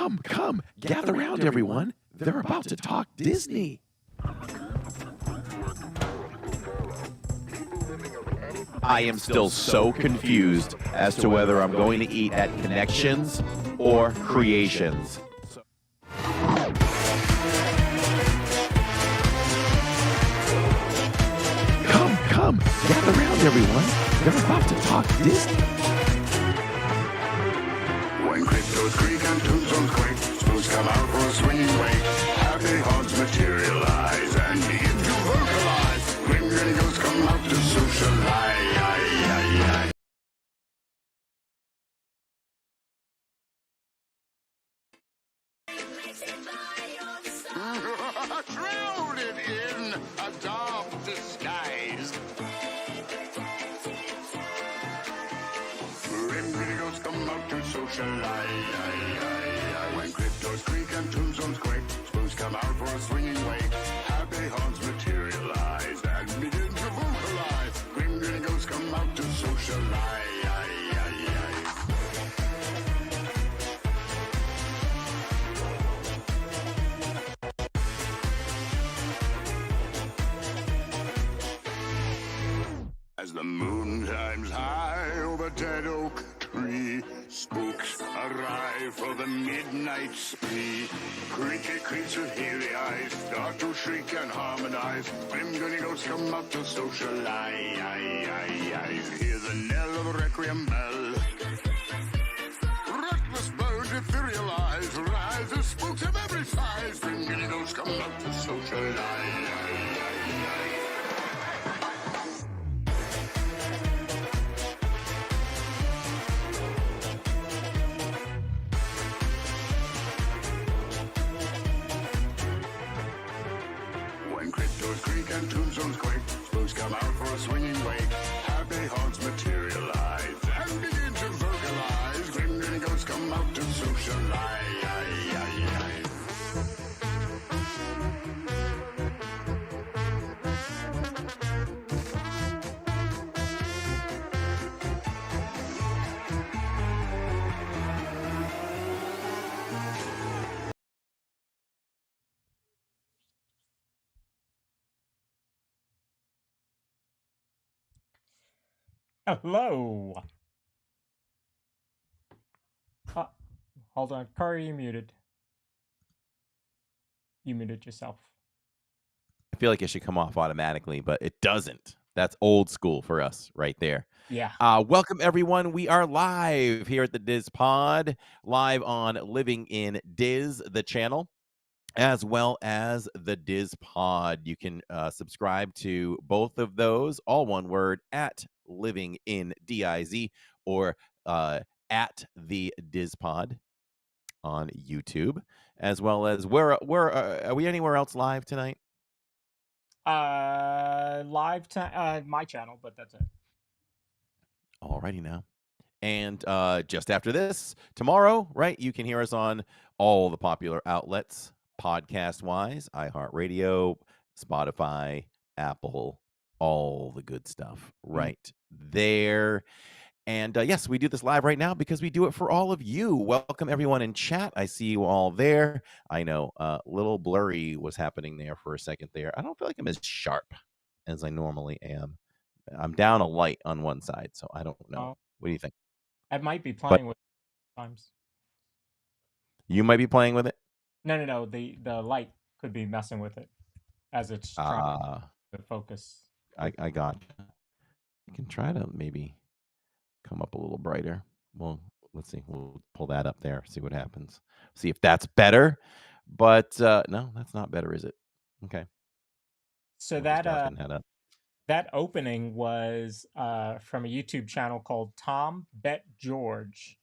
Come, gather round, everyone. They're about to talk Disney. I am still so confused as to whether I'm going to eat at Connections or Creations. Come, gather round, everyone. They're about to talk Disney. When cryptos creak and tombstones quake, spooks come out for a swinging wake. Happy haunts materialize and begin to vocalize. Grim grinning ghosts come out to socialize. Shrouded in a dark disguise. Grim grinning ghosts come out to socialize. When cryptos creak and tombstones quake, spooks come out for a swinging wake. Happy haunts materialize and begin to vocalize. Grim grinning ghosts come out to socialize. As the moon climbs high over dead oak tree, spooks arrive for the midnight spree. Creaky creatures with hairy eyes start to shriek and harmonize. Grim grinning ghosts come out to socialize. Hear the knell of a requiem bell. Reckless bones etherealize. Rise as spooks of every size. Grim grinning ghosts come out to socialize. Cryptos creak and tombstones quake, spooks come out for a swinging wake. Happy haunts materialize and begin to vocalize. Grim grinning ghosts come out to socialize. Hello. Hold on. Corey, you muted. You muted yourself. I feel like it should come off automatically, but it doesn't. That's old school for us right there. Yeah. Welcome, everyone. We are live here at the DIZPod, live on Living in Diz, the channel, as well as the DIZPod. You can subscribe to both of those, all one word, at Living in DIZ or at the DIZPod on YouTube, as well as where are we anywhere else live tonight? Live to my channel, but that's it. Alrighty now. And just after this, tomorrow, right, you can hear us on all the popular outlets, podcast-wise, iHeartRadio, Spotify, Apple, all the good stuff right there. And yes, we do this live right now because we do it for all of you. Welcome, everyone in chat. I see you all there. I know little blurry was happening there for a second there. I don't feel like I'm as sharp as I normally am. I'm down a light on one side, so I don't know. What do you think? I might be playing with it times. You might be playing with it? No. The light could be messing with it as it's trying to focus. I got you. I can try to maybe come up a little brighter. Well, let's see. We'll pull that up there, see what happens. See if that's better. But no, that's not better, is it? Okay. So that opening was from a YouTube channel called Tom Bet George.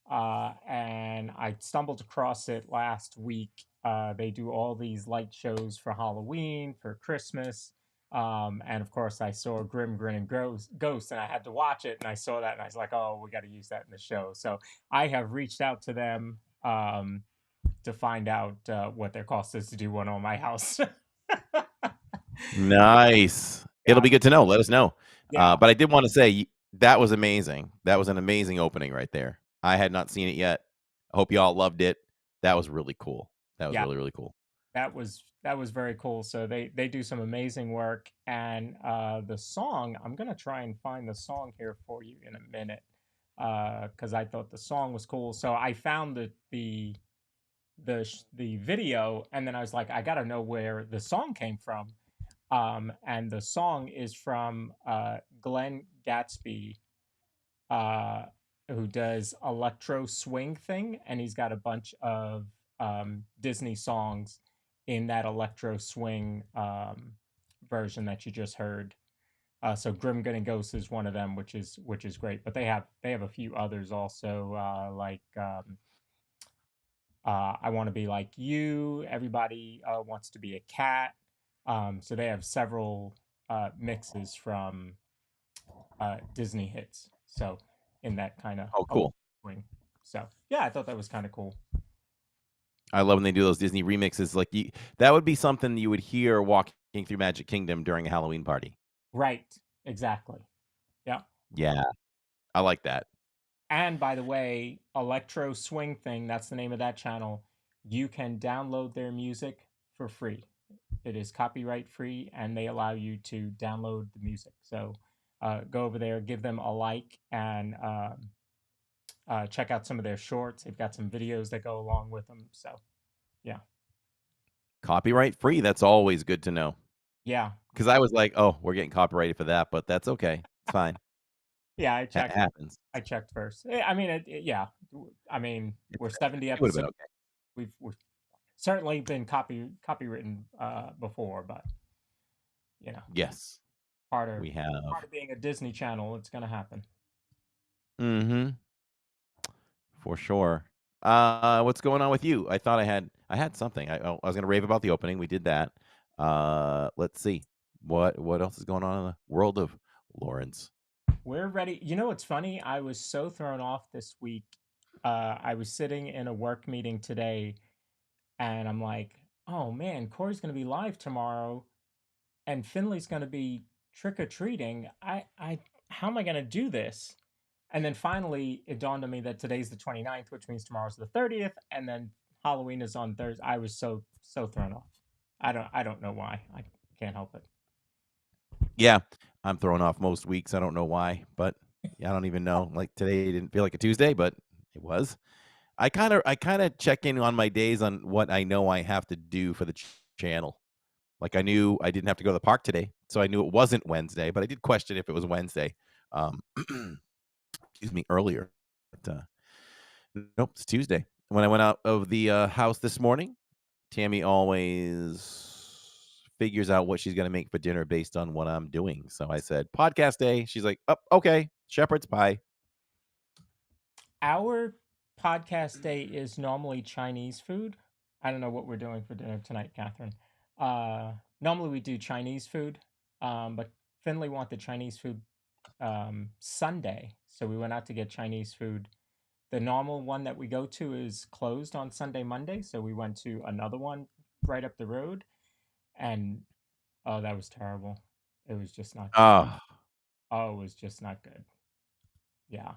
And I stumbled across it last week. They do all these light shows for Halloween, for Christmas. And of course I saw Grim Grinning Ghost and I had to watch it, and I saw that and I was like, oh, we got to use that in the show. So I have reached out to them to find out what their cost is to do one on my house. Nice. Yeah. It'll be good to know. Let us know. Yeah. But I did want to say that was amazing. That was an amazing opening right there. I had not seen it yet. I hope you all loved it. That was really cool. That was Yeah, really, really cool. that was very cool. So they do some amazing work, and the song, I'm gonna try and find the song here for you in a minute, because I thought the song was cool. So I found the video, and then I was like, I gotta know where the song came from. And the song is from Glenn Gatsby, uh, who does electro swing thing, and he's got a bunch of Disney songs in that electro swing version that you just heard. So Grim Grinning Ghost is one of them, which is great. But they have a few others also, like I Want to Be Like You. Everybody wants to be a cat. So they have several mixes from Disney hits. So in that kind of Oh, cool. swing. So yeah, I thought that was kind of cool. I love when they do those Disney remixes. Like that would be something you would hear walking through Magic Kingdom during a Halloween party. Right. Exactly. Yeah. Yeah, I like that. And by the way, Electro Swing Thing, that's the name of that channel. You can download their music for free. It is copyright free, and they allow you to download the music. So go over there, give them a like, and check out some of their shorts. They've got some videos that go along with them. So yeah, Copyright free. That's always good to know. yeah, Because I was like, oh, we're getting copyrighted for that, but that's okay. It's fine. yeah. I checked. Happens. I checked first. I mean, yeah. I mean, we're 70 It would have been episodes. okay. We've certainly been copywritten before, but you know, Yes, part of we have. part of being a Disney Channel, it's gonna happen. Mm-hmm. For sure. What's going on with you? I thought I had something. I was gonna rave about the opening. We did that. Let's see. What else is going on in the world of Lawrence? We're ready. You know what's funny? I was so thrown off this week. I was sitting in a work meeting today, and I'm like, "Oh man, Corey's gonna be live tomorrow, and Finley's gonna be trick or treating. How am I gonna do this?" And then finally, it dawned on me that today's the 29th, which means tomorrow's the 30th, and then Halloween is on Thursday. I was so thrown off. I don't know why. I can't help it. Yeah, I'm thrown off most weeks. I don't know why, but I don't even know. Like today didn't feel like a Tuesday, but it was. I kind of check in on my days on what I know I have to do for the channel. Like I knew I didn't have to go to the park today, so I knew it wasn't Wednesday, but I did question if it was Wednesday. Um, excuse me, earlier. But, nope, it's Tuesday. When I went out of the house this morning, Tammy always figures out what she's going to make for dinner based on what I'm doing. So I said, podcast day. She's like, oh, okay, shepherd's pie. Our podcast day is normally Chinese food. I don't know what we're doing for dinner tonight, Catherine. Normally we do Chinese food, but Finley wanted Chinese food Sunday, so we went out to get Chinese food. The normal one that we go to is closed on Sunday, Monday, so we went to another one right up the road, and oh, that was terrible. It was just not good. Oh, Oh, it was just not good. Yeah.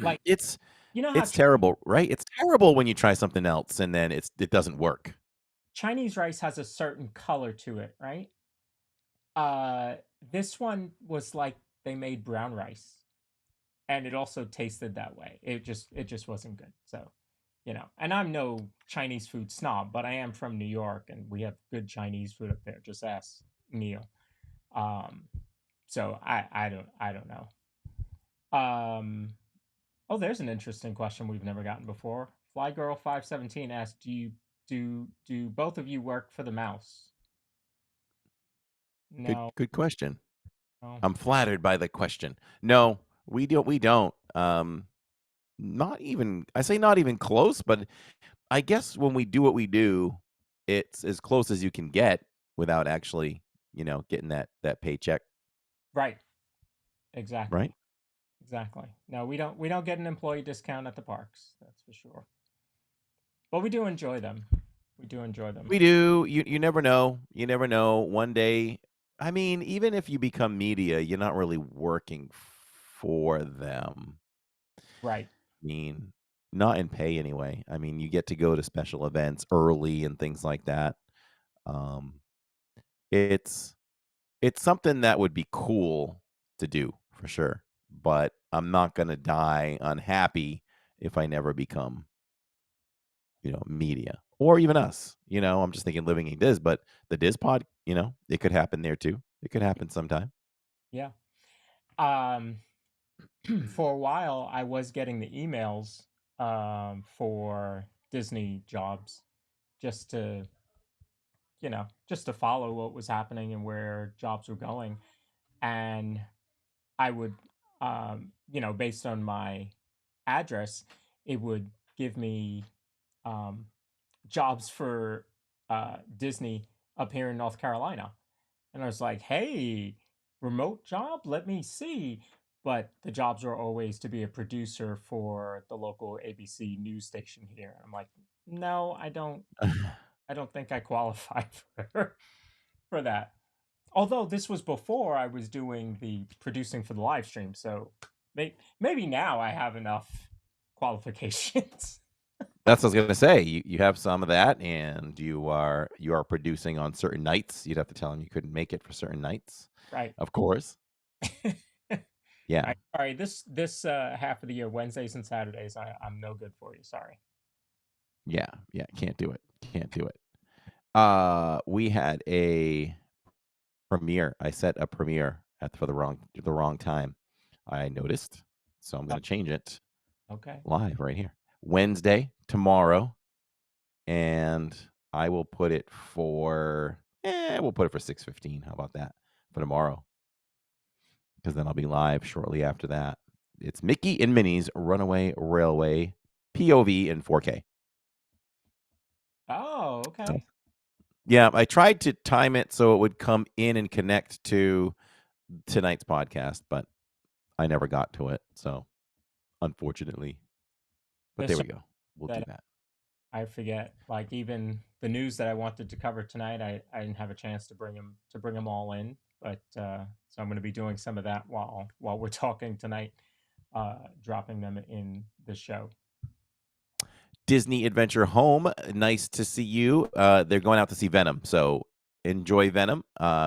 Like, it's you know how it's terrible, right? It's terrible when you try something else and then it doesn't work. Chinese rice has a certain color to it, right? Uh, this one was like they made brown rice, and it also tasted that way. It just wasn't good. So, and I'm no Chinese food snob, but I am from New York, and we have good Chinese food up there. Just ask Neil. Um, so I don't know. Oh, there's an interesting question we've never gotten before. Flygirl517 asked, "Do both of you work for the mouse?" Good No, good question. no. I'm flattered by the question. No, we don't. Not even I say not even close, but I guess when we do what we do, it's as close as you can get without actually, getting that paycheck, Right. Exactly. right? Exactly. No, we don't get an employee discount at the parks. That's for sure. But we do enjoy them. We do enjoy them. We do. You never know. You never know. One day, I mean, even if you become media, you're not really working for them. Right. I mean, not in pay anyway. I mean, you get to go to special events early and things like that. Um, it's it's something that would be cool to do for sure, but I'm not gonna die unhappy if I never become, media or even us. I'm just thinking living in Diz, but the DIZPod, it could happen there too. It could happen sometime. Yeah. Um, for a while, I was getting the emails for Disney jobs just to, just to follow what was happening and where jobs were going. And I would, based on my address, it would give me um, jobs for Disney up here in North Carolina. And I was like, hey, remote job? Let me see. But the jobs were always to be a producer for the local ABC news station here. I'm like, no, I don't think I qualify for for that. Although this was before I was doing the producing for the live stream, so maybe now I have enough qualifications. That's what I was gonna say. You have some of that, and you are producing on certain nights. You'd have to tell them you couldn't make it for certain nights, Right. of course. Yeah, All right. This half of the year, Wednesdays and Saturdays, I'm no good for you. Sorry. yeah, yeah. Can't do it. Can't do it. We had a premiere. I set a premiere for the wrong time. I noticed, so I'm Oh, gonna change it okay. live right here. Wednesday tomorrow, and I will put it for. We'll put it for 6:15. How about that for tomorrow? Because then I'll be live shortly after that. It's Mickey and Minnie's Runaway Railway POV in 4K. Oh, So, okay. yeah, I tried to time it so it would come in and connect to tonight's podcast, but I never got to it. So, unfortunately, but There's there so we go. We'll do that that. I forget. Like even the news that I wanted to cover tonight, I didn't have a chance to bring them all in. But so I'm going to be doing some of that while we're talking tonight, dropping them in the show. Disney Adventure Home, nice to see you. They're going out to see Venom, so enjoy Venom.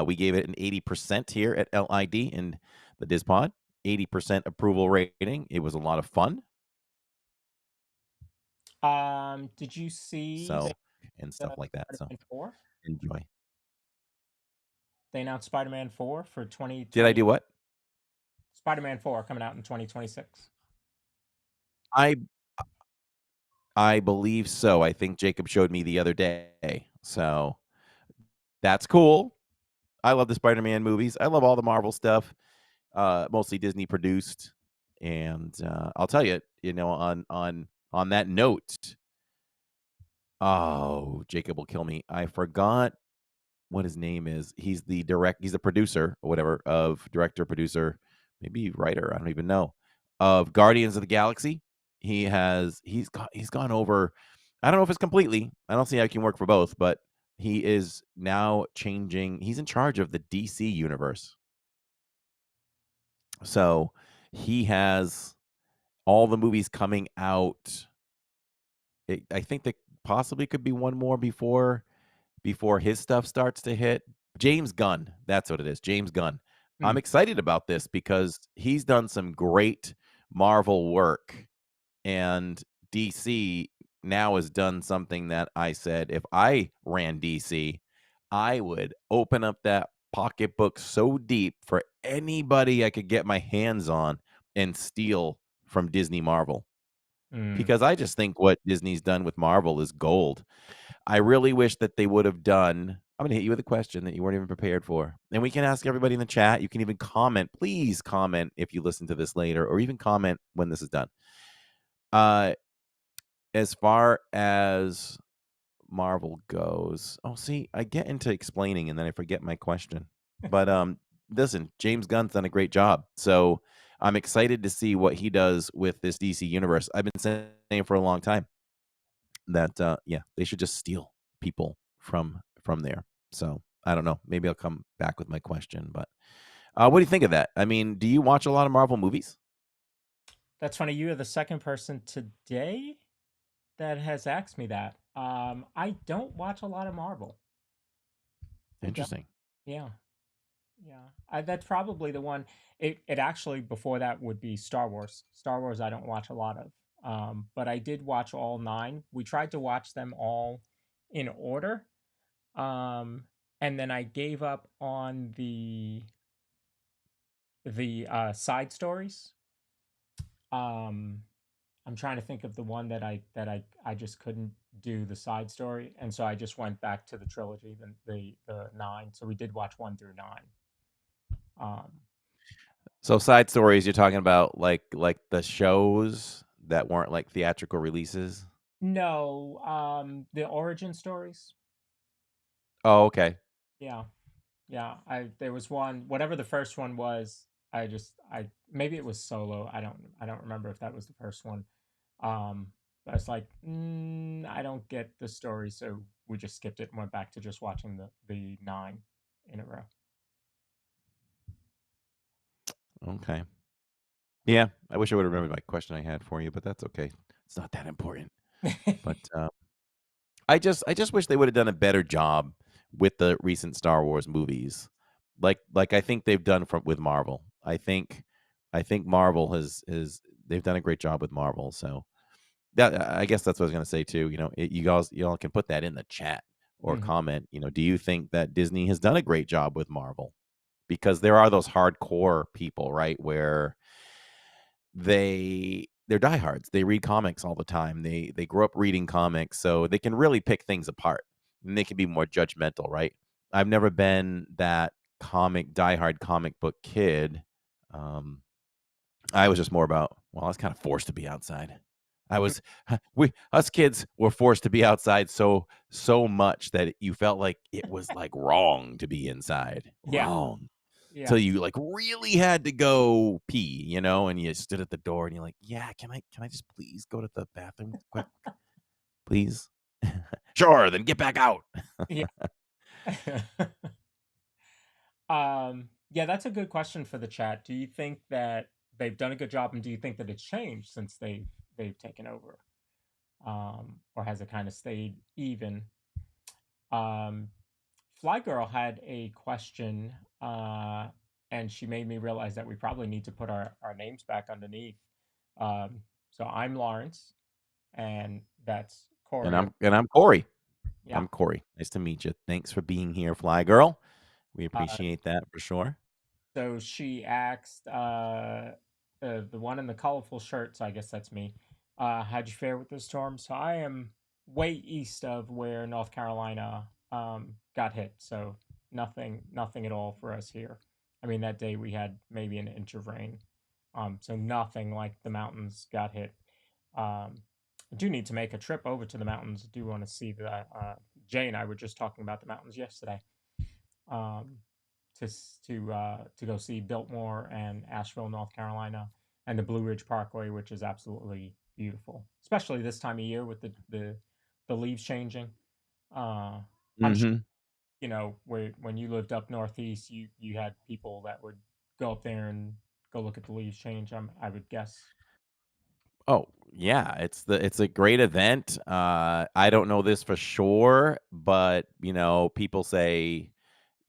We gave it an 80% here at LID in the DIZPod. 80% approval rating. It was a lot of fun. Did you see So, and stuff like that. So, Spider-Man 4? enjoy. They announced Spider-Man 4 for Did I 2020. do what? Spider-Man 4 coming out in 2026. I I believe so. I think Jacob showed me the other day. So, that's cool. I love the Spider-Man movies. I love all the Marvel stuff. Mostly Disney produced. And I'll tell you, on that note, oh, Jacob will kill me. I forgot what his name is. He's the producer or whatever of director, producer, maybe writer, I don't even know, of Guardians of the Galaxy. He's gone over. I don't know if it's completely. I don't see how he can work for both, but he is now changing. He's in charge of the DC universe. So he has all the movies coming out. I think that possibly could be one more before his stuff starts to hit. James Gunn, that's what it is. James Gunn. I'm Hmm. excited about this because he's done some great Marvel work, and DC now has done something that I said if I ran DC, I would open up that pocketbook so deep for anybody I could get my hands on and steal from Disney Marvel. Mm. Because I just think what Disney's done with Marvel is gold. I really wish that they would have done. I'm gonna hit you with a question that you weren't even prepared for. And we can ask everybody in the chat. You can even comment. Please comment if you listen to this later, or even comment when this is done. Uh as far as Marvel goes, oh, see, I get into explaining and then I forget my question. But listen, James Gunn's done a great job. So I'm excited to see what he does with this DC universe. I've been saying for a long time that yeah, they should just steal people from there. So I don't know. Maybe I'll come back with my question. But what do you think of that? I mean, do you watch a lot of Marvel movies? That's funny. You are the second person today that has asked me that. I don't watch a lot of Marvel. I don't. Interesting. Yeah, yeah. That's probably the one. It actually before that would be Star Wars. Star Wars I don't watch a lot of. But I did watch all nine. We tried to watch them all in order. Um, and then I gave up on the side stories. Um, I'm trying to think of the one that I just couldn't do the side story, and so I just went back to the trilogy, the nine. So we did watch one through nine. Um, So side stories, you're talking about like the shows that weren't like theatrical releases? no, the origin stories. Oh, okay. Yeah, yeah. I there was one, whatever the first one was. I maybe it was Solo. I don't remember if that was the first one. But I was like, I don't get the story, so we just skipped it and went back to just watching the nine in a row. Okay. Yeah, I wish I would have remembered my question I had for you, but that's okay. It's not that important. But I just wish they would have done a better job with the recent Star Wars movies. Like I think they've done from with Marvel. I think Marvel has they've done a great job with Marvel. So that I guess that's what I was gonna say too. You all can put that in the chat or Mhm. comment. Do you think that Disney has done a great job with Marvel? Because there are those hardcore people, right, where they're diehards. They read comics all the time. They grow up reading comics, so they can really pick things apart, and they can be more judgmental, right? I've never been that diehard comic book kid. Um, I was just more about, well, I was kind of forced to be outside. I was we us kids were forced to be outside so much that you felt like it was like wrong to be inside. Yeah, Wrong. yeah. So you like really had to go pee, and you stood at the door and you're like, "Yeah, can I just please go to the bathroom quick, please?" Sure, then get back out. Yeah. Yeah, that's a good question for the chat. Do you think that they've done a good job, and do you think that it's changed since they've taken over? Or has it kind of stayed even? Um, Fly Girl had a question, and she made me realize that we probably need to put our names back underneath. So I'm Lawrence, and that's And Corey. I'm Corey. Yeah. I'm Corey. Nice to meet you. Thanks for being here, Fly Girl. We Uh, appreciate that for sure. so she asked the one in the colorful shirt, so I guess that's me. How'd you fare with the storm? So I am way east of where North Carolina got hit, so nothing at all for us here. I mean, that day we had maybe an inch of rain, so nothing like the mountains got hit. I do need to make a trip over to the mountains. I do want to see that. Jay and I were just talking about the mountains yesterday. Um, to go see Biltmore and Asheville, North Carolina, and the Blue Ridge Parkway, which is absolutely beautiful, especially this time of year with the leaves changing. I'm sure Mhm. when you lived up northeast, you had people that would go up there and go look at the leaves change. I would guess. Oh, yeah, it's a great event. I don't know this for sure, but, people say,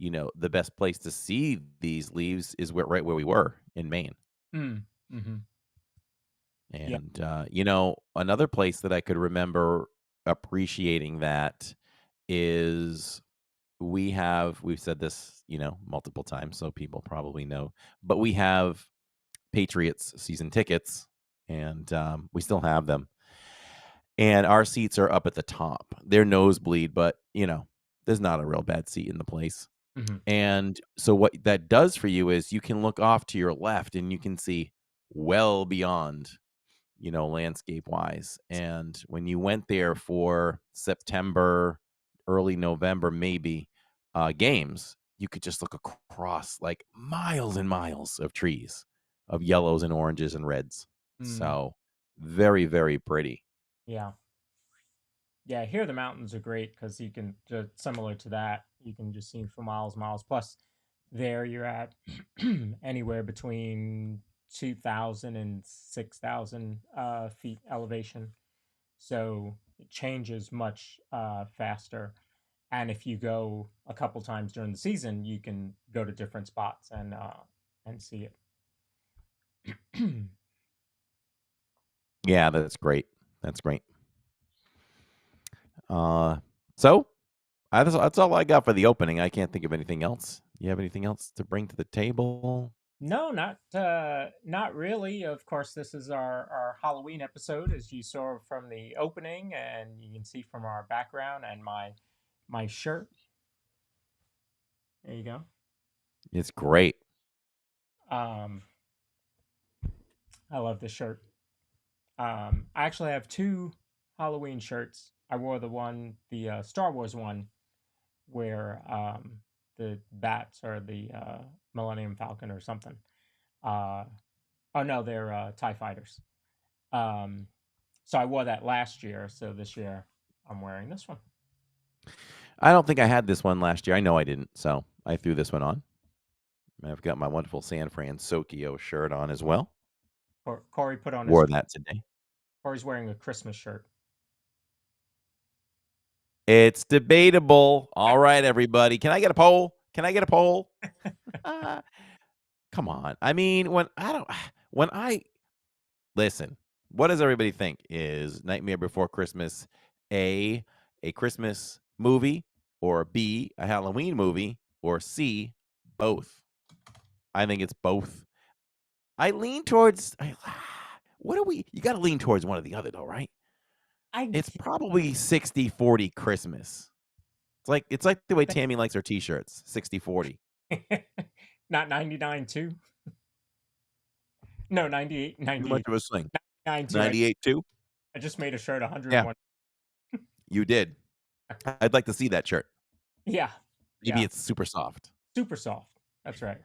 the best place to see these leaves is right where we were in Maine. Mm, mm-hmm. Yeah. And, another place that I could remember appreciating that is we've said this, multiple times, so people probably know, but we have Patriots season tickets, and we still have them. And our seats are up at the top. They're nosebleed, but there's not a real bad seat in the place. Mm-hmm. And so what that does for you is you can look off to your left and you can see well beyond, landscape wise. And when you went there for September, early November, maybe games, you could just look across like miles and miles of trees of yellows and oranges and reds. Mm, So very, very pretty. yeah. Yeah, here the mountains are great because you can just similar to that. You can just see for miles, miles. Plus, there you're at anywhere between 2,000 and 6,000 feet elevation. So it changes much faster. And if you go a couple times during the season, you can go to different spots and see it. Yeah, that's great. That's great. So that's all I got for the opening. I can't think of anything else. You have anything else to bring to the table? No, not really. Of course, this is our Halloween episode, as you saw from the opening, and you can see from our background and my shirt. There you go. It's great. I love this shirt. I actually have two Halloween shirts. I wore the Star Wars one, where the bats are the Millennium Falcon or something. Uh, oh no, they're Tie Fighters. So I wore that last year. So this year I'm wearing this one. I don't think I had this one last year. I know I didn't, so I threw this one on. I've got my wonderful San Francisco shirt on as well. Corey put on Wore that today. Corey's wearing a Christmas shirt. It's debatable. All right, everybody. Can I get a poll? Can I get a poll? Come on. I mean, when I listen, what does everybody think? Is Nightmare Before Christmas A Christmas movie, or B, a Halloween movie, or C, both? I think it's both. I lean towards what are we? You got to lean towards one or the other, though, right? It's probably 60-40 Christmas. It's like the way Tammy likes her t-shirts, 60-40. Not 99 too. No, 98. 98. Too much of a swing. 98 too. I just made a shirt 101. Yeah. You did. I'd like to see that shirt. Yeah. Maybe it's super soft. Super soft. That's right.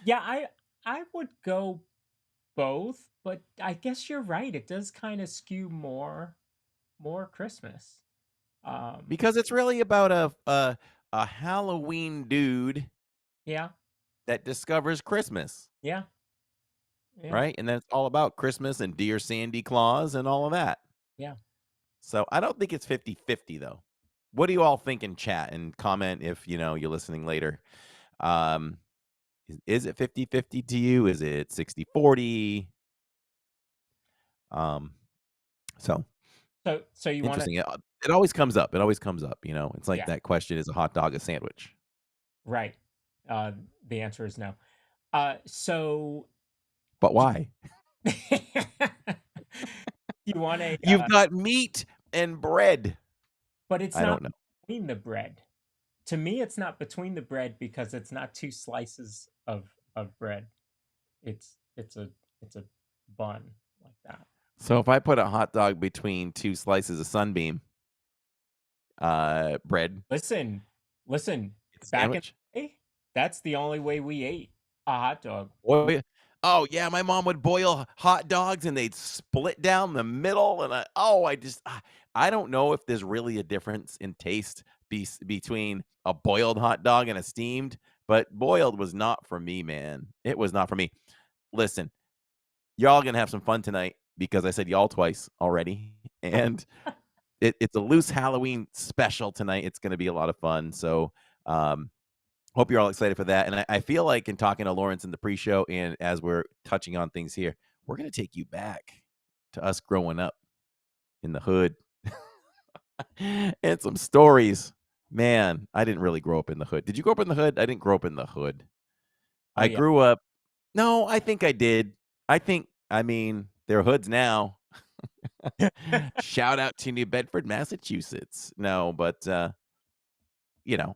Yeah, I would go both, but I guess you're right. It does kind of skew more Christmas. Because it's really about a Halloween dude. Yeah. That discovers Christmas. Yeah. Right? And then it's all about Christmas and Dear Sandy Claus and all of that. Yeah. So I don't think it's 50-50 though. What do you all think in chat, and comment if you're listening later? Is it 50-50 to you? Is it 60-40? So you want interesting. It always comes up. It's like that question: is a hot dog a sandwich? Right. The answer is no. So but why? You want a You've got meat and bread. But it's I not don't know. between the bread. To me, it's not between the bread because it's not two slices of bread. It's a bun like that. So if I put a hot dog between two slices of Sunbeam bread, listen, it's a back in sandwich? the day, that's the only way we ate a hot dog. Oh yeah, my mom would boil hot dogs and they'd split down the middle, and I don't know if there's really a difference in taste between a boiled hot dog and a steamed, but boiled was not for me, man. It was not for me. Listen, y'all gonna have some fun tonight because I said y'all twice already, and it's a loose Halloween special tonight. It's gonna be a lot of fun. So hope you're all excited for that. And I feel like, in talking to Lawrence in the pre-show and as we're touching on things here, we're going to take you back to us growing up in the hood and some stories. Man, I didn't really grow up in the hood. Did you grow up in the hood? I didn't grow up in the hood. I grew up. No, I think I did. I mean, they're hoods now. Shout out to New Bedford, Massachusetts. No, but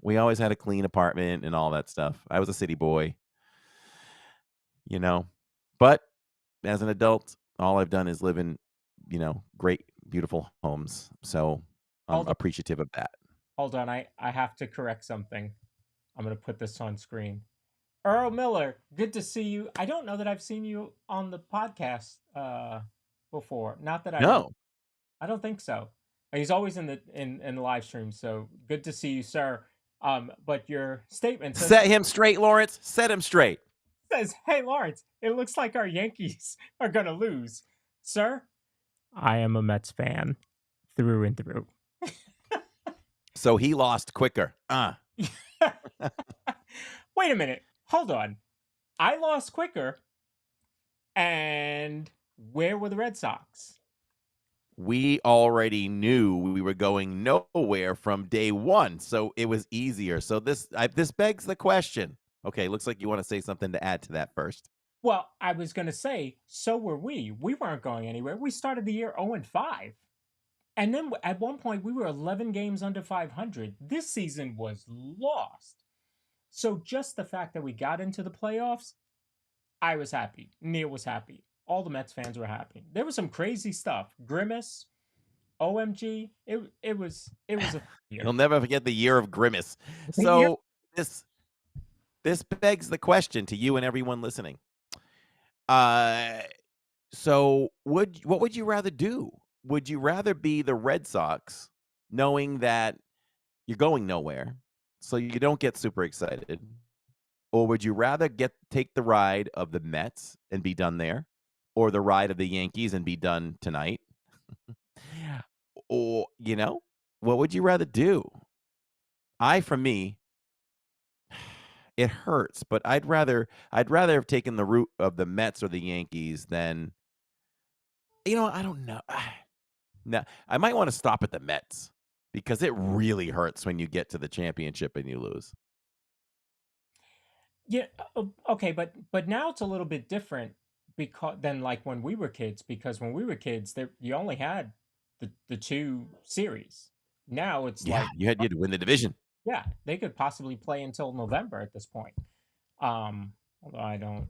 we always had a clean apartment and all that stuff. I was a city boy, but as an adult, all I've done is live in, great, beautiful homes. So I'm appreciative of that. Hold on. I have to correct something. I'm going to put this on screen. Earl Miller, good to see you. I don't know that I've seen you on the podcast before. Not that I don't think so. He's always in the live stream, so good to see you, sir. But your statement says, set him straight, Lawrence. Set him straight. says, "Hey, Lawrence, it looks like our Yankees are going to lose." Sir, I am a Mets fan through and through. So he lost quicker. Wait a minute. Hold on. I lost quicker. And where were the Red Sox? We already knew we were going nowhere from day one, so it was easier. So this begs the question. Okay, looks like you want to say something to add to that first. Well, I was going to say, so were we. We weren't going anywhere. We started the year 0-5. And then at one point, we were 11 games under 500. This season was lost. So just the fact that we got into the playoffs, I was happy. Neil was happy. All the Mets fans were happy. There was some crazy stuff. Grimace, OMG. It was a year. You'll never forget the year of Grimace. The year- So this begs the question to you and everyone listening. So what would you rather do? Would you rather be the Red Sox, knowing that you're going nowhere, so you don't get super excited, or would you rather take the ride of the Mets and be done there, or the ride of the Yankees and be done tonight? Or what would you rather do? For me, it hurts, but I'd rather have taken the route of the Mets or the Yankees than I don't know. No, I might want to stop at the Mets because it really hurts when you get to the championship and you lose. Yeah, okay, but now it's a little bit different because than like when we were kids, because when we were kids, you only had the two series. Now it's Yeah, like, you had to win the division. yeah, they could possibly play until November at this point. Although I don't.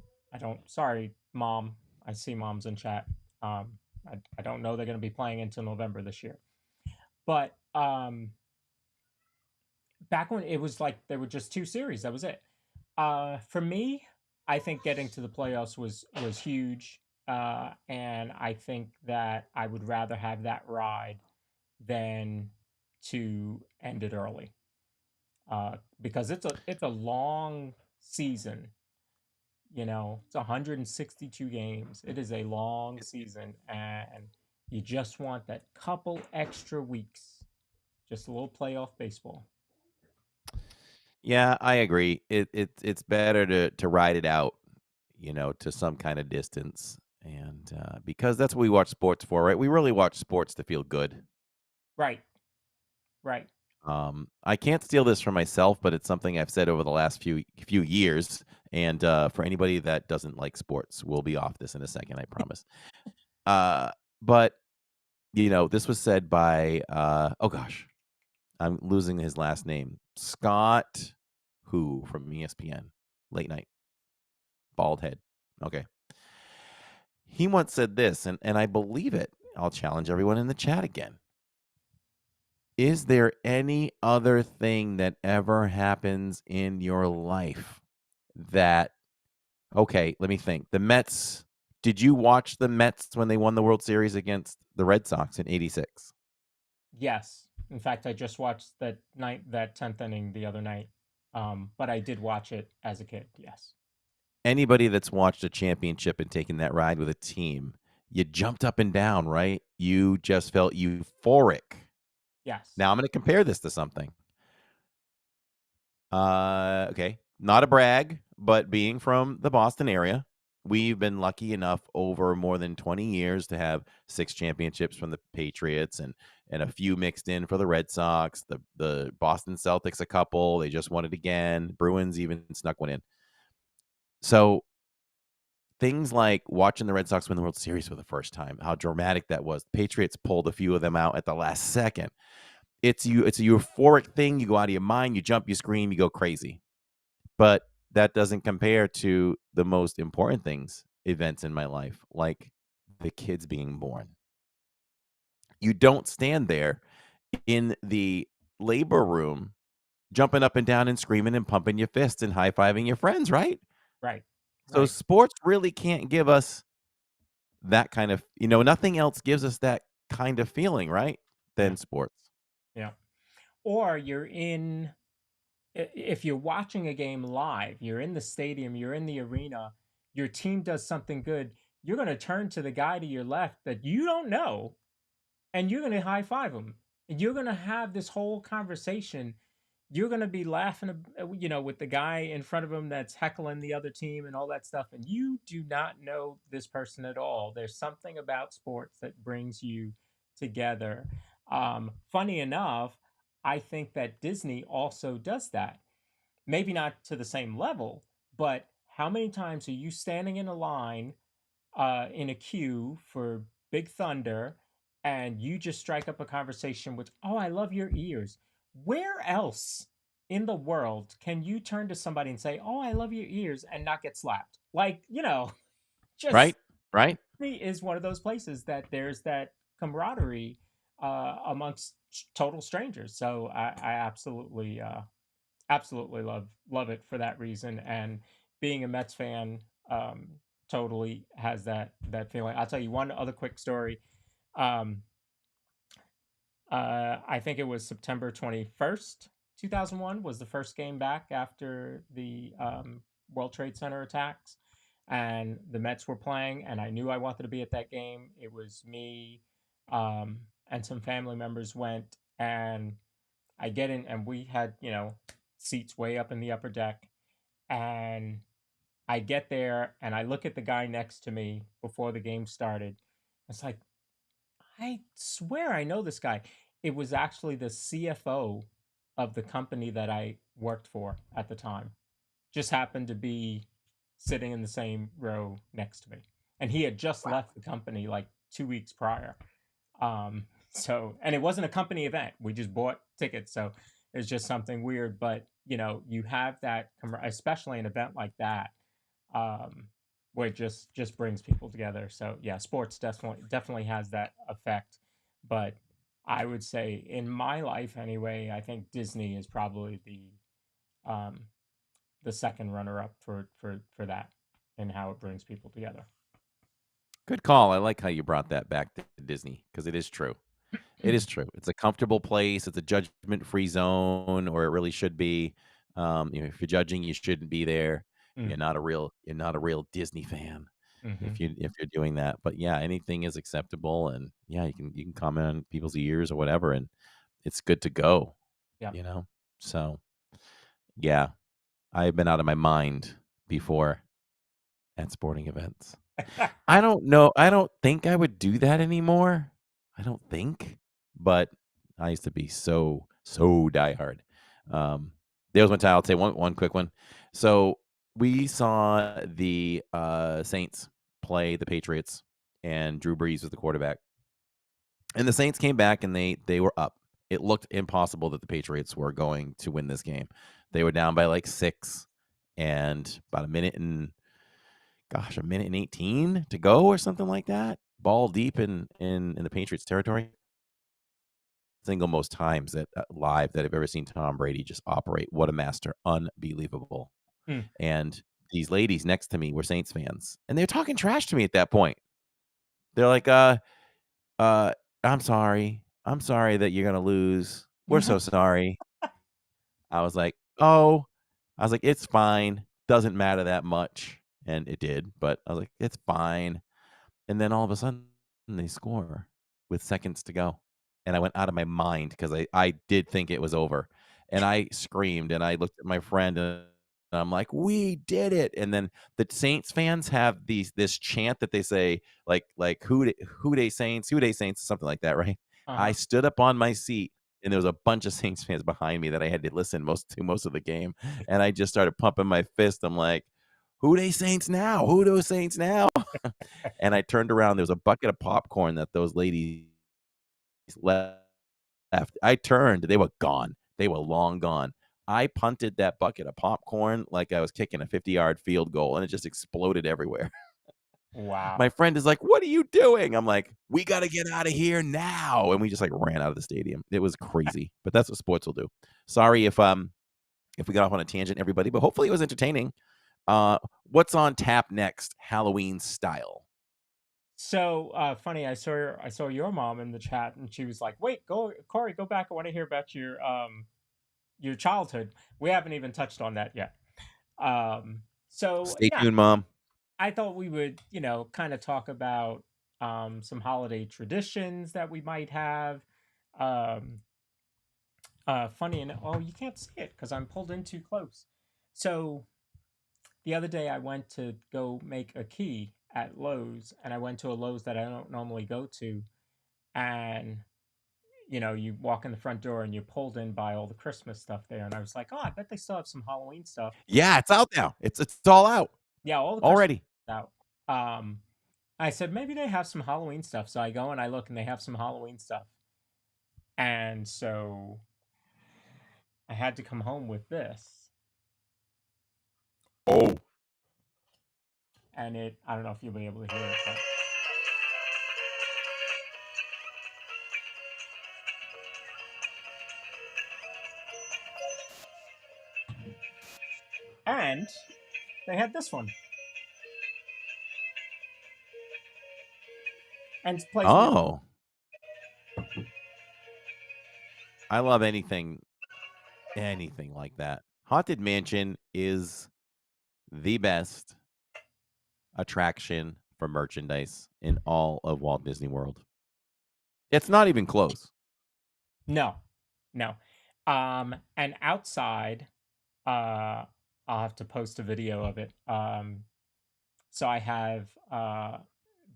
Sorry, Mom. I see Mom's in chat. I don't know they're going to be playing until November this year. But back when it was like there were just two series, that was it. For me, I think getting to the playoffs was huge, and I think that I would rather have that ride than to end it early, because it's a long season. It's 162 games. It is a long season, and you just want that couple extra weeks, just a little playoff baseball. Yeah, I agree. It's better to ride it out, to some kind of distance, and because that's what we watch sports for, right? We really watch sports to feel good. Right, right. I can't steal this from myself, but it's something I've said over the last few years. And for anybody that doesn't like sports, we'll be off this in a second, I promise. But this was said by oh gosh, I'm losing his last name. Scott, who from ESPN, late night, bald head. Okay, he once said this, and I believe it. I'll challenge everyone in the chat again. Is there any other thing that ever happens in your life that, okay, let me think. The Mets, did you watch the Mets when they won the World Series against the Red Sox in '86? Yes. In fact, I just watched that 10th inning the other night. But I did watch it as a kid. Yes. Anybody that's watched a championship and taken that ride with a team, you jumped up and down, right? You just felt euphoric. Yes. Now I'm going to compare this to something. Okay, not a brag, but being from the Boston area, we've been lucky enough over more than 20 years to have 6 championships from the Patriots and a few mixed in for the Red Sox, the Boston Celtics a couple, they just won it again, Bruins even snuck one in. So things like watching the Red Sox win the World Series for the first time, how dramatic that was. The Patriots pulled a few of them out at the last second. It's a euphoric thing. You go out of your mind, you jump, you scream, you go crazy. But that doesn't compare to the most important events in my life, like the kids being born. You don't stand there in the labor room jumping up and down and screaming and pumping your fists and high-fiving your friends, right? Right. So Right. sports really can't give us that kind of, nothing else gives us that kind of feeling, right? Than Yeah. sports. Yeah. Or you're in if you're watching a game live, you're in the stadium, you're in the arena, your team does something good, you're going to turn to the guy to your left that you don't know and you're going to high five him. And you're going to have this whole conversation. You're going to be laughing, with the guy in front of him that's heckling the other team and all that stuff. And you do not know this person at all. There's something about sports that brings you together. Funny enough, I think that Disney also does that. Maybe not to the same level, but how many times are you standing in a line in a queue for Big Thunder, and you just strike up a conversation with, "Oh, I love your ears." Where else in the world can you turn to somebody and say, "Oh, I love your ears," and not get slapped? Like, Right? just Right? Disney is one of those places that there's that camaraderie amongst total strangers. So I absolutely love it for that reason. And being a Mets fan, um, totally has that feeling. I'll tell you one other quick story. Um, I think it was September 21st, 2001 was the first game back after the World Trade Center attacks, and the Mets were playing, and I knew I wanted to be at that game. It was me, and some family members went, and I get in, and we had seats way up in the upper deck, and I get there, and I look at the guy next to me before the game started. It's like, I swear I know this guy. It was actually the CFO of the company that I worked for at the time. Just happened to be sitting in the same row next to me. And he had just left the company like 2 weeks prior. And it wasn't a company event. We just bought tickets. So it's just something weird. But, you have that, especially an event like that, um, where it just brings people together. So yeah, sports definitely has that effect. But I would say in my life anyway, I think Disney is probably um, the second runner up for that and how it brings people together. Good call. I like how you brought that back to Disney because it is true. It is true. It's a comfortable place. It's a judgment-free zone, or it really should be. If you're judging, you shouldn't be there. Mm, You're not a real Disney fan hmm. if you're doing that. But yeah, anything is acceptable, and yeah, you can comment on people's ears or whatever, and it's good to go. Yeah. You know. So yeah, I've been out of my mind before at sporting events. I don't know. I don't think I would do that anymore. I don't think, but I used to be so diehard. Um, there was one time. I'll say one quick one. So we saw the Saints play the Patriots, and Drew Brees was the quarterback. And the Saints came back, and they were up. It looked impossible that the Patriots were going to win this game. They were down by like 6, and about a minute and 18 to go or something like that. Ball deep in the Patriots territory. Single most times that live that I've ever seen Tom Brady just operate. What a master. Unbelievable. Mm. And these ladies next to me were Saints fans, and they're talking trash to me at that point. They're like, uh, I'm sorry. I'm sorry that you're gonna lose. We're so sorry. I was like, "Oh." I was like, "It's fine. Doesn't matter that much." And it did, but I was like, "It's fine." And then all of a sudden, they score with seconds to go, and I went out of my mind because I did think it was over, and I screamed, and I looked at my friend, and I'm like, "We did it!" And then the Saints fans have this chant that they say, like "Who Dey Saints, Who Dey Saints," something like that, right? I Uh-huh. stood up on my seat, and there was a bunch of Saints fans behind me that I had to listen most of the game, and I just started pumping my fist. I'm like, "Who Dey Saints now? Who those Saints now?" And I turned around, there was a bucket of popcorn that those ladies left. I turned, they were gone. They were long gone. I punted that bucket of popcorn like I was kicking a 50-yard field goal, and it just exploded everywhere. My Wow. friend is like, "What are you doing?" I'm like, "We gotta get out of here now." And we just, like, ran out of the stadium. It was crazy, but that's what sports will do. Sorry if we got off on a tangent, everybody, but hopefully it was entertaining. What's on tap next, Halloween style? So funny, I saw your mom in the chat, and she was like, "Wait, go Corey, go back. I want to hear about your your childhood. We haven't even touched on that yet. So Stay yeah, tuned, Mom. I thought we would, kind of talk about some holiday traditions that we might have. Um, funny and oh, you can't see it because I'm pulled in too close. So the other day I went to go make a key at Lowe's, and I went to a Lowe's that I don't normally go to, and you walk in the front door and you're pulled in by all the Christmas stuff there, and I was like, oh, I bet they still have some Halloween stuff. Yeah, it's out now. It's all out Yeah, all the Christmas already. stuff out. I said maybe they have some Halloween stuff, so I go and I look, and they have some Halloween stuff, and so I had to come home with this. Oh, And I don't know if you'll be able to hear it, but and they had this one, and it plays music. oh, I love anything like that. Haunted Mansion is the best attraction for merchandise in all of Walt Disney World. It's not even close. No, no. And outside, I'll have to post a video of it. So I have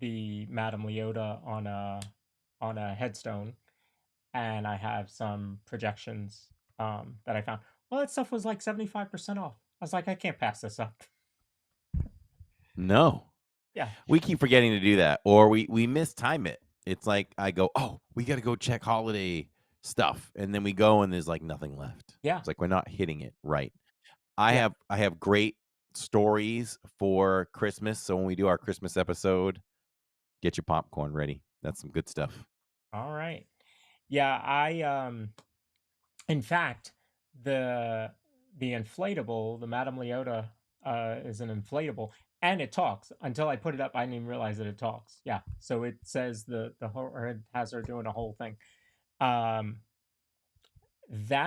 the Madame Leota on a headstone, and I have some projections that I found. Well, that stuff was like 75% off. I was like, I can't pass this up. No. Yeah. We keep forgetting to do that, or we mistime it. It's like I go, oh, we got to go check holiday stuff, and then we go and there's like nothing left. Yeah. It's like we're not hitting it right. I Yeah. have great stories for Christmas, so when we do our Christmas episode, get your popcorn ready. That's some good stuff. All right. Yeah, in fact, the inflatable, the Madame Leota, is an inflatable, and it talks. Until I put it up, I didn't even realize that it talks. Yeah, so it says the whole, or it has her doing a whole thing. That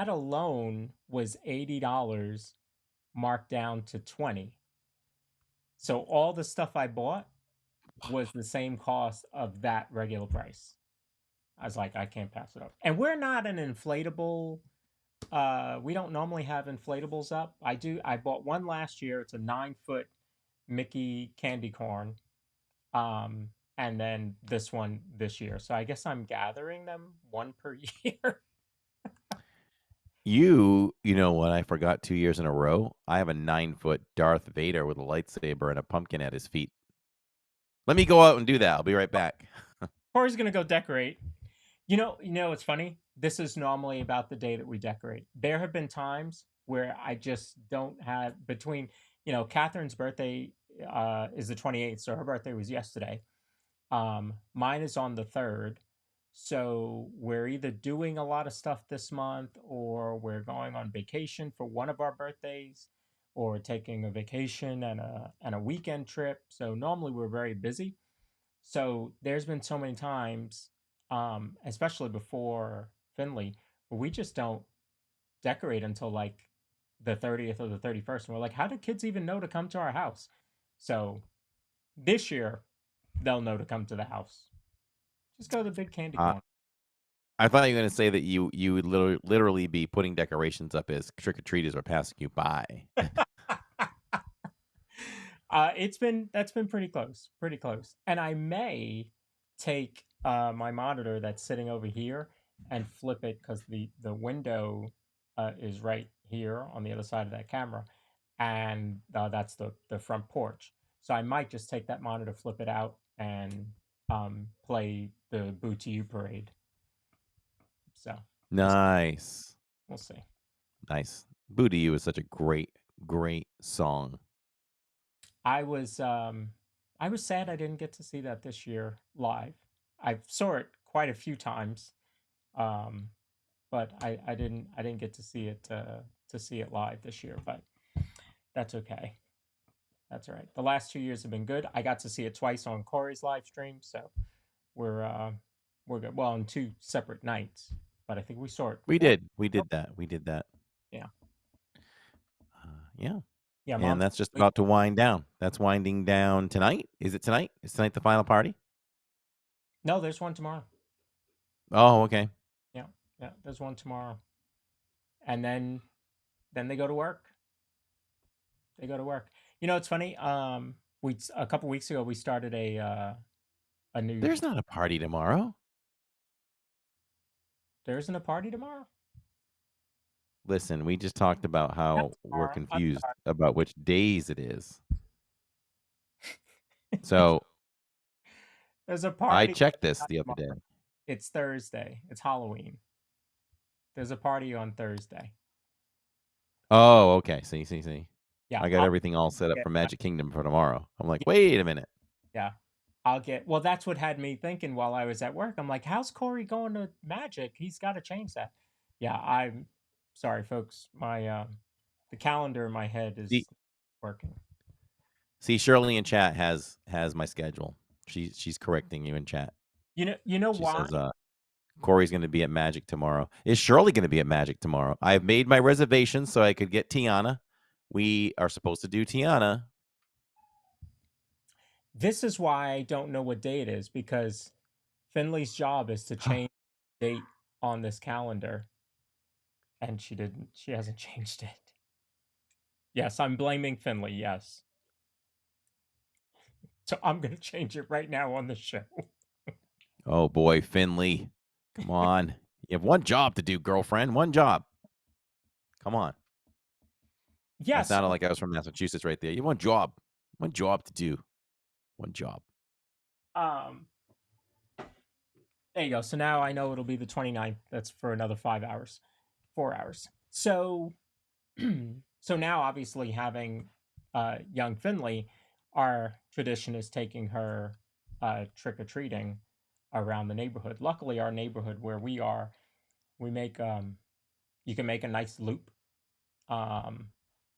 alone was $80, marked down to 20. So all the stuff I bought was the same cost of that regular price. I was like, I can't pass it up. And we're not an inflatable. We don't normally have inflatables up. I bought one last year. It's a 9-foot Mickey candy corn. And then this one this year. So I guess I'm gathering them one per year. You know what? I forgot 2 years in a row. I have a 9-foot Darth Vader with a lightsaber and a pumpkin at his feet. Let me go out and do that. I'll be right back. Corey's gonna go decorate. You know, it's funny. This is normally about the day that we decorate. There have been times where I just don't have between. Catherine's birthday is the 28th, so her birthday was yesterday. Mine is on the 3rd. So we're either doing a lot of stuff this month, or we're going on vacation for one of our birthdays, or taking a vacation and a weekend trip. So normally we're very busy. So there's been so many times, especially before Finley, where we just don't decorate until like the 30th or the 31st. And we're like, how do kids even know to come to our house? So this year, they'll know to come to the house. Just go to the big candy corn. I thought you were going to say that you would literally be putting decorations up as trick-or-treaters were passing you by. That's been pretty close. And I may take my monitor that's sitting over here and flip it, because the window is right here on the other side of that camera, and that's the front porch. So I might just take that monitor, flip it out, and play the Boo to You parade. So Nice. we'll see. Nice. Boo to You is such a great song. I was sad I didn't get to see that this year live. I saw it quite a few times, but I didn't get to see it live this year. But that's okay. That's all right. The last 2 years have been good. I got to see it twice on Corey's live stream, so we're good. Well, on 2 separate nights, but I think we saw it. We did that. Yeah. Yeah. Yeah, And mom's that's just asleep. about to wind down. That's winding down tonight. Is it tonight? Is tonight the final party? No, there's one tomorrow. Oh, okay. Yeah, yeah, there's one tomorrow. And then they go to work. They go to work. You know, it's funny. A couple weeks ago we started a new. There's not a party tomorrow. There isn't a party tomorrow. Listen, we just talked about That's how we're tomorrow. I'm confused sorry. about which days it is. So There's a I party, but checked it's this not the other day. tomorrow. It's Thursday. It's Halloween. There's a party on Thursday. Oh, okay. See. Yeah, I got everything all set up get for Magic Kingdom for tomorrow. I'm like, yeah, wait a minute. yeah. I'll get. Well, that's what had me thinking while I was at work. I'm like, how's Corey going to Magic? He's got to change that. Yeah, I'm sorry, folks. The calendar in my head See, is working. Shirley in chat has my schedule. She's correcting you in chat. You know She why? says Corey's going to be at Magic tomorrow. Is Shirley going to be at Magic tomorrow? I've made my reservations so I could get Tiana. We are supposed to do Tiana. This is why I don't know what day it is, because Finley's job is to change the date on this calendar, and she didn't. She hasn't changed it. Yes, I'm blaming Finley. Yes, so I'm gonna change it right now on the show. Oh boy, Finley. Come on. You have one job to do, girlfriend. One job. Come on. That Yes. sounded like I was from Massachusetts right there. You have one job. One job to do. One job. Um. There you go. So now I know it'll be the 29th. That's for another 5 hours, 4 hours. So, so now obviously having young Finley, our tradition is taking her trick or treating around the neighborhood. Luckily, our neighborhood where we are, we make you can make a nice loop. Um,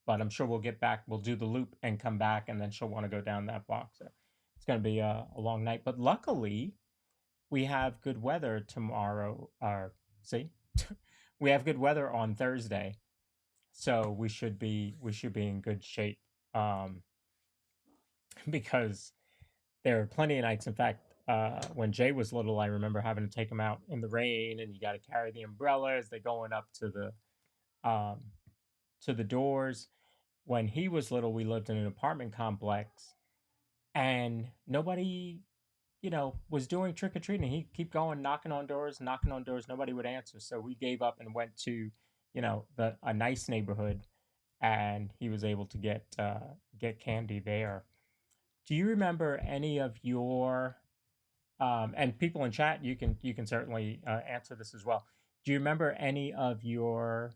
but I'm sure we'll get back. We'll do the loop and come back, and then she'll want to go down that block. So it's going to be a long night. But luckily, we have good weather tomorrow. See, we have good weather on Thursday, so we should be in good shape. Um, because there are plenty of nights. In fact, when Jay was little, I remember having to take him out in the rain, and you got to carry the umbrellas. They going up um, to the doors. When he was little, we lived in an apartment complex, and nobody, was doing trick or treating. He'd keep going, knocking on doors. Nobody would answer. So we gave up and went to, the a nice neighborhood, and he was able to get candy there. Do you remember any of your and people in chat? You can certainly answer this as well. Do you remember any of your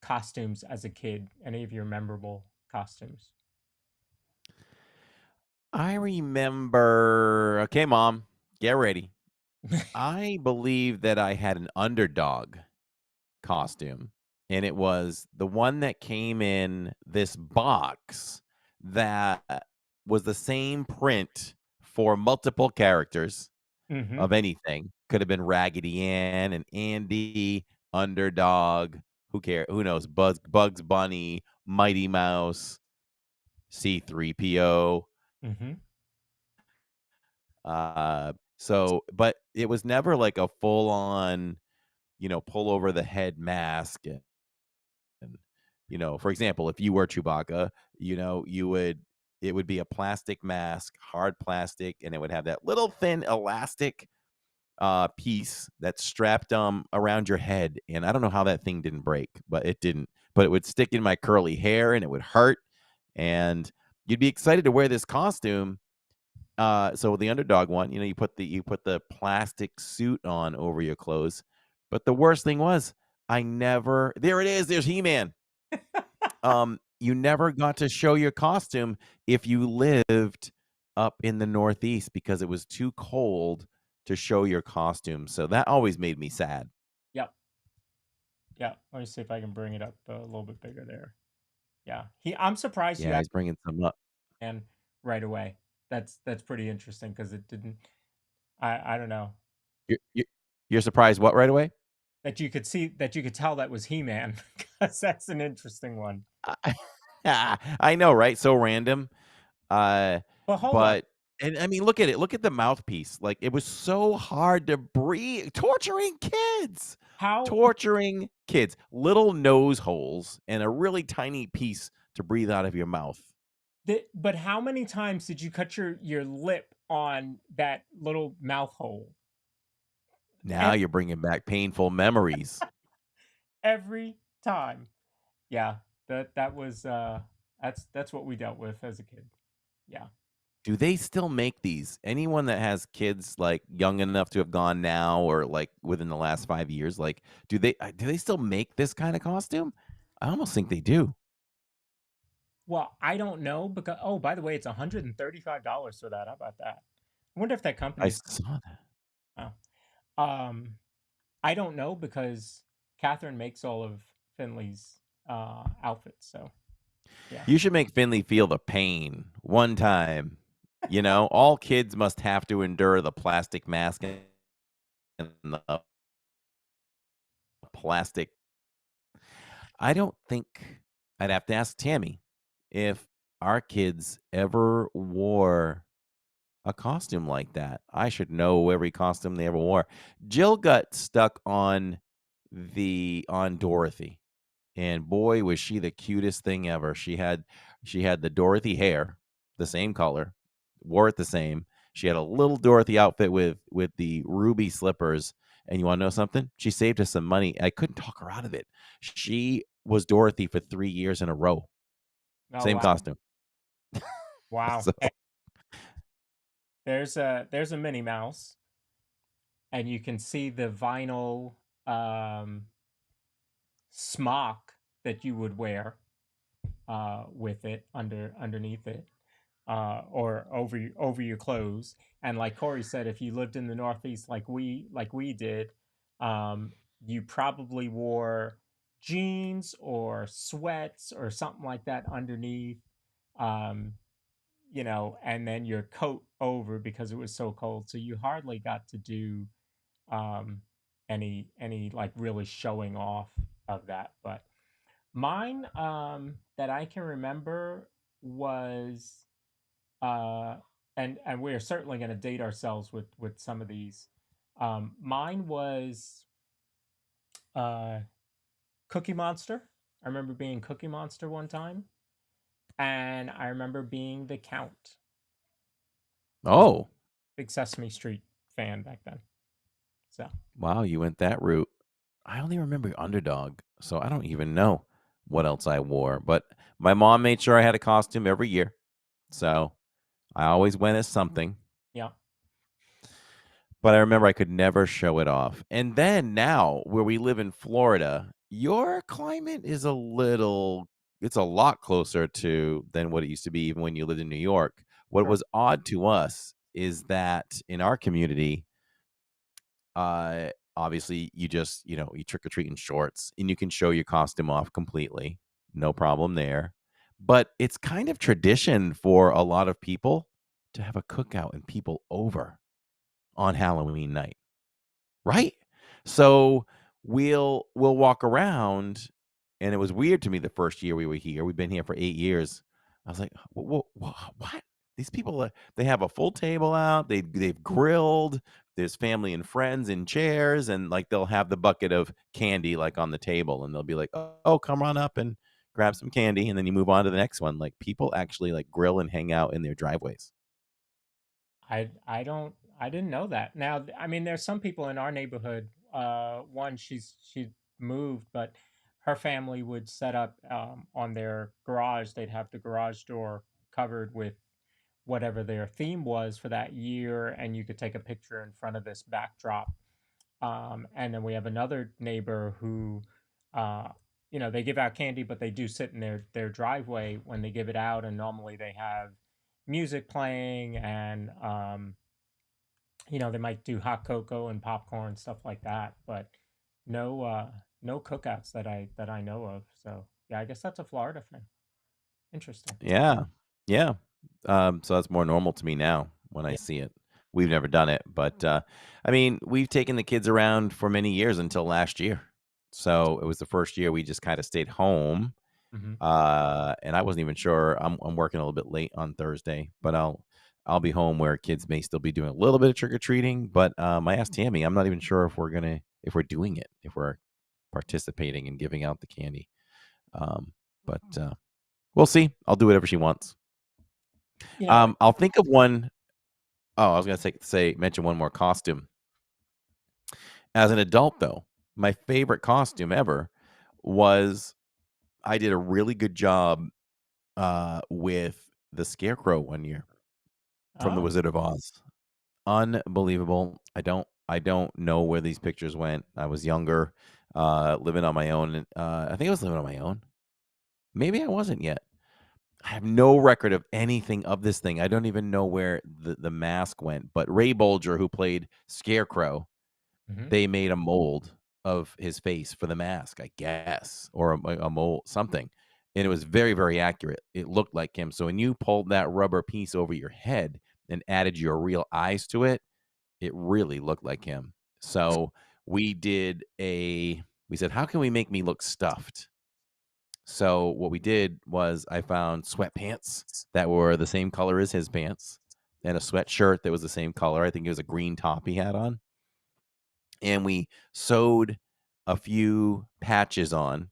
costumes as a kid? Any of your memorable costumes? I remember. Okay, mom, get ready. I believe that I had an underdog costume, and it was the one that came in this box that was the same print for multiple characters Mm-hmm. of anything. Could have been Raggedy Ann and Andy, Underdog, who care? Who knows? Bugs Bunny, Mighty Mouse, C3PO. Mm-hmm. But it was never like a full on, pull over the head mask and for example, if you were Chewbacca, it would be a plastic mask, hard plastic, and it would have that little thin elastic piece that's strapped around your head. And I don't know how that thing didn't break, but it didn't. But it would stick in my curly hair and it would hurt. And you'd be excited to wear this costume. So the underdog one, you put the plastic suit on over your clothes. But the worst thing was there it is, there's He-Man. You never got to show your costume if you lived up in the Northeast because it was too cold to show your costume. So that always made me sad. Yep. Yeah. Let me see if I can bring it up a little bit bigger there. Yeah. I'm surprised you Yeah, he's bringing some up. and right away. That's pretty interesting because it didn't. I don't know. You're surprised what right away? that you could tell that was He-Man, because that's an interesting one. I I know, right? So random. Uh, But hold up, but and I mean, look at it. Look at the mouthpiece. Like, it was so hard to breathe. Torturing kids. how Torturing kids. Little nose holes and a really tiny piece to breathe out of your mouth. but how many times did you cut your lip on that little mouth hole? Now you're bringing back painful memories. Every time. Yeah, that was, that's what we dealt with as a kid. Yeah. Do they still make these? Anyone that has kids, like, young enough to have gone now or, like, within the last 5 years, like, do they still make this kinda costume? I almost think they do. Well, I don't know, because oh, by the way, it's $135 for that. How about that? I wonder if that I company's saw that. oh. Um, I don't know, because Catherine makes all of Finley's, outfits, so, yeah. You should make Finley feel the pain one time. You know, all kids must have to endure the plastic mask and the plastic. I don't think I'd have to ask Tammy if our kids ever wore a costume like that. I should know every costume they ever wore. Jill got stuck on Dorothy. And boy, was she the cutest thing ever. She had the Dorothy hair, the same color, wore it the same. She had a little Dorothy outfit with the ruby slippers. And you want to know something? She saved us some money. I couldn't talk her out of it. She was Dorothy for 3 years in a row. Oh, Same wow. costume. Wow. So There's a Minnie Mouse, and you can see the vinyl, um, smock that you would wear, with it underneath it, or over your clothes. And like Corey said, if you lived in the Northeast like we did, um, you probably wore jeans or sweats or something like that underneath, um, and then your coat over, because it was so cold. So you hardly got to do, um, any like really showing off of that. But mine, that I can remember was, uh, and we're certainly going to date ourselves with some of these. Mine was, uh, Cookie Monster. I remember being Cookie Monster one time, and I remember being the Count. I was a oh, big Sesame Street fan back then. So wow, you went that route. I only remember Underdog, so I don't even know what else I wore. But my mom made sure I had a costume every year. So I always went as something. yeah, But I remember I could never show it off. And then now, where we live in Florida, your climate is it's a lot closer to than what it used to be even when you lived in New York. What sure. was odd to us is that in our community, obviously you just, you trick or treat in shorts and you can show your costume off completely. No problem there. But it's kind of tradition for a lot of people to have a cookout and people over on Halloween night. Right? So, we'll walk around, and it was weird to me the first year we were here. We've been here for 8 years. I was like, What? These people they have a full table out, they've grilled, there's family and friends in chairs, and, like, they'll have the bucket of candy, like, on the table, and they'll be like, "Oh, come on up and grab some candy," and then you move on to the next one. Like, people actually, like, grill and hang out in their driveways. I didn't know that. Now, I mean, there's some people in our neighborhood. One, she moved, but her family would set up, on their garage. They'd have the garage door covered with whatever their theme was for that year, and you could take a picture in front of this backdrop. And then we have another neighbor who, uh, they give out candy, but they do sit in their driveway when they give it out, and normally they have music playing, and, they might do hot cocoa and popcorn, stuff like that. But no, no cookouts that I know of. So yeah, I guess that's a Florida thing. Interesting. Yeah. Yeah. So that's more normal to me now when I Yeah. see it. we've never done it, but, I mean, we've taken the kids around for many years until last year. So, it was the first year we just kinda stayed home, Hmm. and I wasn't even sure. I'm working a little bit late on Thursday, but I'll be home where kids may still be doing a little bit of trick or treating. But I asked Tammy, I'm not even sure if we're doing it, if we're participating and giving out the candy. But we'll see. I'll do whatever she wants. You know, I'll think of one. Oh, I was gonna say mention one more costume. As an adult, though, my favorite costume ever was I did a really good job with the Scarecrow one year from The oh, Wizard of Oz. Unbelievable. I don't know where these pictures went. I was younger, living on my own, and, I think I was living on my own. Maybe I wasn't yet. I have no record of anything of this thing. I don't even know where the mask went, but Ray Bolger, who played Scarecrow, hmm, they made a mold of his face for the mask, I guess, or a mold something, and it was very, very accurate. It looked like him, so when you pulled that rubber piece over your head and added your real eyes to it, it really looked like him. So, we said, "How can we make me look stuffed?" So, what we did was I found sweatpants that were the same color as his pants and a sweatshirt that was the same color. I think it was a green top he had on, and we sewed a few patches on,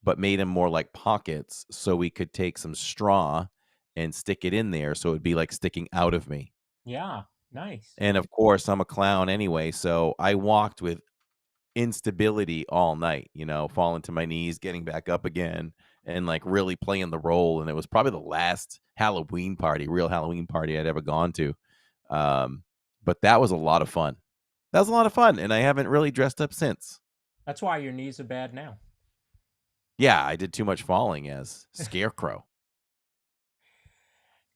but made them more like pockets so we could take some straw and stick it in there so it'd be like sticking out of me. yeah, nice. And of course, I'm a clown anyway, so I walked with instability all night, falling to my knees, getting back up again, and like really playing the role. And it was probably the last real Halloween party I'd ever gone to. Um, but that was a lot of fun. That was a lot of fun, and I haven't really dressed up since. That's why your knees are bad now. Yeah, I did too much falling as Scarecrow.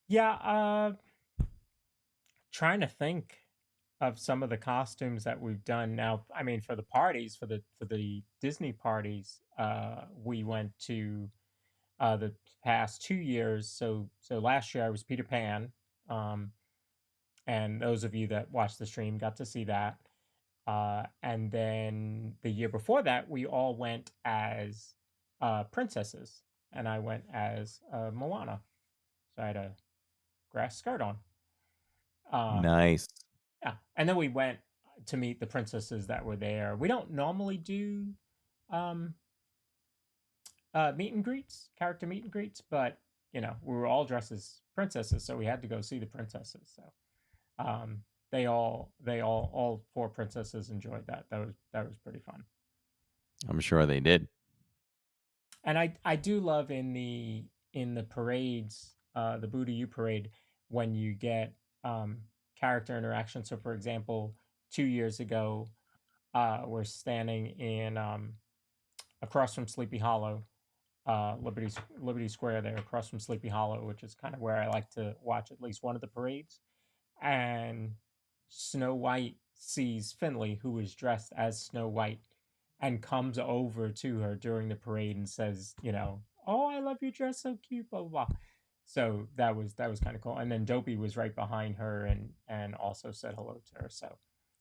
Yeah, trying to think of some of the costumes that we've done now. I mean, for the parties, for the Disney parties, we went to the past 2 years. So last year I was Peter Pan, um, and those of you that watched the stream got to see that. And then the year before that, we all went as princesses, and I went as Moana. So I had a grass skirt on. Um, Nice. yeah, and then we went to meet the princesses that were there. We don't normally do um, meet and greets, character meet and greets, but we were all dressed as princesses, so we had to go see the princesses. So um, all four princesses enjoyed that. That was pretty fun. I'm sure they did. And I do love in the parades, the Boo to You parade, when you get um, character interaction. So, for example, 2 years ago, we're standing in across from Sleepy Hollow, Liberty Square there, across from Sleepy Hollow, which is kind of where I like to watch at least one of the parades. And Snow White sees Finley, who is dressed as Snow White, and comes over to her during the parade and says, "Oh, I love your dress, so cute," blah blah blah. So that was kind of cool. And then Dopey was right behind her and also said hello to her. So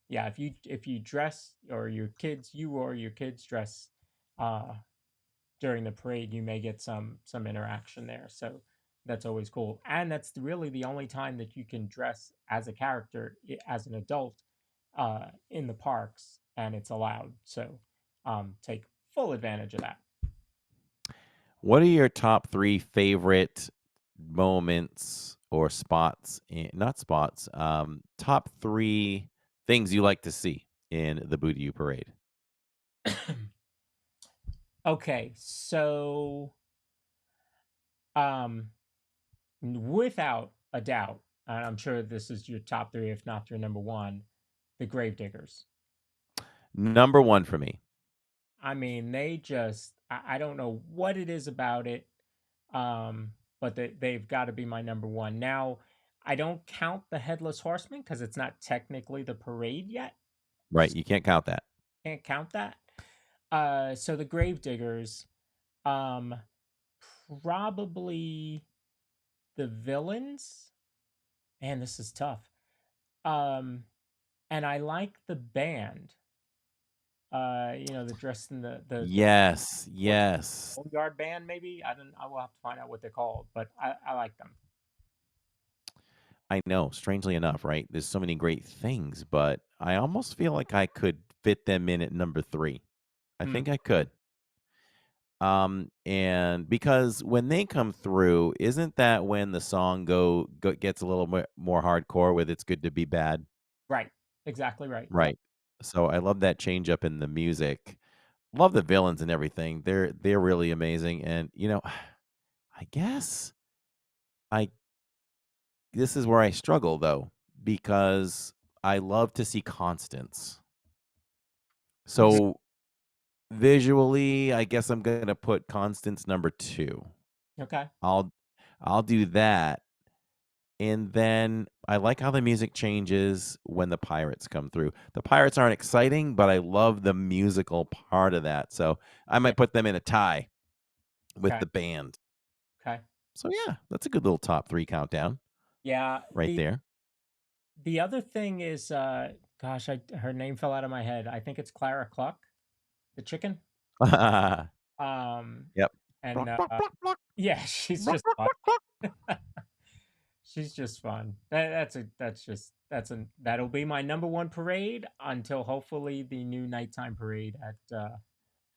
yeah, if you dress or your kids dress uh during the parade, you may get some interaction there. So that's always cool. And that's really the only time that you can dress as a character as an adult in the parks, and it's allowed. So take full advantage of that. What are your top 3 favorite moments or spots not spots, top 3 things you like to see in the Boo to You parade? Okay, so um, without a doubt, and I'm sure this is your top three, if not your number one, the Gravediggers. Number 1 for me. I mean, I don't know what it is about it, but they've got to be my number one. Now, I don't count the Headless Horseman because it's not technically the parade yet. Right, So you can't count that. can't count that. So the Gravediggers, um, probably the villains. Man, this is tough. Um, and I like the band. The dressed in the Yes, what yes. Boneyard band maybe. I don't. I will have to find out what they're called, but I like them. I know, strangely enough, right? There's so many great things, but I almost feel like I could fit them in at number 3. I Mm, think I could. And because when they come through, isn't that when the song gets a little bit more hardcore with "It's Good to Be Bad"? right. Exactly right. Yep. Right. So I love that change up in the music. Love the villains and everything. They're really amazing, and, I guess I this is where I struggle, though, because I love to see Constance. Mhm. So, visually, I guess I'm gonna put Constance number 2. Okay. I'll I'll do that, and then I like how the music changes when the pirates come through. The pirates aren't exciting, but I love the musical part of that, so I Yeah. might put them in a tie with Okay. the band. Okay. So, yeah, that's a good little top 3 countdown Yeah. right The there. the other thing is, gosh, her name fell out of my head. I think it's Clara Cluck, the chicken. Um, Yep. and Block, block, block, block, yeah, she's block, just block, fun. block, block. She's just fun. That'll be my number one parade until hopefully the new nighttime parade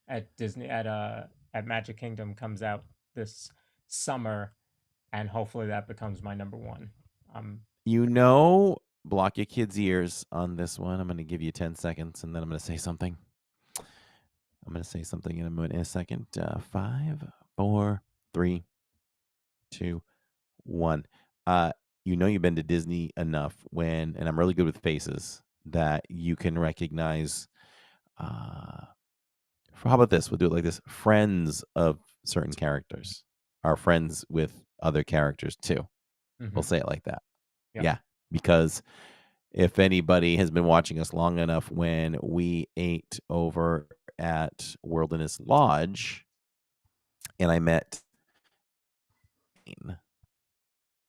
at Disney at Magic Kingdom comes out this summer, and hopefully that becomes my number one. Um, Block your kids' ears on this one. I'm gonna give you 10 seconds, and then I'm gonna say something. I'm gonna say something in a second. 5, 4, 3, 2, 1. Uh, you've been to Disney enough and I'm really good with faces, that you can recognize, uh how about this? We'll do it like this. Friends of certain characters are friends with other characters too. We'll mhm, say it like that. yep. Yeah, because if anybody has been watching us long enough, when we ate over at Wilderness Lodge and I met Jane,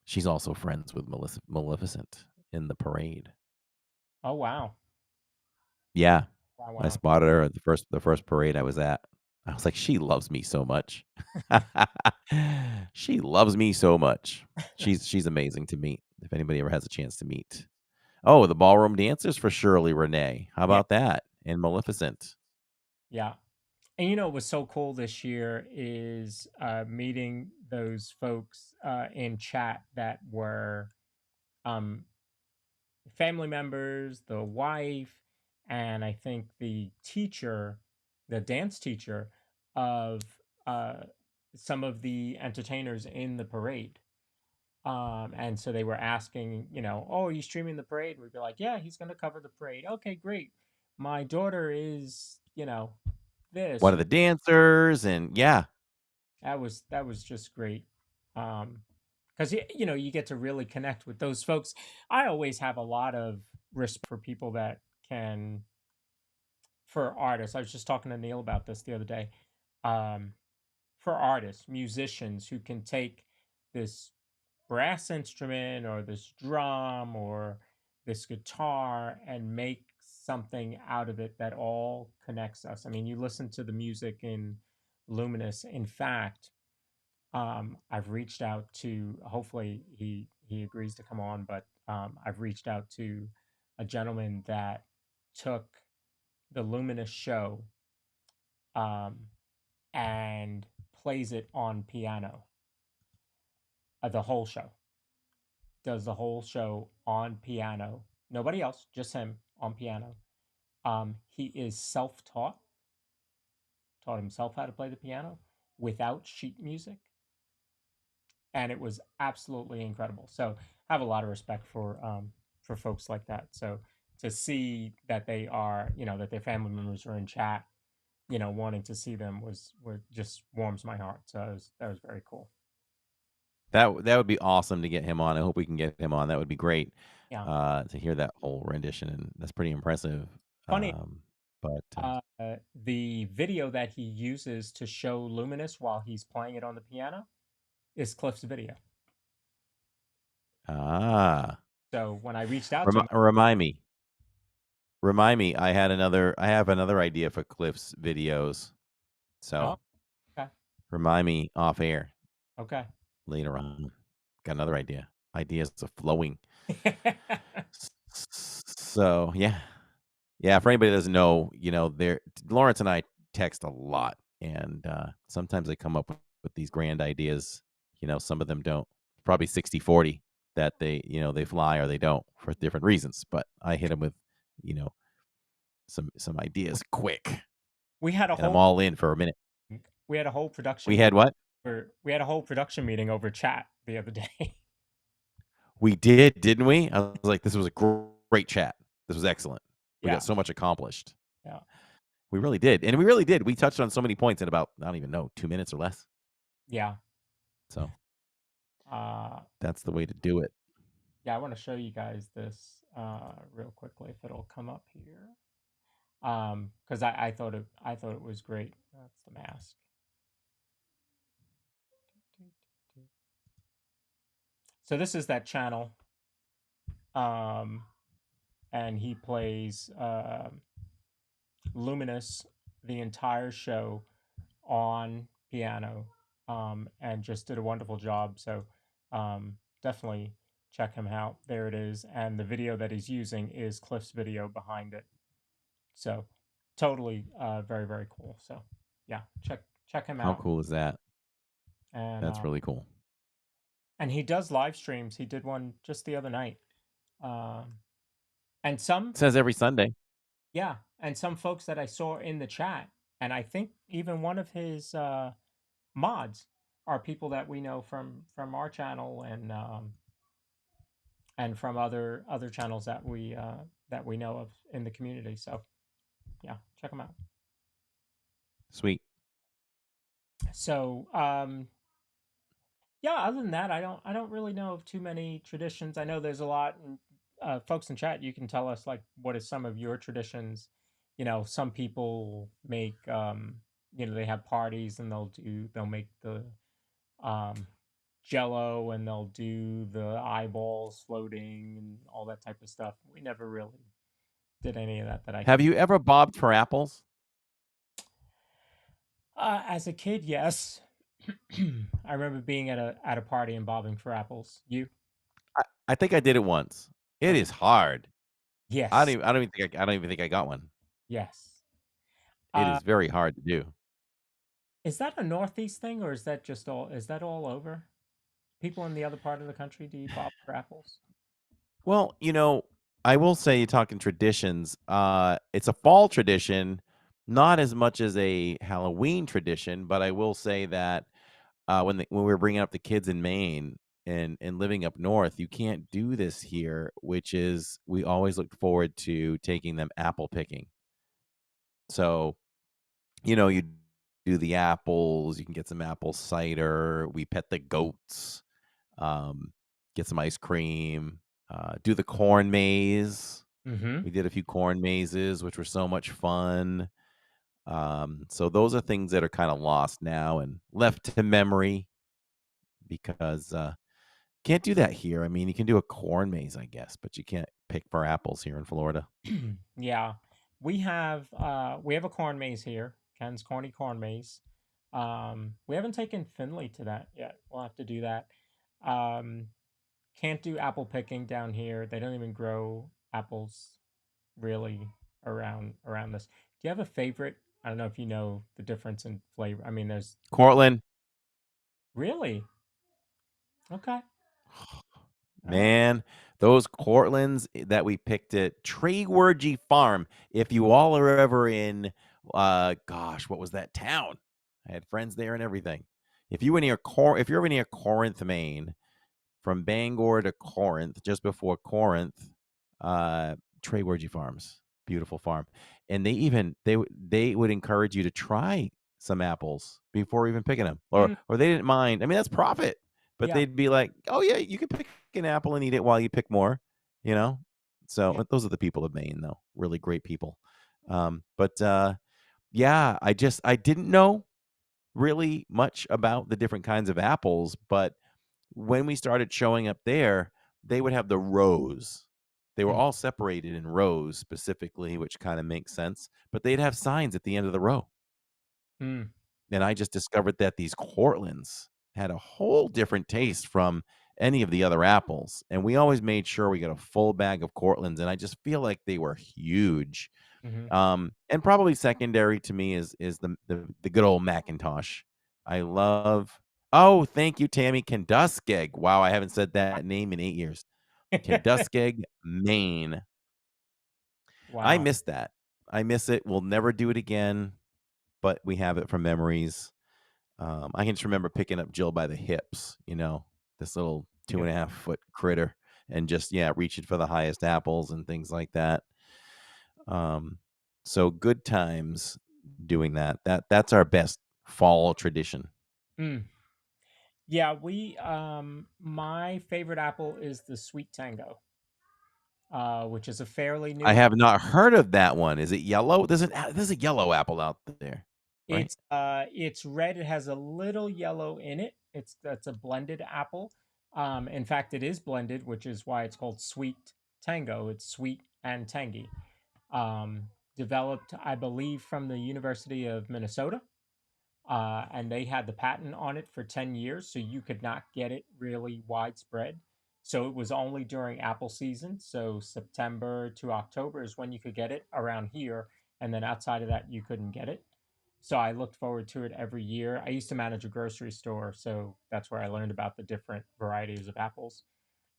she's also friends with Maleficent in the parade. Oh wow, Yeah, wow, I wow. spotted her at the first parade I was at. I was like, "She loves me so much." She loves me so much. She's amazing to meet, if anybody ever has a chance to meet. Oh, the ballroom dancers for Shirley Renee. How Yeah, about that? And Maleficent. yeah. And what was so cool this year is meeting those folks in chat that were um, family members, the wife, and I think the teacher, the dance teacher of uh, some of the entertainers in the parade. And so they were asking, oh, are you streaming the parade? We'd be like, yeah, he's going to cover the parade. Okay, great. My daughter is, One this. of the dancers, and yeah, That was just great. Because you get to really connect with those folks. I always have a lot of respect for people that can, for artists. I was just talking to Neil about this the other day. Um, for artists, musicians who can take this brass instrument or this drum or this guitar and make something out of it that all connects us. I mean, you listen to the music in Luminous. In fact, I've reached out to. Hopefully, he agrees to come on. But I've reached out to a gentleman that took the Luminous show um, and plays it on piano. The whole show does the whole show on piano. Nobody else, just him on piano. He is self-taught, taught himself how to play the piano without sheet music, and it was absolutely incredible. So I have a lot of respect for folks like that. So to see that they are, that their family members are in chat, wanting to see them was just warms my heart. So that was very cool. that would be awesome to get him on. I hope we can get him on. That would be great, Yeah, to hear that whole rendition, and that's pretty impressive. funny. But The video that he uses to show Luminous while he's playing it on the piano is Cliff's video. ah, So when I reached out to him, Remind me. Remind me. I have another idea for Cliff's videos. oh, So okay, remind me off air okay. later on. Got another idea. Ideas are flowing. So yeah. Yeah, for anybody that doesn't know, there Lawrence and I text a lot, and sometimes they come up with these grand ideas. Some of them don't. Probably 60-40 that they fly or they don't for different reasons. But I hit them with, you know, some ideas quick, we had a and I'm whole all in for a minute. we had a whole production We meeting had what? we had a whole production meeting over chat the other day. We did, didn't we? I was like, this was a great chat. This was excellent. We Yeah, got so much accomplished. yeah, We really did, and we really did. We touched on so many points in about, I don't even know, 2 minutes or less. yeah. So Uh, that's the way to do it. yeah, I want to show you guys this real quickly if it'll come up here. Because I thought it was great. That's the mask. So this is that channel. And he plays Luminous the entire show on piano, and just did a wonderful job. So definitely check him out. There it is, and the video that he's using is Cliff's video behind it. So totally, very very cool. So yeah, check him How out. cool is that? And That's really cool. and he does live streams. He did one just the other night. Um, and some It says every Sunday. Yeah, and some folks that I saw in the chat, and I think even one of his mods are people that we know from our channel and from other channels that we know of in the community. So yeah, check them out. Sweet. So yeah, other than that, I don't really know of too many traditions. I know there's a lot, and folks in chat, you can tell us like what is some of your traditions. Some people make they have parties and they'll make the um jello and they'll do the eyeballs floating and all that type of stuff. We never really did any of that I Have can. you ever bobbed for apples? As a kid, yes. I remember being at a party and bobbing for apples. You? I think I did it once. It Okay. is hard. Yes. I don't even think I got one. Yes. It Uh, is very hard to do. is that a Northeast thing, or is that all over? People in the other part of the country, do you bob for apples? Well, I will say, you're talking traditions. It's a fall tradition, not as much as a Halloween tradition, but I will say that when we were bringing up the kids in Maine and living up north, you can't do this here, which is we always looked forward to taking them apple picking. So, you do the apples, you can get some apple cider, we pet the goats, um, get some ice cream, do the corn maze. Mm-hmm. We did a few corn mazes, which were so much fun. So those are things that are kind of lost now and left to memory because can't do that here. I mean, you can do a corn maze, I guess, but you can't pick for apples here in Florida. Yeah. We have a corn maze here, Ken's Corny Corn Maze. We haven't taken Finley to that yet. We'll have to do that. Um, can't do apple picking down here. They don't even grow apples really around this. Do you have a favorite? I don't know if you know the difference in flavor. I mean, there's Cortland, really okay. All right. man, those Cortlands that we picked at Treyworgy Farm. If you all are ever in, gosh, what was that town? I had friends there and everything. If you're ever near Corinth, Maine, from Bangor to Corinth, just before Corinth, Treyworgy Farms, beautiful farm, and they would encourage you to try some apples before even picking them, Mm, or they didn't mind. I mean, that's profit, but yeah, they'd be like, "Oh yeah, you can pick an apple and eat it while you pick more," you know. So yeah. those are the people of Maine, though, really great people. But yeah, I didn't know really much about the different kinds of apples, but when we started showing up there, they would have the rows. They were Mm, all separated in rows specifically, which kind of makes sense, but they'd have signs at the end of the row. mm, And I just discovered that these Cortlands had a whole different taste from any of the other apples. And we always made sure we got a full bag of Cortlands. And I just feel like they were huge. mhm. And probably secondary to me is the good old Macintosh. I love. Oh, thank you, Tammy Kenduskeg. Wow, I haven't said that name in 8 years. Kenduskeg, Maine. I Wow. miss that. I miss it. We'll never do it again, but we have it from memories. I can just remember picking up Jill by the hips, this little two Yep. and a half foot critter, and just yeah, reaching for the highest apples and things like that. Um, so good times doing that. That's our best fall tradition. Mm. Yeah, my favorite apple is the sweet tango, which is a fairly I new have not heard of that one. Is it yellow? There's a yellow apple out there, right? It's red. It has a little yellow in it. That's a blended apple. In fact, it is blended, which is why it's called sweet tango. It's sweet and tangy. Um, Developed, I believe, from the University of Minnesota, and they had the patent on it for 10 years, so you could not get it really widespread. So it was only during apple season. So September to October is when you could get it around here, and then outside of that, you couldn't get it. So I looked forward to it every year. I used to manage a grocery store, so that's where I learned about the different varieties of apples.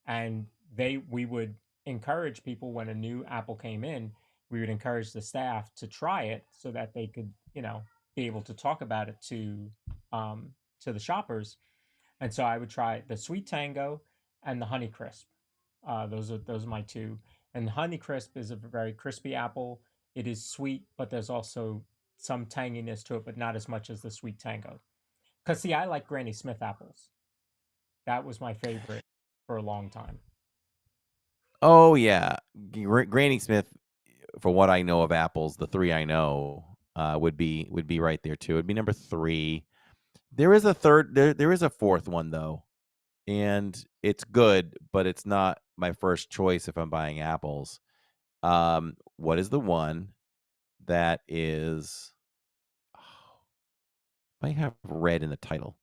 And we would encourage people when a new apple came in, we would encourage the staff to try it so that they could, be able to talk about it um, to the shoppers. And so I would try the sweet tango and the honey crisp. Those are my two. And the honey crisp is a very crispy apple. It is sweet, but there's also some tanginess to it, but not as much as the sweet tango. Because see, I like Granny Smith apples. That was my favorite for a long time. Oh yeah, Granny Smith. For what I know of apples, the three I know would be right there too. It'd be number three. There is a third. There is a fourth one though, and it's good, but it's not my first choice if I'm buying apples. What is the one that is? I have red in the title.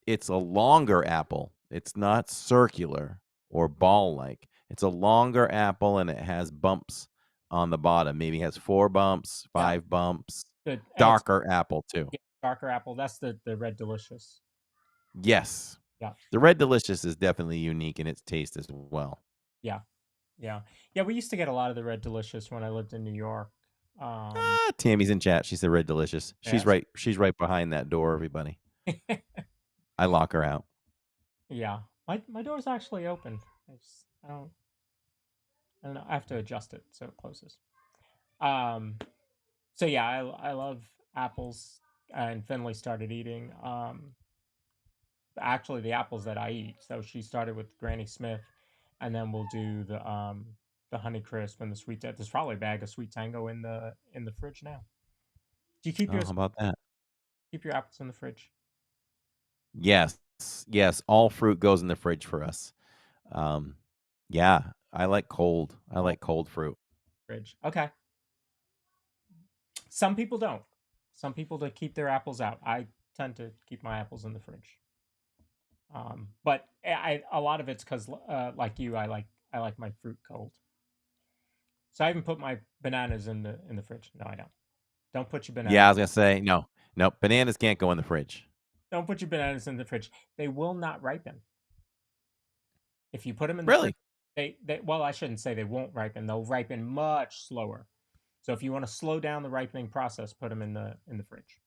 It's a longer apple. It's not circular or ball-like. It's a longer apple, and it has bumps on the bottom. Maybe has 4 bumps, Yeah, 5 bumps. good. And it's Darker apple too. yeah, darker apple. That's the red delicious. Yes. Yeah, The Red Delicious is definitely unique in its taste as well. yeah, yeah, yeah. We used to get a lot of the red delicious when I lived in New York. Um, Ah, Tammy's in chat. She said Red Delicious. yes, She's right behind that door, everybody. I lock her out. yeah. My door's actually open. I don't know. I have to adjust it so it closes. Um, so yeah, I love apples, and Finley started eating actually the apples that I eat. So she started with Granny Smith, and then we'll do the Honey Crisp and the sweet. There's probably a bag of Sweet Tango in the fridge now. Do you Oh, how about that? keep your apples in the fridge? Yes. Yes, all fruit goes in the fridge for us. Um, yeah, I like cold. I Oh, like cold fruit. fridge. Okay. Some people don't. Some people to keep their apples out. I tend to keep my apples in the fridge. But a lot of it's because like you, I like my fruit cold. So I even put my bananas in the fridge. No, I don't. Don't put your Yeah, I bananas. was gonna say, no. Nope, bananas can't go in the fridge. Don't put your bananas in the fridge. They will not ripen. If you put them in the fridge, Really? they well, I shouldn't say they won't ripen. They'll ripen much slower. So if you want to slow down the ripening process, put them in the fridge.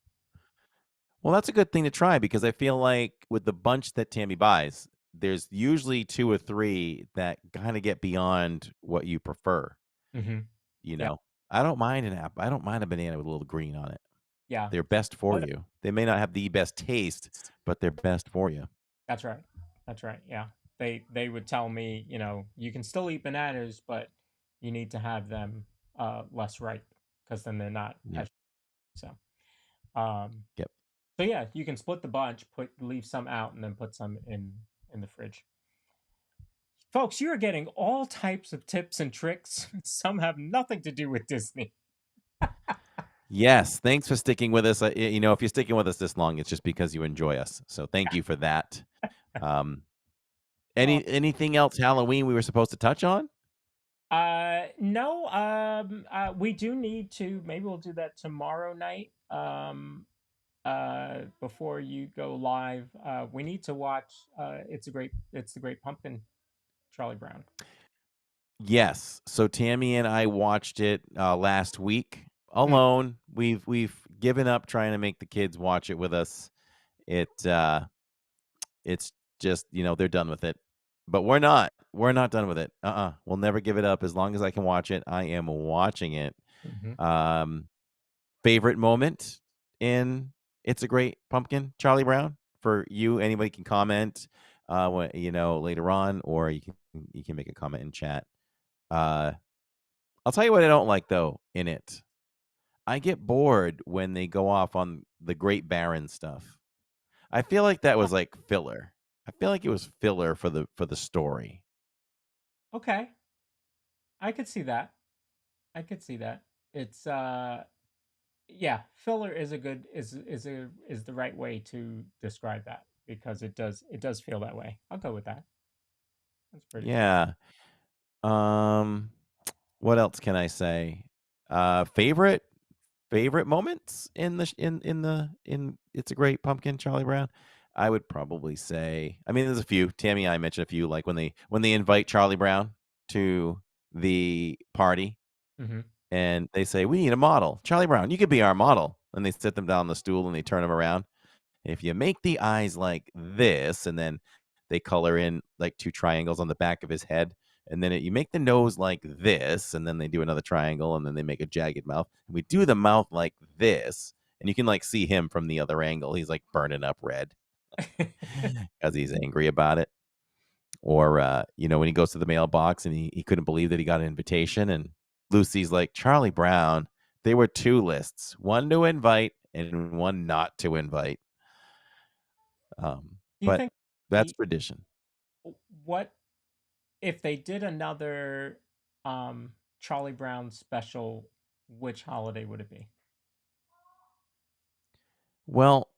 Well, that's a good thing to try because I feel like with the bunch that Tammy buys, there's usually 2 or 3 that kinda get beyond what you prefer, Mm-hmm. you Yeah, know? I don't mind an apple. I don't mind a banana with a little green on it. yeah. They're best for Oh, you. They may not have the best taste, but they're best for you. that's right. That's right. Yeah. They would tell me, you can still eat bananas, but you need to have them less ripe because then they're not Yep, as so. Um, yep. so yeah, you can split the bunch, leave some out, and then put some in the fridge. Folks, you're getting all types of tips and tricks. Some have nothing to do with Disney. Yes, thanks for sticking with us. If you're sticking with us this long, it's just because you enjoy us. So thank you for that. Um, Oh, anything else Halloween we were supposed to touch on? no, we do need to, maybe we'll do that tomorrow night. Before you go live, we need to watch, it's the Great Pumpkin, Charlie Brown. Yes. So Tammy and I watched it last week Mm, alone. We've given up trying to make the kids watch it with us. It's just, they're done with it. But we're not. We're not done with it. We'll never give it up as long as I can watch it. I am watching it. mhm. Um Favorite moment in It's a Great Pumpkin, Charlie Brown? For you, anybody can comment later on, or you can make a comment in chat. Uh I'll tell you what I don't like though in it. I get bored when they go off on the Great Baron stuff. I feel like that was like filler. I feel like it was filler for the story. Okay, I could see that. I could see that. It's yeah, filler is a good is the right way to describe that because it does feel that way. I'll go with that. That's pretty good. Yeah. Um what else can I say? Favorite moments in the sh in It's a Great Pumpkin, Charlie Brown? I would probably say, I mean, there's a few. Tammy and I mentioned a few, like when they invite Charlie Brown to the party Hmm. and they say, "We need a model. Charlie Brown, you could be our model." And they sit them down on the stool and they turn them around. If you make the eyes like this, and then they color in like 2 triangles on the back of his head, and then you make the nose like this, and then they do another triangle, and then they make a jagged mouth. And we do the mouth like this, and you can like see him from the other angle. He's like burning up red because he's angry about it. Or when he goes to the mailbox and he couldn't believe that he got an invitation, and Lucy's like, "Charlie Brown, there were 2 lists, one to invite and one not to invite." Do you But think that's the tradition. what if they did another Charlie Brown special? Which holiday would it be? Well,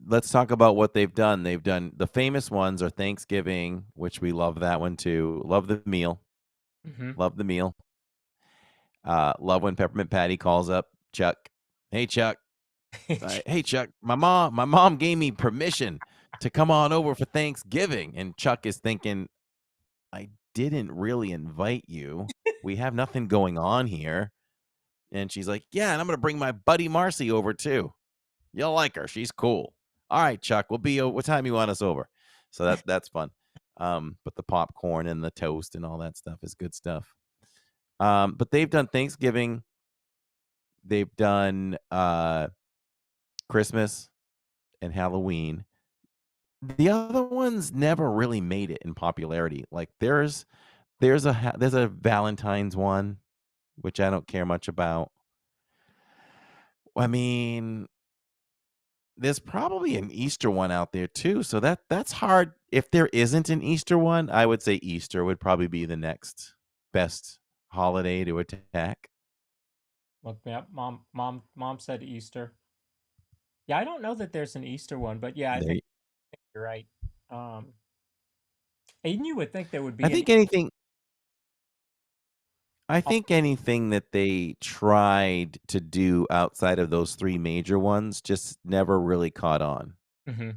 let's talk about what they've done. They've done the famous ones are Thanksgiving, which we love that one too. Love the meal. Hmm. Love the meal. Love when Peppermint Patty calls up Chuck. Hey Chuck. Hey Chuck, my mom gave me permission to come on over for Thanksgiving. And Chuck is thinking, I didn't really invite you. We have nothing going on here. And she's like, yeah, and I'm gonna bring my buddy Marcy over too. You'll like her. She's cool. All right, Chuck. We'll be. What time you want us over? So that's fun. But the popcorn and the toast and all that stuff is good stuff. But they've done Thanksgiving. They've done Christmas and Halloween. The other ones never really made it in popularity. Like there's a Valentine's one, which I don't care much about. I mean, there's probably an Easter one out there too, so that's hard. If there isn't an Easter one, I would say Easter would probably be the next best holiday to attack. Look me up. Mom said Easter. Yeah, I don't know that there's an Easter one, but yeah, I think They you're right. Um, and you would think there would I be an think anything I think anything that they tried to do outside of those 3 major ones just never really caught on. hmm.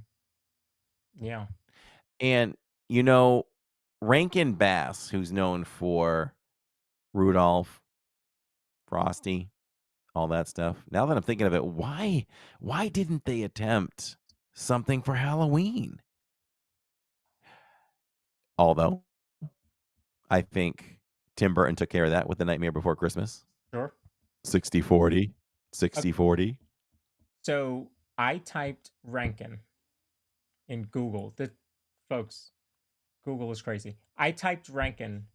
Yeah. And, you know, Rankin Bass, who's known for Rudolph, Frosty, all that stuff. Now that I'm thinking of it, why didn't they attempt something for Halloween? Although I think Tim Burton took care of that with The Nightmare Before Christmas. Sure. 60/40. Okay. 60/40. So I typed Rankin in Google. The folks, Google is crazy. I typed Rankin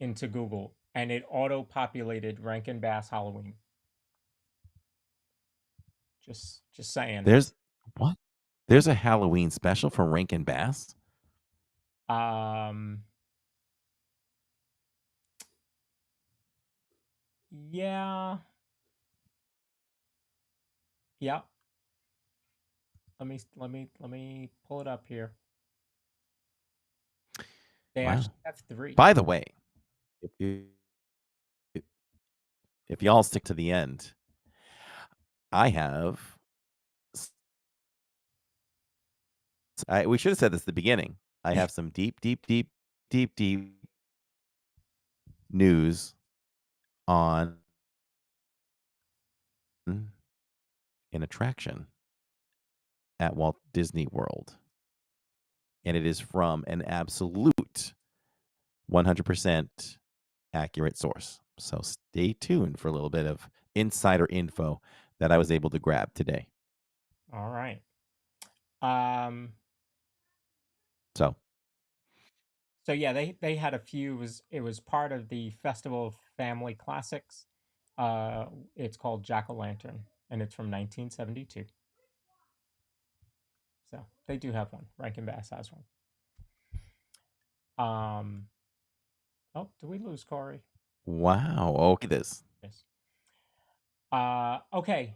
into Google and it auto-populated Rankin Bass Halloween. Just saying. There's what? There's a Halloween special from Rankin Bass? Um, yeah, yeah. Let me pull it up here. They Wow. actually have three. By the way, if you if y'all stick to the end, I have. We should have said this at the beginning. I have some deep, deep, deep, deep, deep news on an attraction at Walt Disney World, and it is from an absolute 100% accurate source. So stay tuned for a little bit of insider info that I was able to grab today. All right. Um, So, so yeah, they had a few. It was part of the Festival of Family Classics. It's called Jack o' Lantern, and it's from 1972. So they do have one. Rankin Bass has one. Um, oh, did we lose Corey? wow. Okay, this. Yes. Okay.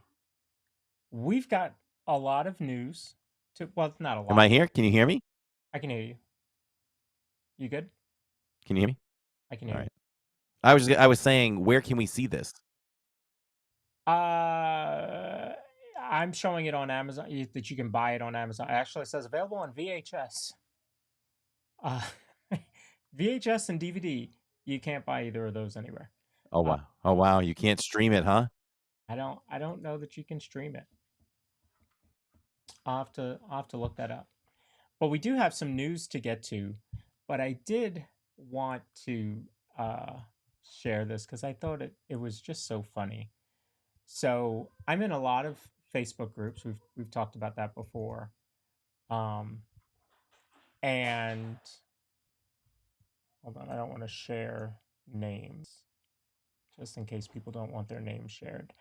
We've got a lot of news to, well, not a Am I lot. here? Can you hear me? I can hear you. You good? Can you hear me? I can All hear you. right. I was saying, where can we see this? Uh, I'm showing it on Amazon that you can buy it on Amazon. Actually, it says available on VHS. Uh, VHS and DVD. You can't buy either of those anywhere. Oh Uh, wow. Oh wow. You can't stream it, huh? I don't know that you can stream it. I'll have to look that up. But we do have some news to get to. But I did want to uh, share this because I thought it was just so funny. So I'm in a lot of Facebook groups. We've talked about that before. Um, and hold on, I don't want to share names just in case people don't want their names shared.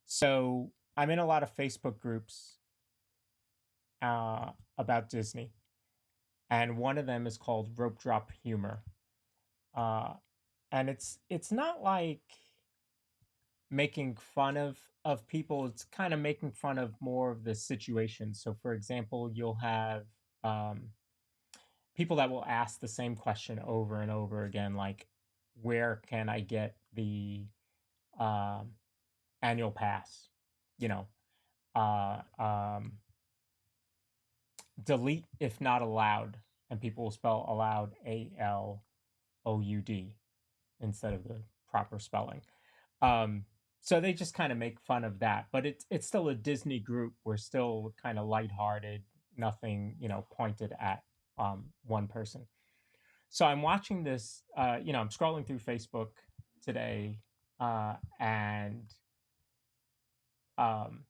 So I'm in a lot of Facebook groups about Disney, and one of them is called Rope Drop Humor, uh, and it's not like making fun of people. It's kind of making fun of more of the situation. So, for example, you'll have um, people that will ask the same question over and over again, like, "Where can I get the um, annual pass?" You know, uh, um, delete if not allowed, and people will spell allowed ALOUD instead of the proper spelling. Um, so they just kind of make fun of that, but it's still a Disney group. We're still kind of lighthearted, nothing pointed at one person. So I'm watching this. I'm scrolling through Facebook today, and um,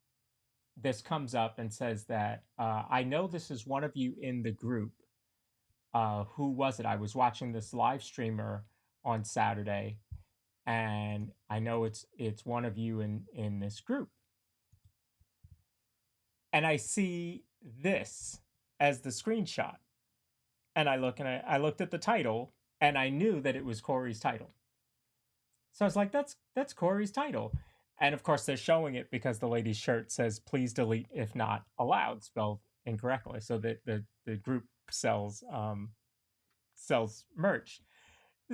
this comes up and says that I know this is one of you in the group. Who was it? I was watching this live streamer on Saturday, and I know it's one of you in this group. And I see this as the screenshot, and I looked at the title, and I knew that it was Corey's title. So I was like, that's Corey's title. And of course, they're showing it because the lady's shirt says "Please delete if not allowed," spelled incorrectly. So that the group sells merch.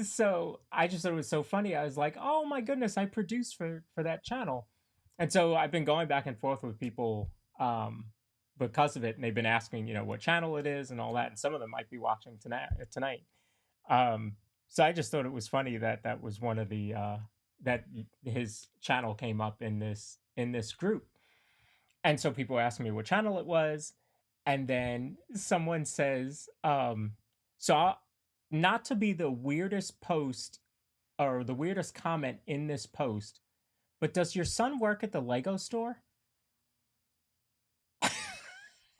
So I just thought it was so funny. I was like, "Oh my goodness, I produced for that channel," and so I've been going back and forth with people because of it, and they've been asking, what channel it is and all that. And some of them might be watching tonight. Um, so I just thought it was funny that that was one of the that his channel came up in this group, and so people asked me what channel it was, and then someone says, so not to be the weirdest post or the weirdest comment in this post, but does your son work at the Lego store?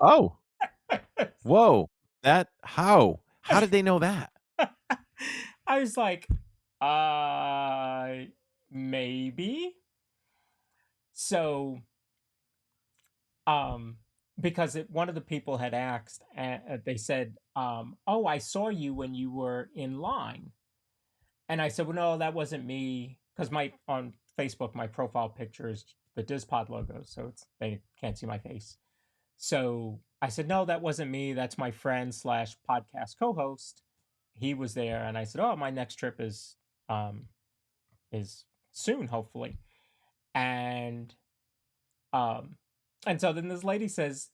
Oh, whoa. That how? How did they know that? I was like, uh, maybe. So, um, because one of the people had asked, and they said, "Oh, I saw you when you were in line," and I said, "Well, no, that wasn't me," because my on Facebook my profile picture is the DIZPod logo, so they can't see my face. So I said, "No, that wasn't me. That's my friend slash podcast co-host. He was there," and I said, "Oh, my next trip um is soon, hopefully." And um, and so then this lady says,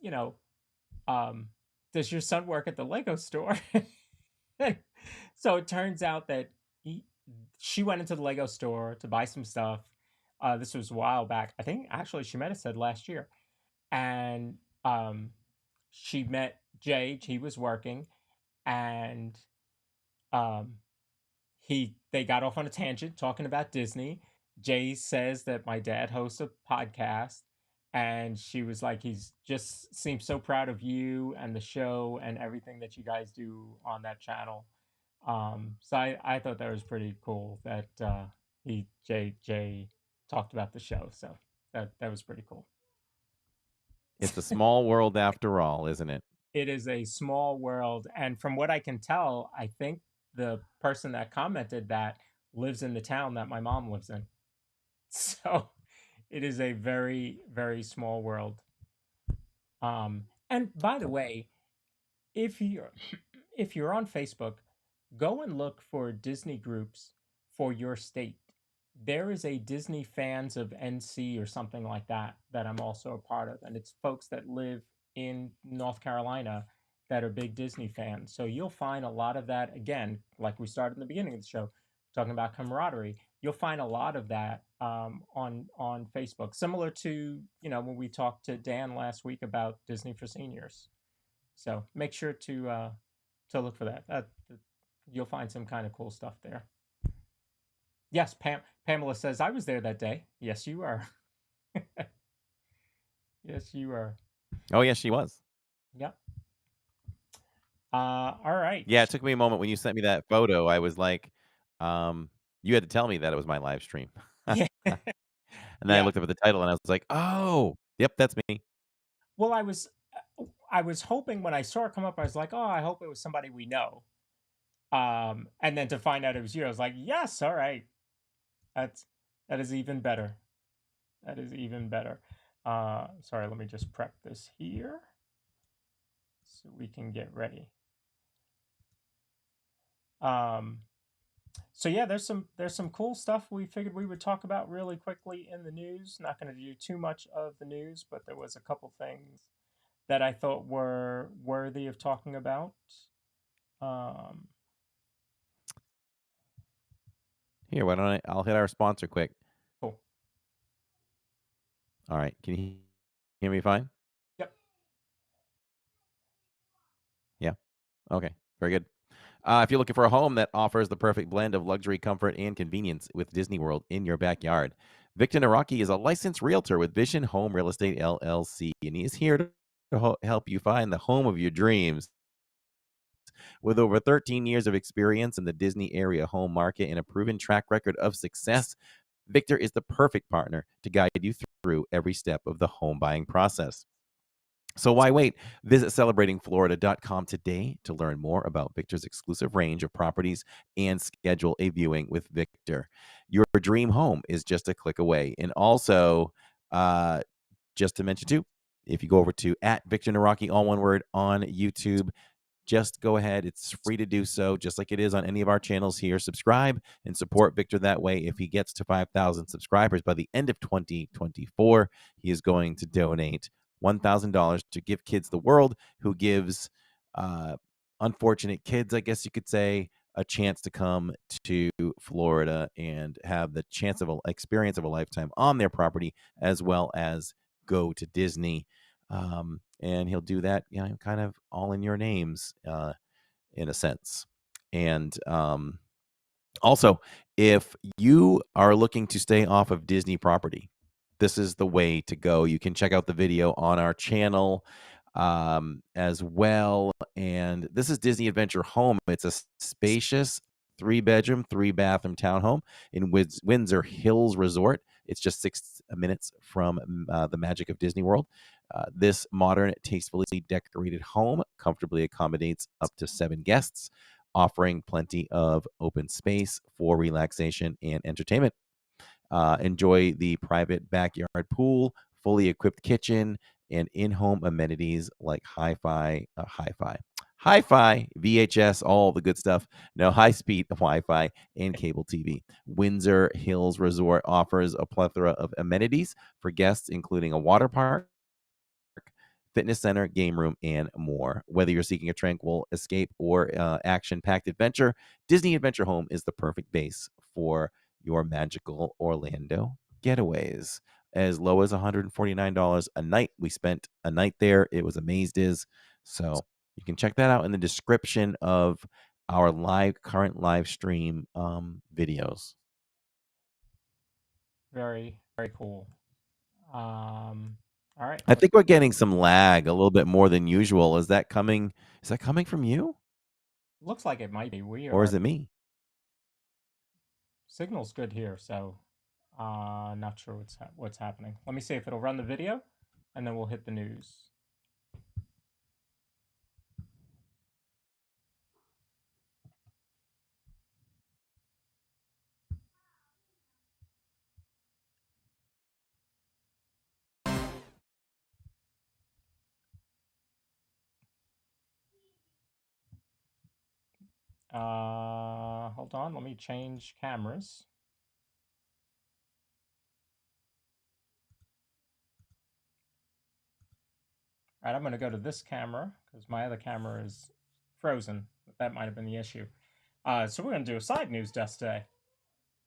um, "Does your son work at the Lego store?" So it turns out that she went into the Lego store to buy some stuff. This was a while back. I think actually she might have said last year. And um, she met Jay. He was working, and um, they got off on a tangent talking about Disney. Jay says that my dad hosts a podcast, and she was like, "He's just seems so proud of you and the show and everything that you guys do on that channel." So I thought that was pretty cool that Jay talked about the show. So that was pretty cool. It's a small world after all, isn't it? It is a small world, and from what I can tell, I think the person that commented that lives in the town that my mom lives in. So it is a very, very small world. And by the way, if you're if you're on Facebook, go and look for Disney groups for your state. There is a Disney fans of NC or something like that that I'm also a part of, and it's folks that live in North Carolina that are big Disney fans. So you'll find a lot of that again, like we started in the beginning of the show, talking about camaraderie. You'll find a lot of that on Facebook, similar to when we talked to Dan last week about Disney for seniors. So make sure to look for that. You'll find some kind of cool stuff there. Yes, Pamela says I was there that day. Yes, you are. Yes, you are. Oh, yes, she was. Yep. All right. Yeah, it took me a moment when you sent me that photo. I was like, you had to tell me that it was my live stream. Yeah. And then I Yeah. looked up at the title and I was like, oh, yep, that's me. Well, I was hoping when I saw it come up, I was like, oh, I hope it was somebody we know. And then to find out it was you, I was like, yes, all right. That is even better. That is even better. Sorry, let me just prep this here so we can get ready. So yeah, there's some cool stuff we figured we would talk about really quickly in the news. Not going to do too much of the news, but there was a couple things that I thought were worthy of talking about. Here, why don't I'll hit our sponsor quick. Cool. All right, can you hear me fine? Yep. Yeah. Okay. Very good. If you're looking for a home that offers the perfect blend of luxury, comfort, and convenience with Disney World in your backyard, Victor Naraki is a licensed realtor with Vision Home Real Estate LLC, and he is here to help you find the home of your dreams. With over 13 years of experience in the Disney area home market and a proven track record of success, Victor is the perfect partner to guide you through every step of the home buying process. So why wait? Visit celebratingflorida.com today to learn more about Victor's exclusive range of properties and schedule a viewing with Victor. Your dream home is just a click away. And also, just to mention too, if you go over to @VictorNaraki, all one word, on YouTube, just go ahead. It's free to do so, just like it is on any of our channels here. Subscribe and support Victor that way. If he gets to 5,000 subscribers by the end of 2024, he is going to donate $1,000 to Give Kids the World, who gives unfortunate kids, I guess you could say, a chance to come to Florida and have the chance of an experience of a lifetime on their property, as well as go to Disney. And he'll do that, kind of all in your names, in a sense. And also, if you are looking to stay off of Disney property, this is the way to go. You can check out the video on our channel as well. And this is Disney Adventure Home. It's a spacious 3-bedroom, 3-bathroom townhome in Windsor Hills Resort. It's just 6 minutes from the magic of Disney World. This modern, tastefully decorated home comfortably accommodates up to 7 guests, offering plenty of open space for relaxation and entertainment. Enjoy the private backyard pool, fully equipped kitchen, and in-home amenities like hi-fi, VHS, all the good stuff. No high-speed Wi-Fi and cable TV. Windsor Hills Resort offers a plethora of amenities for guests, including a water park, fitness center, game room, and more. Whether you're seeking a tranquil escape or action-packed adventure, Disney Adventure Home is the perfect base for your magical Orlando getaways. As low as $149 a night. We spent a night there. It was amazed. So you can check that out in the description of our current live stream videos. Very, very cool. All right. I think we're getting some lag a little bit more than usual. Is that coming from you? Looks like it might be. Or is it me? Signal's good here, so not sure what's happening. Let me see if it'll run the video, and then we'll hit the news. Hold on, let me change cameras. All right, I'm going to go to this camera because my other camera is frozen. That might have been the issue. So we're going to do a side news desk today.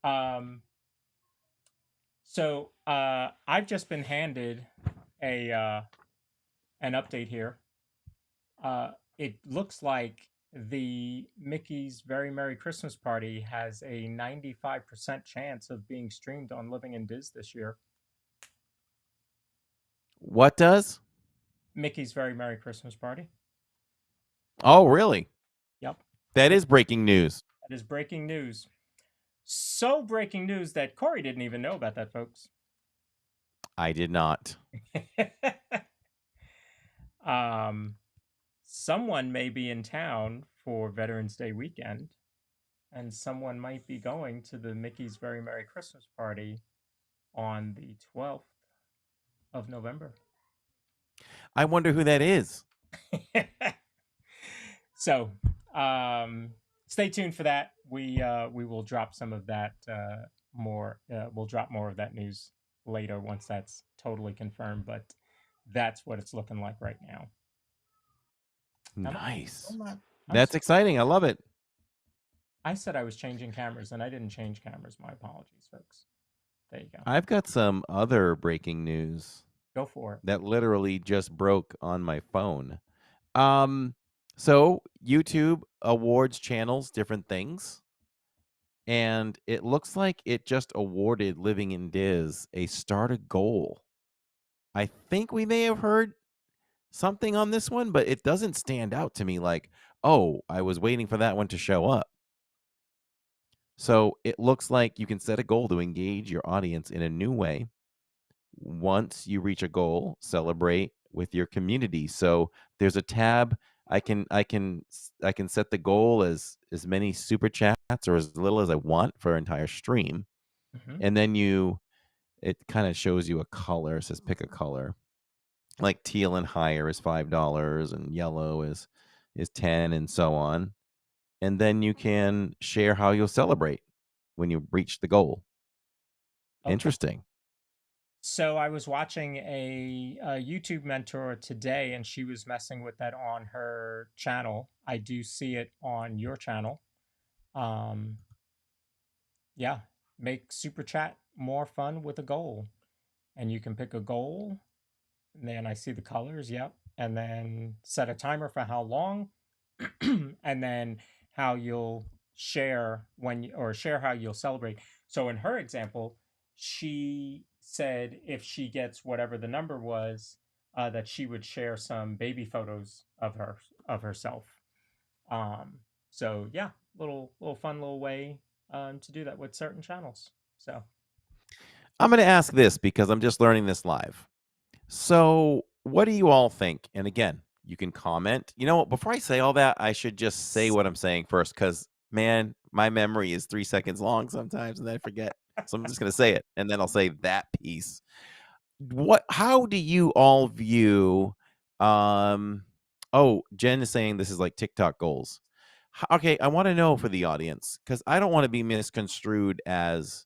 I've just been handed an update here. It looks like the Mickey's Very Merry Christmas Party has a 95% chance of being streamed on Living in Diz this year. What does? Mickey's Very Merry Christmas Party. Oh, really? Yep. That is breaking news. That is breaking news. So breaking news that Corey didn't even know about that, folks. I did not. Someone may be in town for Veterans Day weekend, and someone might be going to the Mickey's Very Merry Christmas Party on the 12th of November. I wonder who that is. So, stay tuned for that. We will drop some of that more. We'll drop more of that news later once that's totally confirmed. But that's what it's looking like right now. Nice. That's exciting. I love it. I said I was changing cameras, and I didn't change cameras. My apologies, folks. There you go. I've got some other breaking news. Go for it. That literally just broke on my phone. So YouTube awards channels different things. And it looks like it just awarded Living in Diz a started goal. I think we may have heard something on this one, but it doesn't stand out to me like, oh, I was waiting for that one to show up. So it looks like you can set a goal to engage your audience in a new way. Once you reach a goal, celebrate with your community. So there's a tab. I can set the goal as many super chats or as little as I want for an entire stream. Mm-hmm. And then it kind of shows you a color. It says pick a color. Like teal and higher is $5 and yellow is 10 and so on. And then you can share how you'll celebrate when you reach the goal. Okay. Interesting. So I was watching a YouTube mentor today, and she was messing with that on her channel. I do see it on your channel. Yeah, make Super Chat more fun with a goal. And you can pick a goal, and then I see the colors, yep. And then set a timer for how long, and then how you'll share share how you'll celebrate. So in her example, she said if she gets whatever the number was, that she would share some baby photos of herself. So yeah, little fun little way to do that with certain channels. So I'm going to ask this because I'm just learning this live. So, what do you all think? And again, you can comment. You know what? Before I say all that, I should just say what I'm saying first because, man, my memory is 3 seconds long sometimes and I forget. So I'm just going to say it and then I'll say that piece. How do you all view, um, oh, Jen is saying this is like TikTok goals. Okay, I want to know for the audience because I don't want to be misconstrued as,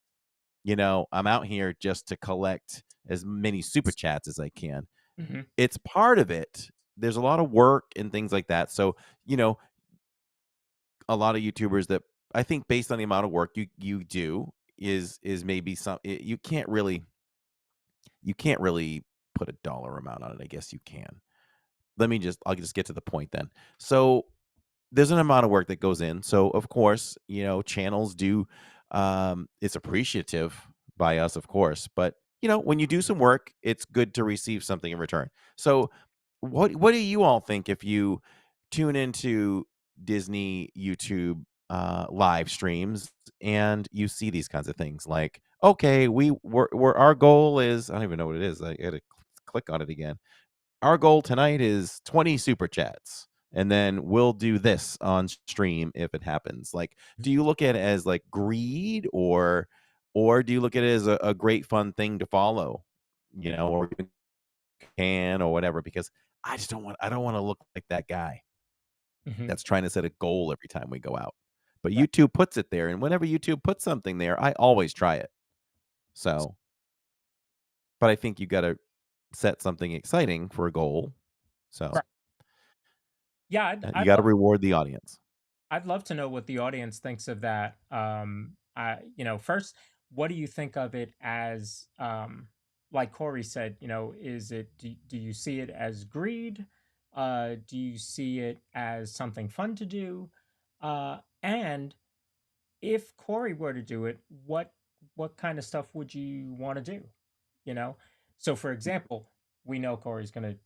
I'm out here just to collect as many super chats as I can. Mhm. It's part of it. There's a lot of work and things like that. So, you know, a lot of YouTubers that I think based on the amount of work you do is maybe you can't really put a dollar amount on it. I guess you can. I'll just get to the point then. So there's an amount of work that goes in. So of course, channels do it's appreciative by us, of course, but when you do some work, it's good to receive something in return. So what do you all think if you tune into Disney YouTube live streams and you see these kinds of things like, okay, we're our goal is, I don't even know what it is. I gotta click on it again. Our goal tonight is 20 super chats, and then we'll do this on stream if it happens. Like, do you look at it as like greed, or do you look at it as a great fun thing to follow, or you can or whatever? Because I don't want to look like that guy Mhm. that's trying to set a goal every time we go out. But Right. YouTube puts it there, and whenever YouTube puts something there, I always try it. So, but I think you got to set something exciting for a goal. So Right. Yeah, I'd you I'd got to love reward the audience. I'd love to know what the audience thinks of that. First, what do you think of it as? Like Corey said, is it do you see it as greed? Do you see it as something fun to do? And if Corey were to do it, what kind of stuff would you want to do? You know, so for example, we know Corey's going to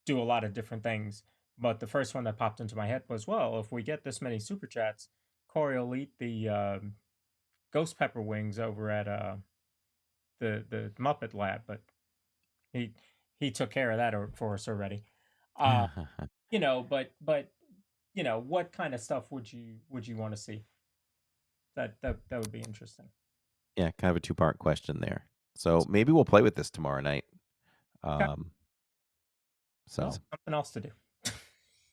do a lot of different things. But the first one that popped into my head was, well, if we get this many super chats, Corey will eat the ghost pepper wings over at the Muppet Lab. But he he took care of that for us already. Uh, but what kind of stuff would you want to see? That would be interesting. Yeah, kind of a two-part question there. So maybe we'll play with this tomorrow night. Okay, Um, so, something else to do.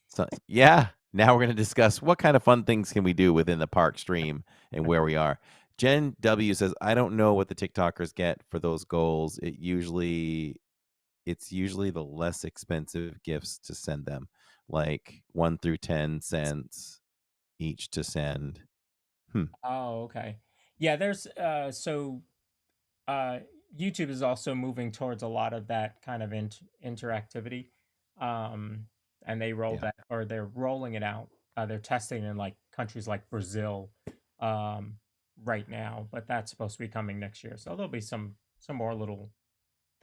so yeah, now we're going to discuss what kind of fun things can we do within the park stream and where we are. Jen W says, I don't know what the TikTokers get for those goals. It's usually the less expensive gifts to send them, like 1 through 10 cents each to send. Hmm. Oh, okay. Yeah, there's uh, YouTube is also moving towards a lot of that kind of interactivity. Um, and Yeah. they're rolling it out. They're testing in like countries like Brazil um, right now, but that's supposed to be coming next year. So there'll be some more little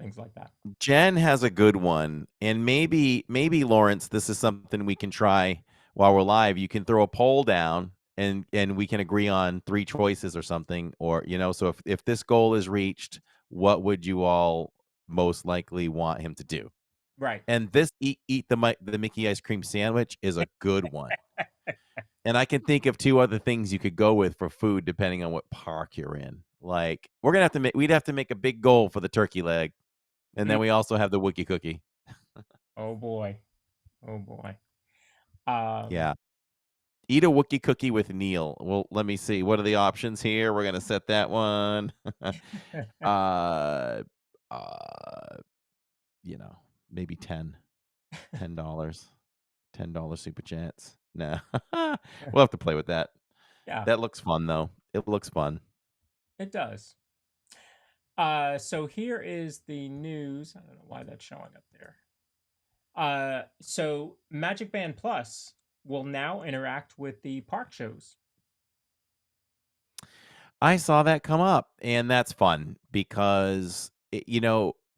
things like that. Jen has a good one, and maybe Lawrence, this is something we can try while we're live. You can throw a poll down, and we can agree on 3 choices or something, or so if this goal is reached, what would you all most likely want him to do? Right. And this eat the Mickey ice cream sandwich is a good one. And I can think of 2 other things you could go with for food depending on what park you're in. Like we'd have to make a big goal for the turkey leg, and Mm. then we also have the Wookie cookie. Oh boy. Oh boy. Um, Yeah. Eat a Wookie cookie with Neil. Well, let me see. What are the options here? We're gonna set that one. uh uh maybe $10. $10 super chats. No. We'll have to play with that. yeah, That looks fun though. It looks fun. it does. So here is the news. I don't know why that's showing up there. So Magic Band Plus will now interact with the park shows. I saw that come up, and that's fun because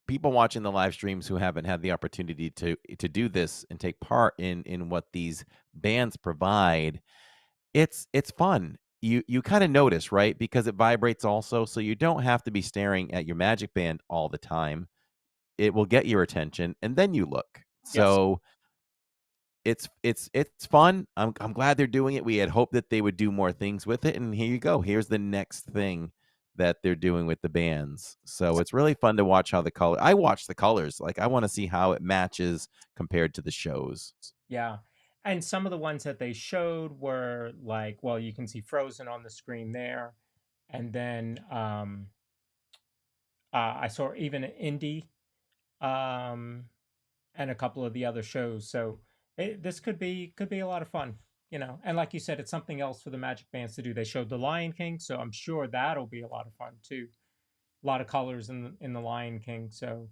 people watching the live streams who haven't had the opportunity to do this and take part in what these bands provide, it's fun. you kinda notice, right? Because it vibrates also, so you don't have to be staring at your magic band all the time. It will get your attention, and then you look. Yes. So, it's fun. I'm glad they're doing it. We had hoped that they would do more things with it, and here you go. Here's the next thing that they're doing with the bands. So, it's really fun to watch how the color I watch the colors, like, I wanna see how it matches compared to the shows. Yeah. And some of the ones that they showed were like, well, you can see Frozen on the screen there. And then I saw even an indie um, and a couple of the other shows. So this could be a lot of fun, you know. And like you said, it's something else for the Magic Bands to do. They showed the Lion King, so I'm sure that'll be a lot of fun too. A lot of colors in the Lion King. So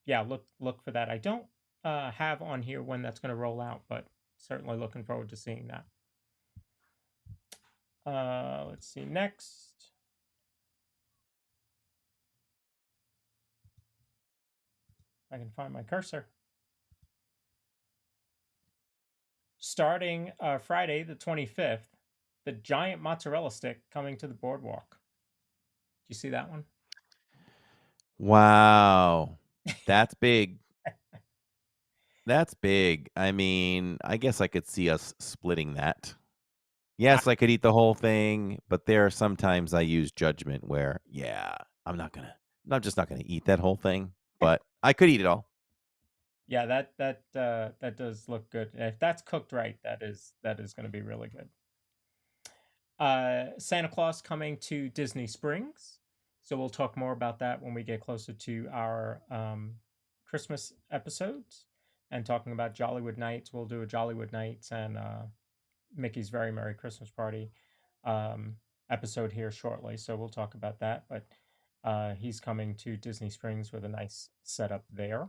yeah, look for that. I don't have on here when that's going to roll out, but certainly looking forward to seeing that. Let's see next. I can find my cursor. Starting Friday the 25th, the giant mozzarella stick coming to the boardwalk. Do you see that one? Wow. That's big. That's big. I mean, I guess I could see us splitting that. I, Yes, I could eat the whole thing, but there are sometimes I use judgment where, yeah, I'm just not gonna eat that whole thing, but I could eat it all. yeah, that does look good. If that's cooked right, that is going to be really good. Santa Claus coming to Disney Springs. So we'll talk more about that when we get closer to our Christmas episodes and talking about Jollywood Nights. We'll do a Jollywood Nights and Mickey's Very Merry Christmas Party um, episode here shortly. So we'll talk about that. But he's coming to Disney Springs with a nice setup there.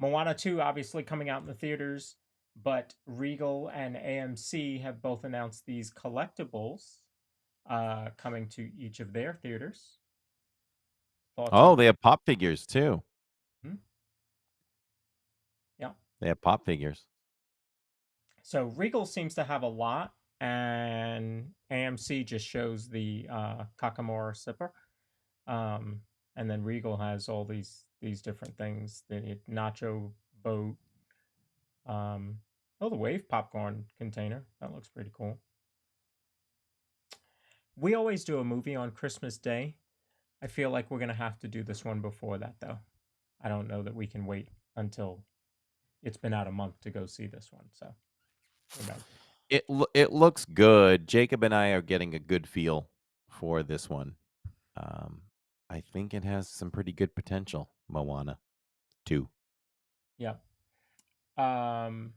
Moana 2 obviously coming out in the theaters, but Regal and AMC have both announced these collectibles coming to each of their theaters. Thoughts Oh, on? they have pop figures too. Hmm? Yeah. They have pop figures. So Regal seems to have a lot, and AMC just shows the Kakamora Sipper. Um, and then Regal has all these different things. The nacho boat. Oh, the wave popcorn container. That looks pretty cool. We always do a movie on Christmas Day. I feel like we're gonna have to do this one before that, though. I don't know that we can wait until it's been out a month to go see this one. So we might. It looks good. Jacob and I are getting a good feel for this one. Um, I think it has some pretty good potential, Moana 2. Yeah. Um,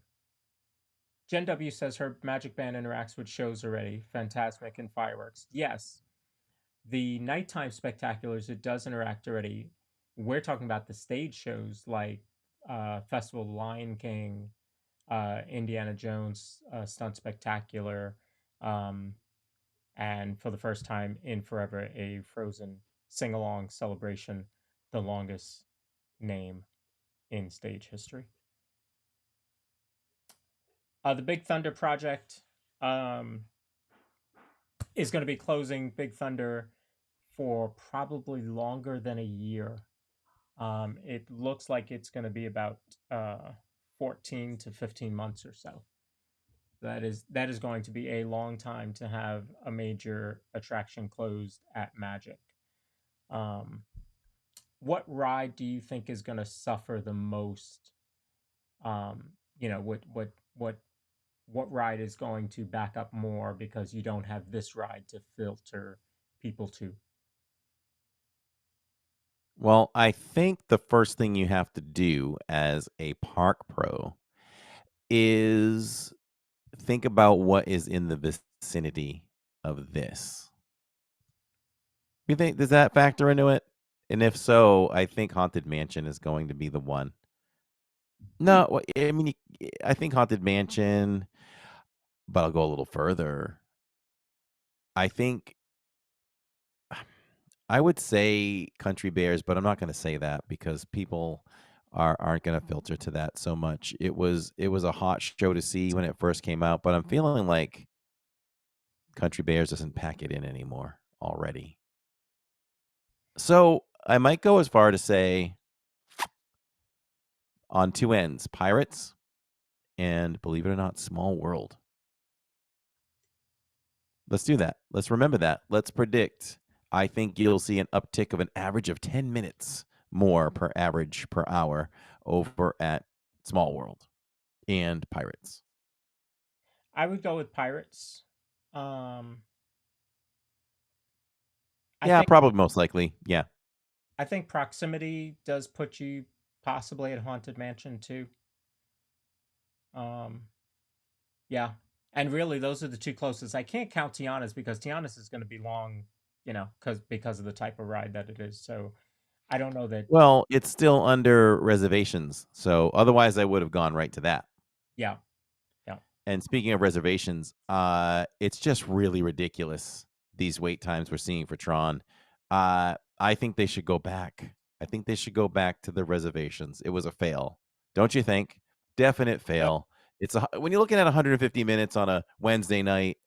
Jen W says her magic band interacts with shows already. Fantasmic and fireworks. Yes, the nighttime spectaculars it does interact already. We're talking about the stage shows like Festival of the Lion King, Indiana Jones Stunt Spectacular, um, and for the first time in forever, a Frozen sing along celebration, the longest name in stage history. The Big Thunder project um, is going to be closing Big Thunder for probably longer than a year. It looks like it's going to be about 14 to 15 months or so. That is going to be a long time to have a major attraction closed at Magic. Um, what ride do you think is going to suffer the most? You know, what ride is going to back up more because you don't have this ride to filter people to? Well, I think the first thing you have to do as a park pro is think about what is in the vicinity of this. You think does that factor into it? And if so, I think Haunted Mansion is going to be the one. Hmm. No, I mean, I think Haunted Mansion, but I'll go a little further. I think I would say Country Bears, but I'm not going to say that because people aren't going to filter to that so much. It was a hot show to see when it first came out, but I'm feeling like Country Bears doesn't pack it in anymore already. So I might go as far to say on two ends, Pirates and believe it or not, Small World. Let's do that. Let's remember that. Let's predict. I think you'll see an uptick of an average of 10 minutes more per average per hour over at Small World and Pirates. I would go with Pirates. Um, I Yeah, think probably most likely. Yeah. I think proximity does put you possibly at Haunted Mansion too. Um, yeah, and really those are the two closest. I can't count Tiana's because Tiana's is going to be long, because of the type of ride that it is. So I don't know that. Well, it's still under reservations. So otherwise I would have gone right to that. Yeah, yeah, And speaking of reservations, it's just really ridiculous these wait times we're seeing for Tron. I think they should go back. I think they should go back to the reservations. It was a fail, don't you think? Definite no. fail. When you're looking at 150 minutes on a Wednesday night,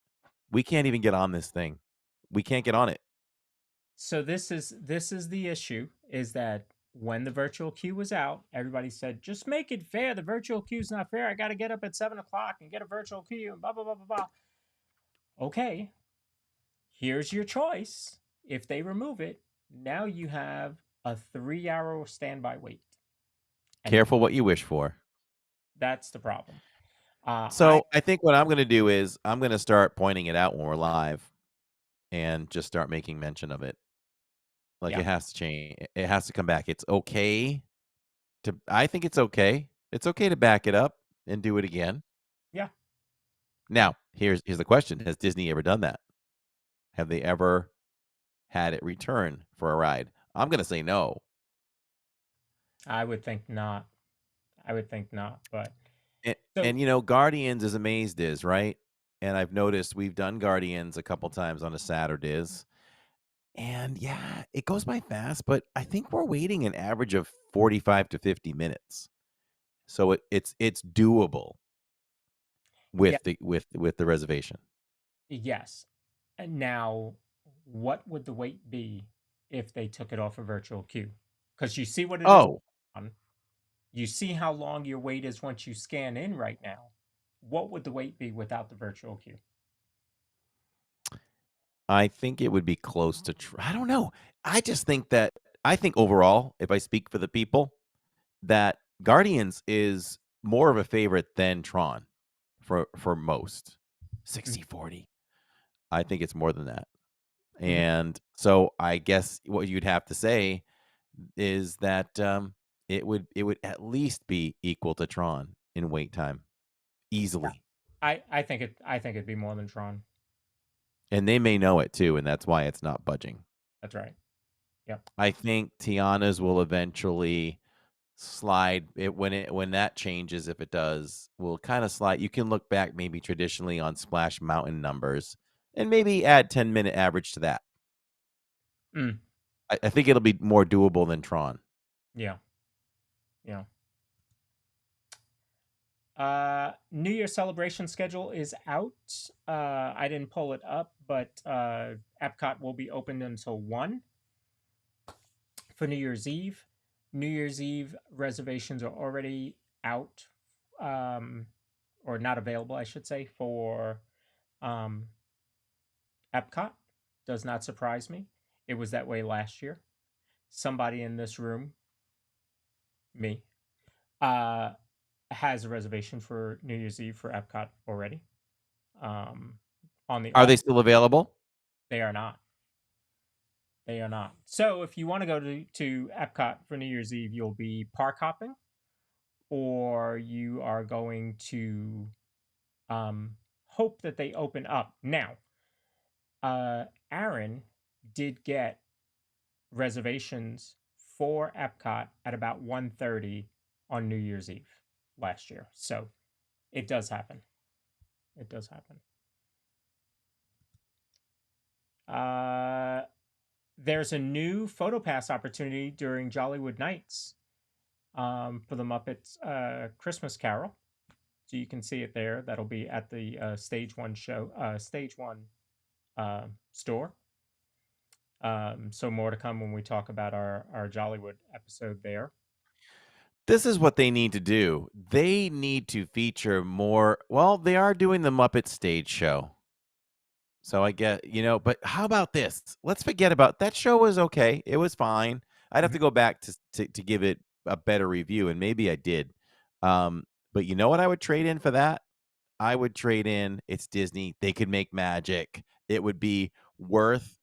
we can't even get on this thing. We can't get on it. So this is the issue is that when the virtual queue was out, everybody said, just make it fair. The virtual queue's not fair. I got to get up at 7 o'clock and get a virtual queue and blah, blah, blah, blah, blah. Okay, here's your choice. If they remove it, now you have a 3 hour standby wait. And Careful what you wish for. that's the problem. I So I think what I'm going to do is I'm going to start pointing it out when we're live and just start making mention of it. Like, Yeah, it has to change. It has to come back. It's okay I think it's okay. It's okay to back it up and do it again. yeah, yeah. Now, here's the question. Has Disney ever done that? Have they ever had it return for a ride? I'm gonna say no. I would think not. I would think not. But And, so and Guardians is amazed is, right? And I've noticed we've done Guardians a couple times on a Saturdays. And yeah, it goes by fast, but I think we're waiting an average of 45 to 50 minutes. So it's doable yeah, with the reservation. yes. And now, what would the wait be if they took it off a virtual queue? Because you see what it is Oh, on. You see how long your wait is once you scan in right now. What would the wait be without the virtual queue? I think it would be close to I don't know. I think overall, if I speak for the people, that Guardians is more of a favorite than Tron for most. Mm, 60-40. I think it's more than that. mm, And so I guess what you'd have to say is that it would at least be equal to Tron in wait time yeah. easily. I think it'd be more than Tron. And they may know it too, and that's why it's not budging. That's right. Yep. I think Tiana's will eventually slide it when that changes, if it does, will kind of slide. You can look back maybe traditionally on Splash Mountain numbers and maybe add 10-minute average to that. Mm, I think it'll be more doable than Tron. yeah. Yeah. New Year celebration schedule is out. I didn't pull it up, but Epcot will be open until 1 for New Year's Eve. New Year's Eve reservations are already out, um, or not available, I should say, for um, Epcot. Does not surprise me. It was that way last year. Somebody in this room, me, uh, has a reservation for New Year's Eve for Epcot already. Um, on the Are off, they still available? they are not. They are not. So if you want to go to Epcot for New Year's Eve, you'll be park hopping, or you are going to hope that they open up. Now, Aaron did get reservations for Epcot at about 1:30 on New Year's Eve last year. So it does happen. It does happen. Uh, there's a new PhotoPass opportunity during Jollywood Nights. for the Muppets Christmas Carol. So you can see it there. That'll be at the Stage One store. So more to come when we talk about our Jollywood episode there. This is what they need to do. They need to feature more. Well, they are doing the Muppet stage show. So I get, but how about this? Let's forget about that show was okay. It was fine. I'd have Mhm. to go back to give it a better review, and maybe I did. But you know what I would trade in for that? I would trade in, it's Disney. They could make magic. It would be worth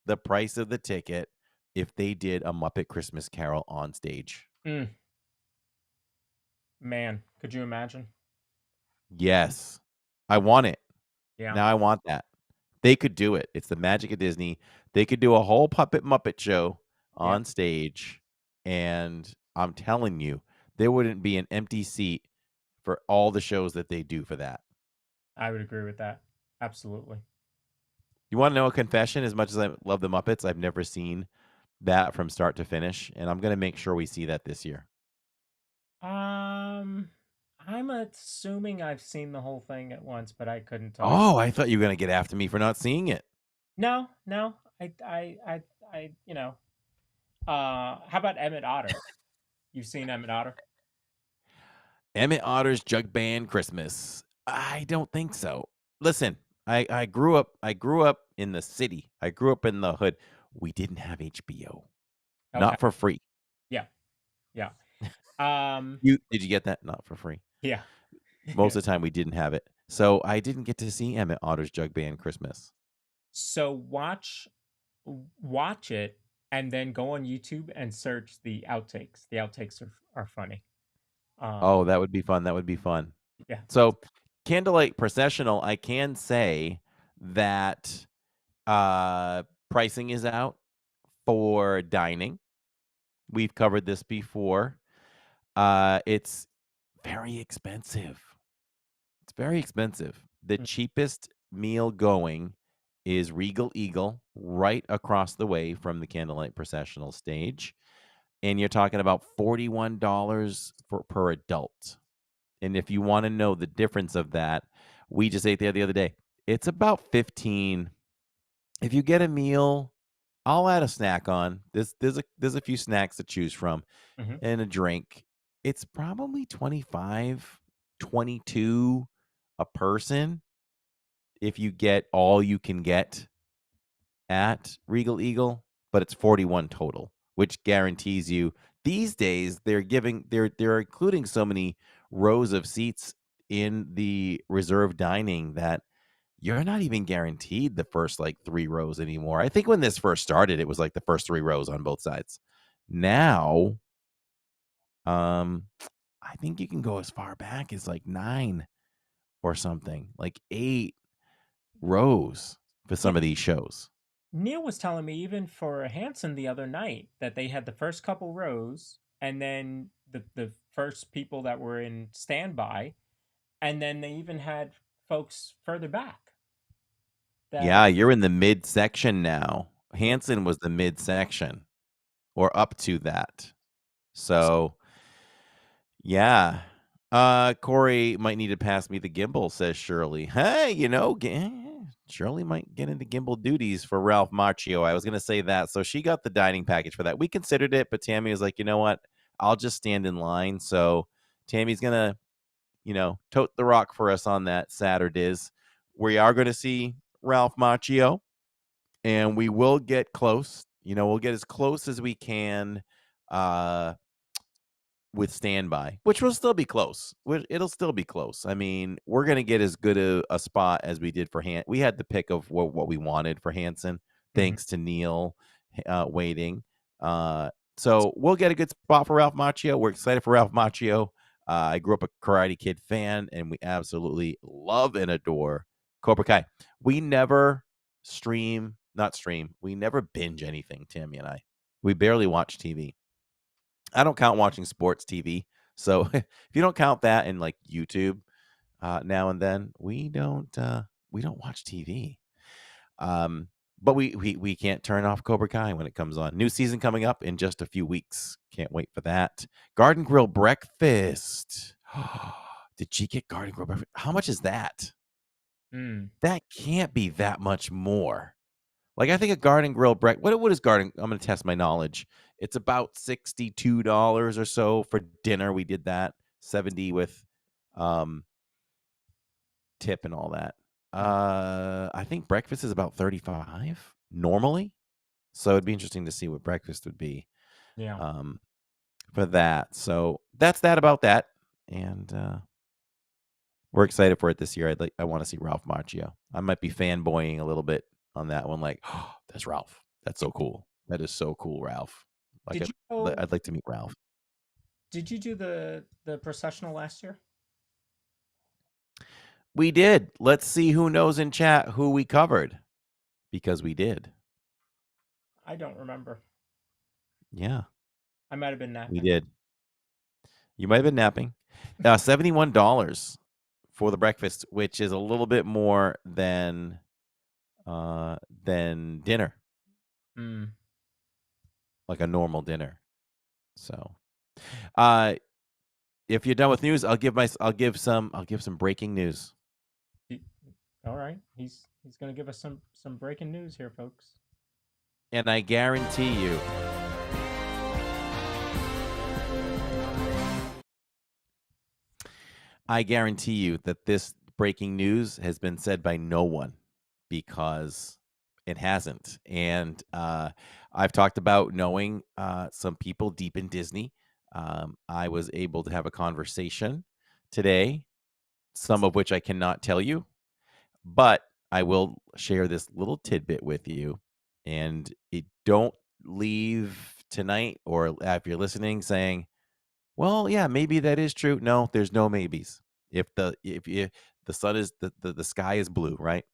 the price of the ticket if they did a Muppet Christmas Carol on stage. Mm, man, could you imagine? Yes. I want it. Yeah, Now I want that. They could do it. It's the magic of Disney. They could do a whole puppet Muppet show yeah, on stage, and I'm telling you, there wouldn't be an empty seat for all the shows that they do for that. I would agree with that. Absolutely. You wanna know a confession? As much as I love the Muppets, I've never seen that from start to finish, and I'm gonna make sure we see that this year. Um, I'm assuming I've seen the whole thing at once, but I couldn't tell you. Oh, I thought you were gonna get after me for not seeing it. No, no, you know. How about Emmett Otter? You've seen Emmett Otter? Emmett Otter's Jug Band Christmas. I don't think so. Listen, I grew up in the city. I grew up in the hood. We didn't have HBO. Okay. Not for free. Yeah, yeah. Um, Did you get that? Not for free. yeah. Most of the time we didn't have it. So I didn't get to see Emmett Otter's Jug Band Christmas. So watch it and then go on YouTube and search the outtakes. The outtakes are funny. Oh, Um, that would be fun. That would be fun. yeah. So Candlelight Processional, I can say that pricing is out for dining. We've covered this before. It's very expensive. It's very expensive. The Mm, cheapest meal going is Regal Eagle, right across the way from the Candlelight Processional stage, and you're talking about $41 per adult. And if you wanna know the difference of that, we just ate there the other day. It's about 15. If you get a meal, I'll add a snack on. There's a few snacks to choose from mhm. and a drink. It's probably 25, 22 a person if you get all you can get at Regal Eagle, but it's 41 total, which guarantees you these days they're including so many rows of seats in the reserve dining that you're not even guaranteed the first like 3 rows anymore. I think when this first started, it was like the first 3 rows on both sides. Now, um, I think you can go as far back as like 9 or something, like 8 rows for Yeah. some of these shows. Neil was telling me even for Hanson the other night that they had the first couple rows and then the first people that were in standby, and then they even had folks further back that Yeah, you're in the midsection now. yeah. Hanson was the midsection or up to that. S- So, yeah. Corey might need to pass me the gimbal, says Shirley. Hey, Shirley might get into gimbal duties for Ralph Macchio. I was going to say that. So she got the dining package for that. We considered it, but Tammy was like, you know what? I'll just stand in line. So Tammy's going to, tote the rock for us on that Saturdays. We are going to see Ralph Macchio, and we will get close. We'll get as close as we can uh, with standby, which will still be close. It'll still be close. I mean, we're gonna get as good a spot as we did for Han. We had the pick of what we wanted for Hanson, Mhm. thanks to Neil waiting. Uh, so we'll get a good spot for Ralph Macchio. We're excited for Ralph Macchio. I grew up a Karate Kid fan, and we absolutely love and adore Cobra Kai. We never not stream. We never binge anything. Tammy and I, we barely watch TV. I don't count watching sports TV. So if you don't count that in like YouTube, now and then, we don't watch TV. Um, But we can't turn off Cobra Kai when it comes on. New season coming up in just a few weeks. Can't wait for that. Garden Grill breakfast. Did she get Garden Grill breakfast? How much is that? Mm. That can't be that much more. Like, I think a Garden Grill what is Garden I'm gonna test my knowledge. It's about $62 or so for dinner. We did that. 70 with, um, tip and all that. Mm. I think breakfast is about 35 normally. So it'd be interesting to see what breakfast would be, Yeah. um, for that. So that's that about that, and, we're excited for it this year. I wanna see Ralph Macchio. I might be fanboying a little bit on that one, like, "Oh, that's Ralph. That's so cool. That is so cool, Ralph." Like, Did you go? I'd like to meet Ralph. Did you do the processional last year? We did. Let's see who knows in chat who we covered, because we did. I don't remember. Yeah, I might have been we napping. did. You might have been napping. $71 for the breakfast, which is a little bit more than dinner, Mm. like a normal dinner. So, uh, if you're done with news, I'll give some breaking news. He- all right. He's gonna give us some breaking news here, folks. And I guarantee you that this breaking news has been said by no one, because it hasn't. And I've talked about knowing some people deep in Disney. I was able to have a conversation today, some of which I cannot tell you, but I will share this little tidbit with you. And don't leave tonight, or if you're listening, saying, well, yeah, maybe that is true. No, there's no maybes. If the sun is the sky is blue, right?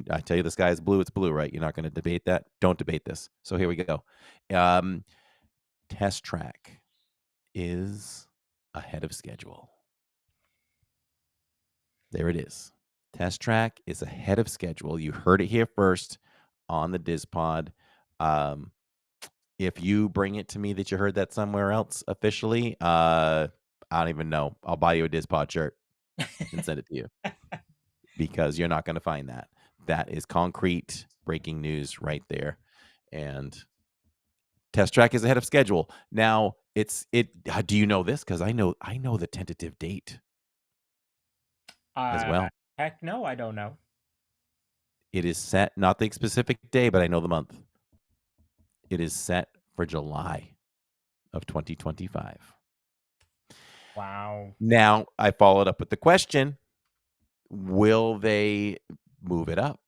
I tell you the sky is blue, it's blue, right? You're not going to debate that. Don't debate this. So here we go. Um, Test track is ahead of schedule. There it is. Test track is ahead of schedule. You heard it here first on the DIZPod. Um, if you bring it to me that you heard that somewhere else officially, I don't even know. I'll buy you a DIZPod shirt and send it to you, because you're not going to find that. That is concrete breaking news right there. And test track is ahead of schedule. Now, do you know this? Because I know the tentative date as Uh, well. Heck no, I don't know. It is set, not the specific day, but I know the month. It is set for July of 2025. Wow. Now, I followed up with the question, will they move it up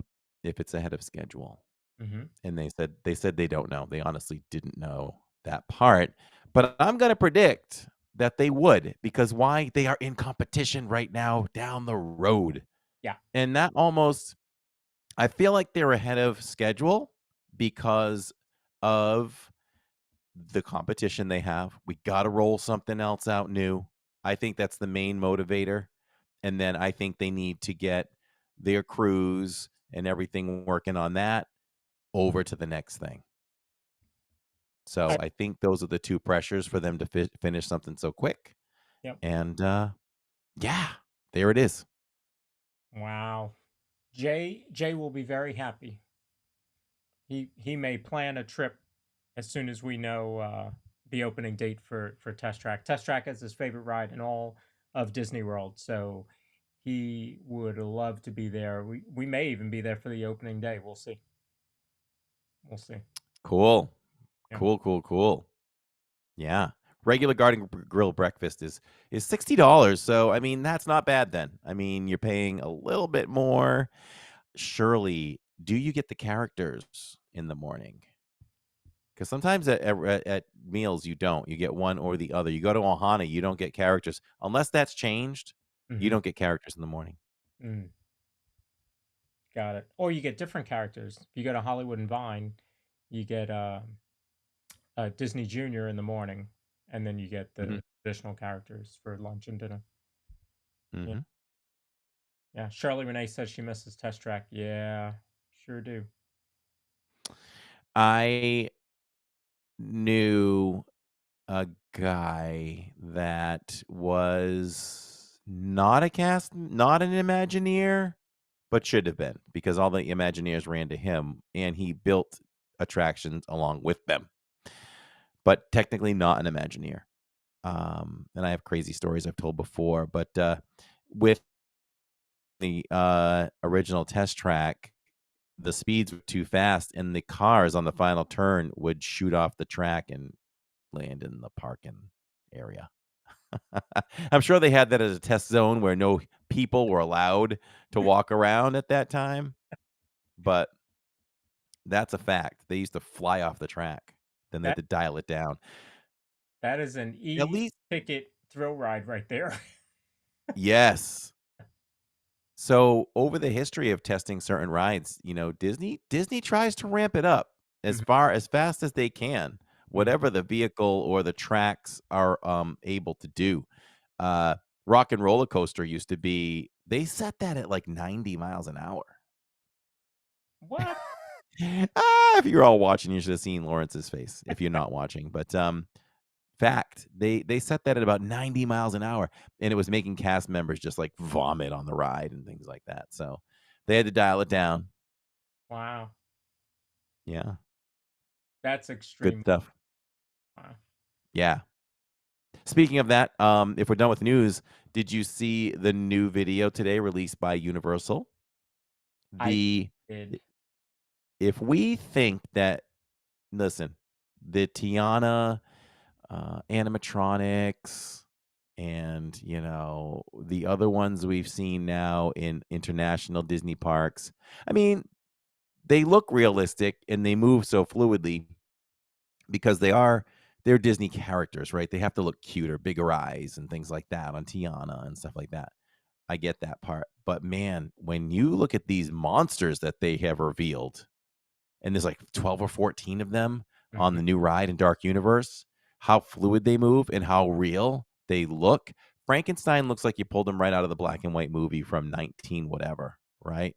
if it's ahead of schedule? Mm-hmm. And they said they don't know. They honestly didn't know that part, but I'm gonna predict that they would, because why? They are in competition right now down the road. Yeah. And that almost I feel like they're ahead of schedule because of the competition they have. We gotta roll something else out new. I think that's the main motivator, and then I think they need to get their crews and everything working on that over to the next thing. So I, I think those are the 2 pressures for them to finish something so quick, yep. and, yeah, there it is. Wow. Jay will be very happy. He may plan a trip as soon as we know the opening date for Test Track. Test Track is his favorite ride in all of Disney World, so he would love to be there. We may even be there for the opening day. We'll see. We'll see. Cool. Yeah. Cool, cool, cool. Yeah. Regular Garden Grill breakfast is $60, so, I mean, that's not bad then. I mean, you're paying a little bit more. Surely, do you get the characters in the morning? Because sometimes at meals, you don't. You get one or the other. You go to Ohana, you don't get characters. Unless that's changed, you Mm-hmm. don't get characters in the morning. Mm, got it. Or you get different characters. If you go to Hollywood and Vine, you get Disney Junior in the morning, and then you get Mhm, the additional characters for lunch and dinner. Yeah. mhm. Yeah. Shirley Renee says she misses Test Track. Yeah, sure do. I knew a guy that was not an Imagineer, but should have been because all the Imagineers ran to him and he built attractions along with them, but technically not an Imagineer. And I have crazy stories I've told before, but with the original test track, the speeds were too fast, and the cars on the final turn would shoot off the track and land in the parking area. I'm sure they had that as a test zone where no people were allowed to walk around at that time, but that's a fact. They used to fly off the track. Then they had That to dial it down. that is an At least e-ticket thrill ride right there. yes. So, over the history of testing certain rides, Disney tries to ramp it up Mhm, as fast as they can, mhm. whatever the vehicle or the tracks are, able to do. Uh, Rock and Roller Coaster used to be they set that at, like, 90 miles an hour. What? If you're all watching, you should have seen Lawrence's face if you're not watching, but, fact, they set that at about 90 miles an hour, and it was making cast members just, like, vomit on the ride and things like that, so they had to dial it down. Wow. Yeah, That's good extreme. stuff. Wow. Yeah. Speaking of that, if we're done with news, did you see the new video today released by Universal? I The did. if we think that listen, the Tiana, animatronics and, the other ones we've seen now in international Disney parks, I mean, they look realistic and they move so fluidly because they're Disney characters, right? They have to look cuter, bigger eyes and things like that on Tiana and stuff like that. I get that part. But man, when you look at these monsters that they have revealed, and there's like 12 or 14 of them on Mhm. the new ride in Dark Universe, how fluid they move and how real they look. Frankenstein looks like you pulled him right out of the black and white movie from 19 whatever, right?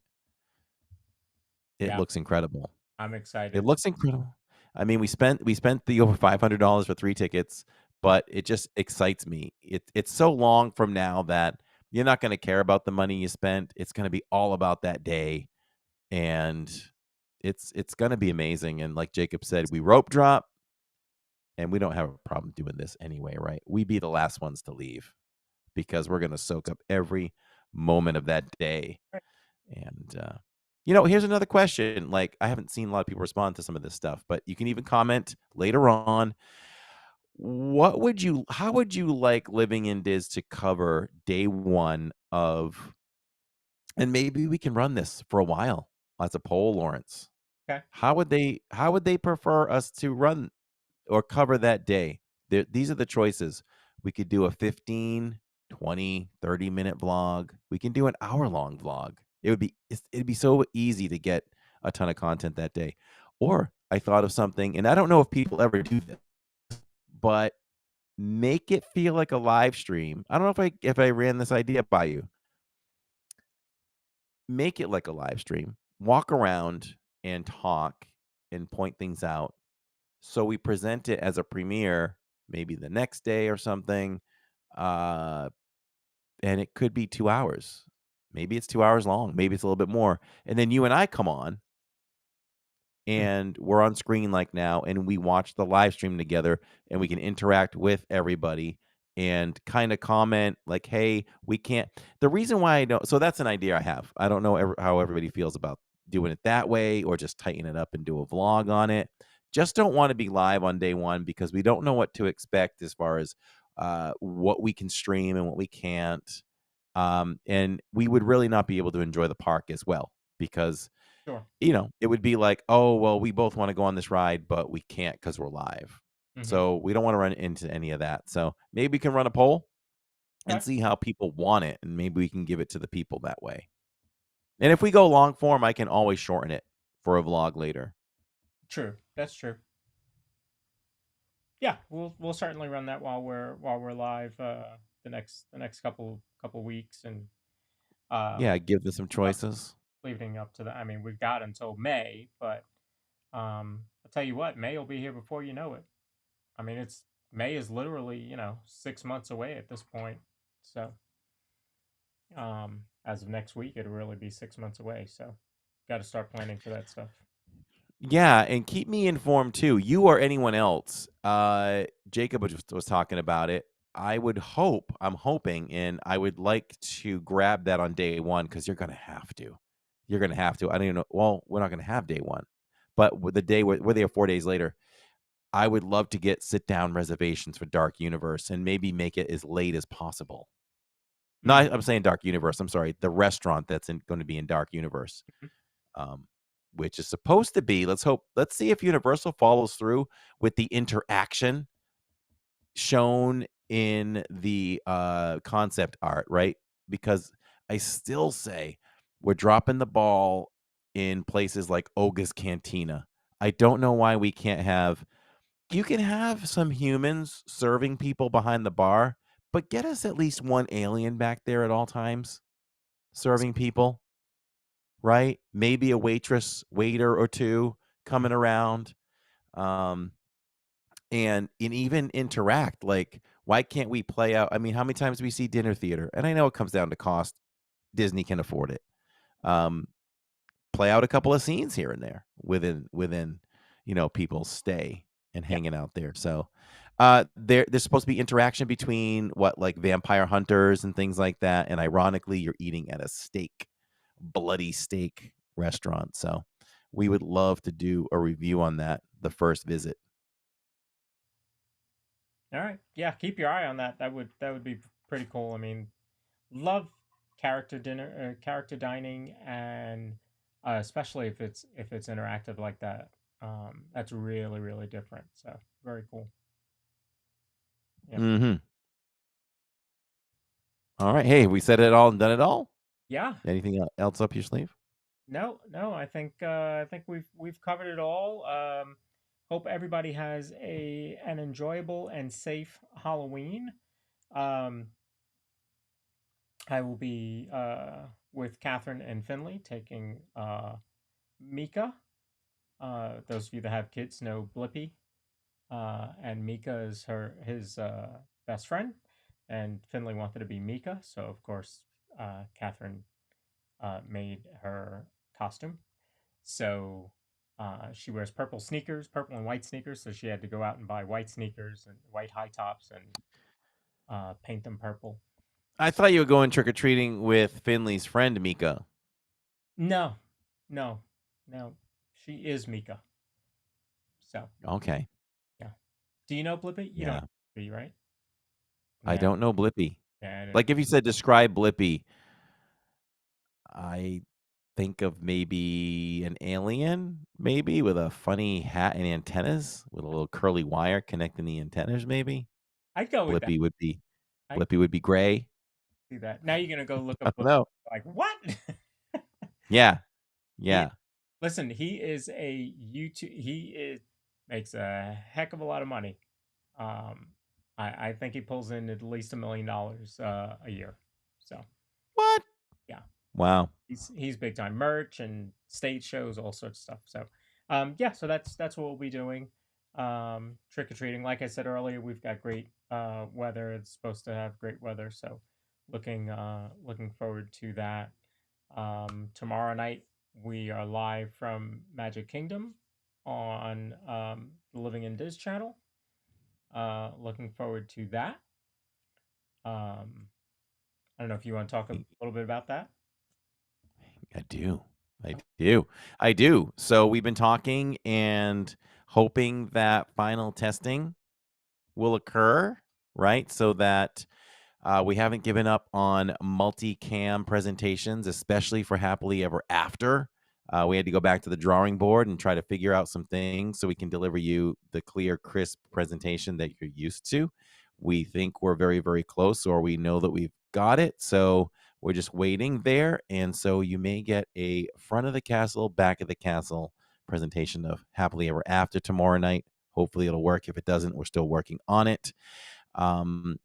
It Yeah, looks incredible. I'm It excited. looks incredible. I mean, we spent the over $500 for 3 tickets, Mhm. but it just excites me. It's so long from now that you're not gonna care about the money you spent. It's gonna be all about that day, and it's gonna be amazing, and like Jacob said, we rope drop, and we don't have a problem doing this anyway, right? We be the last ones to leave because we're gonna soak up every moment of that day. Right. And, here's another question. Like, I haven't seen a lot of people respond to some of this stuff, but you can even comment later on. How would you like living in Diz to cover day one of, and maybe we can run this for a while as a poll, Lawrence. Okay. How would they prefer us to run or cover that day? These are the choices. We could do a 15, 20, 30-minute vlog. We can do an hour-long vlog. It'd be so easy to get a ton of content that day. Or I thought of something, and I don't know if people ever do this, but make it feel like a live stream. I don't know if I ran this idea by you. Make it like a live stream. Walk around and talk and point things out. So we present it as a premiere maybe the next day or something, uh, and it could be 2 hours. Maybe it's 2 hours long, maybe it's a little bit more, and then you and I come on, Mhm. and we're on screen like now, and we watch the live stream together, and we can interact with everybody and kinda comment like, "Hey, we can't." The reason why I don't so that's an idea I have. I don't know how everybody feels about doing it that way or just tighten it up and do a vlog on it. Just don't wanna be live on day 1 because we don't know what to expect as far as, what we can stream and what we can't, and we would really not be able to enjoy the park as well because Sure. it would be like, "Oh, well, we both wanna go on this ride, but we can't because 'cause we're live." Mhm. So, we don't wanna run into any of that. So, maybe we can run a poll and Okay. see how people want it, and maybe we can give it to the people that way. And if we go long form, I can always shorten it for a vlog later. True. That's true. Yeah, we'll certainly run that while we're live the next couple weeks and uh Yeah, give them some up choices. leading up to the I mean, we've got until May, but tell you what, May will be here before you know it. I mean, it's May is literally 6 months away at this point. So as of next week, it'll really be 6 months away. So got to start planning for that stuff. Yeah, and keep me informed too. You or anyone else. Jacob was talking about it. I'm hoping, and I would like to grab that on day one because you're gonna have to. You're gonna have to. I don't even know. Well, we're not gonna have day one, but with the day we're there 4 days later. I would love to get sit down reservations for Dark Universe and maybe make it as late as possible. No, Mm-hmm. I'm saying Dark Universe. I'm sorry, the restaurant that's going to be in Dark Universe, um, which is supposed to be. Let's see if Universal follows through with the interaction shown in the concept art, right? Because I still say we're dropping the ball in places like Oga's Cantina. I don't know why we can't have. You can have some humans serving people behind the bar, but get us at least one alien back there at all times serving people, right? Maybe a waiter or two coming around, um, and even interact. Like, why can't we play out? I mean, how many times do we see dinner theater? And I know it comes down to cost. Disney can afford it. Um, Play out a couple of scenes here and there within people's stay and Yeah. hanging out there. So there's supposed to be interaction between what, like, vampire hunters and things like that, and ironically you're eating at a bloody steak restaurant. So we would love to do a review on that the first visit. All right. Yeah, keep your eye on that. That would be pretty cool. I mean, love character dining, and especially if it's interactive like that. That's really really different. So very cool. Yeah. Mm-hmm. All right. Hey, we said it all and done it all. Yeah. Anything else up your sleeve? No, no. I think we've covered it all. Hope everybody has an enjoyable and safe Halloween. Um, I will be with Catherine and Finley taking Mika. Those of you that have kids know Blippy, and Mika is his best friend, and Finley wanted to be Mika, so of course Catherine made her costume. So she wears purple and white sneakers. So she had to go out and buy white sneakers and white high tops and paint them purple. I thought you were going trick or treating with Finley's friend Mika. No, no, no. She is Mika. So Okay. yeah. Do you know Blippy? You don't Yeah. know Blippy, right? I Yeah. don't know Blippy. Yeah. I don't Like, if you said describe Blippy, I think of maybe an alien, maybe with a funny hat and antennas, with a little curly wire connecting the antennas. Maybe I'd go with that. Blippy would be I Blippy would be gray. see that. Now you're gonna go look I up don't Blippy. know. Like what? Yeah, he yeah. listen. He is a YouTube. Makes a heck of a lot of money. Um, I think he pulls in at least $1 million a year. So What? yeah, Wow. he's big time merch and stage shows, all sorts of stuff. So yeah, so that's what we'll be doing. Trick or treating. Like I said earlier, we've got great weather. It's supposed to have great weather, so looking forward to that. Tomorrow night we are live from Magic Kingdom on the Living in Diz channel. Looking forward to that. Um, I don't know if you want to talk a little bit about that. I do. I do. I do. So we've been talking and hoping that final testing will occur, right? So that we haven't given up on multicam presentations, especially for Happily Ever After. We had to go back to the drawing board and try to figure out some things so we can deliver you the clear, crisp presentation that you're used to. We think we're very, very close, or we know that we've got it. So we're just waiting there. And so you may get a front of the castle, back of the castle presentation of Happily Ever After tomorrow night. Hopefully it'll work. If it doesn't, we're still working on it.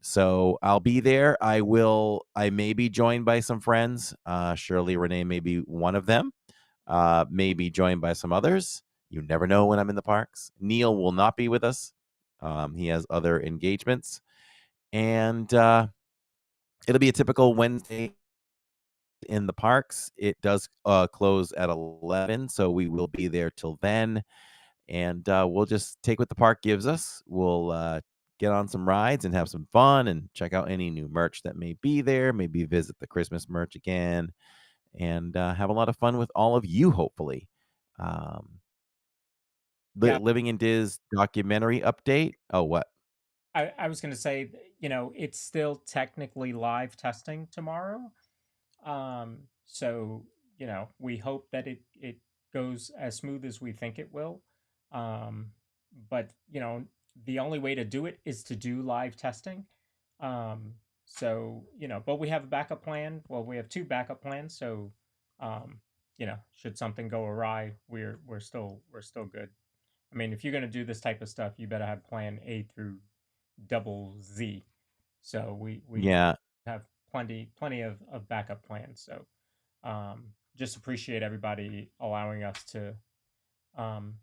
So I'll be there. I may be joined by some friends. Shirley, Renee may be one of them. May be joined by some others. You never know when I'm in the parks. Neil will not be with us. He has other engagements, and it'll be a typical Wednesday in the parks. It does close at 11, so we will be there till then, and we'll just take what the park gives us. We'll get on some rides and have some fun and check out any new merch that may be there. Maybe visit the Christmas merch again, and have a lot of fun with all of you, hopefully. Um, Yeah, Living in Diz documentary update. Oh, what? I was going to say, it's still technically live testing tomorrow. So, we hope that it goes as smooth as we think it will. Um, but, the only way to do it is to do live testing. Um, so, but we have a backup plan. Well, we have two backup plans. So, um, should something go awry, we're still good. I mean, if you're going to do this type of stuff, you better have plan A through double Z. So we Yeah. have plenty of backup plans. So just appreciate everybody allowing us to um,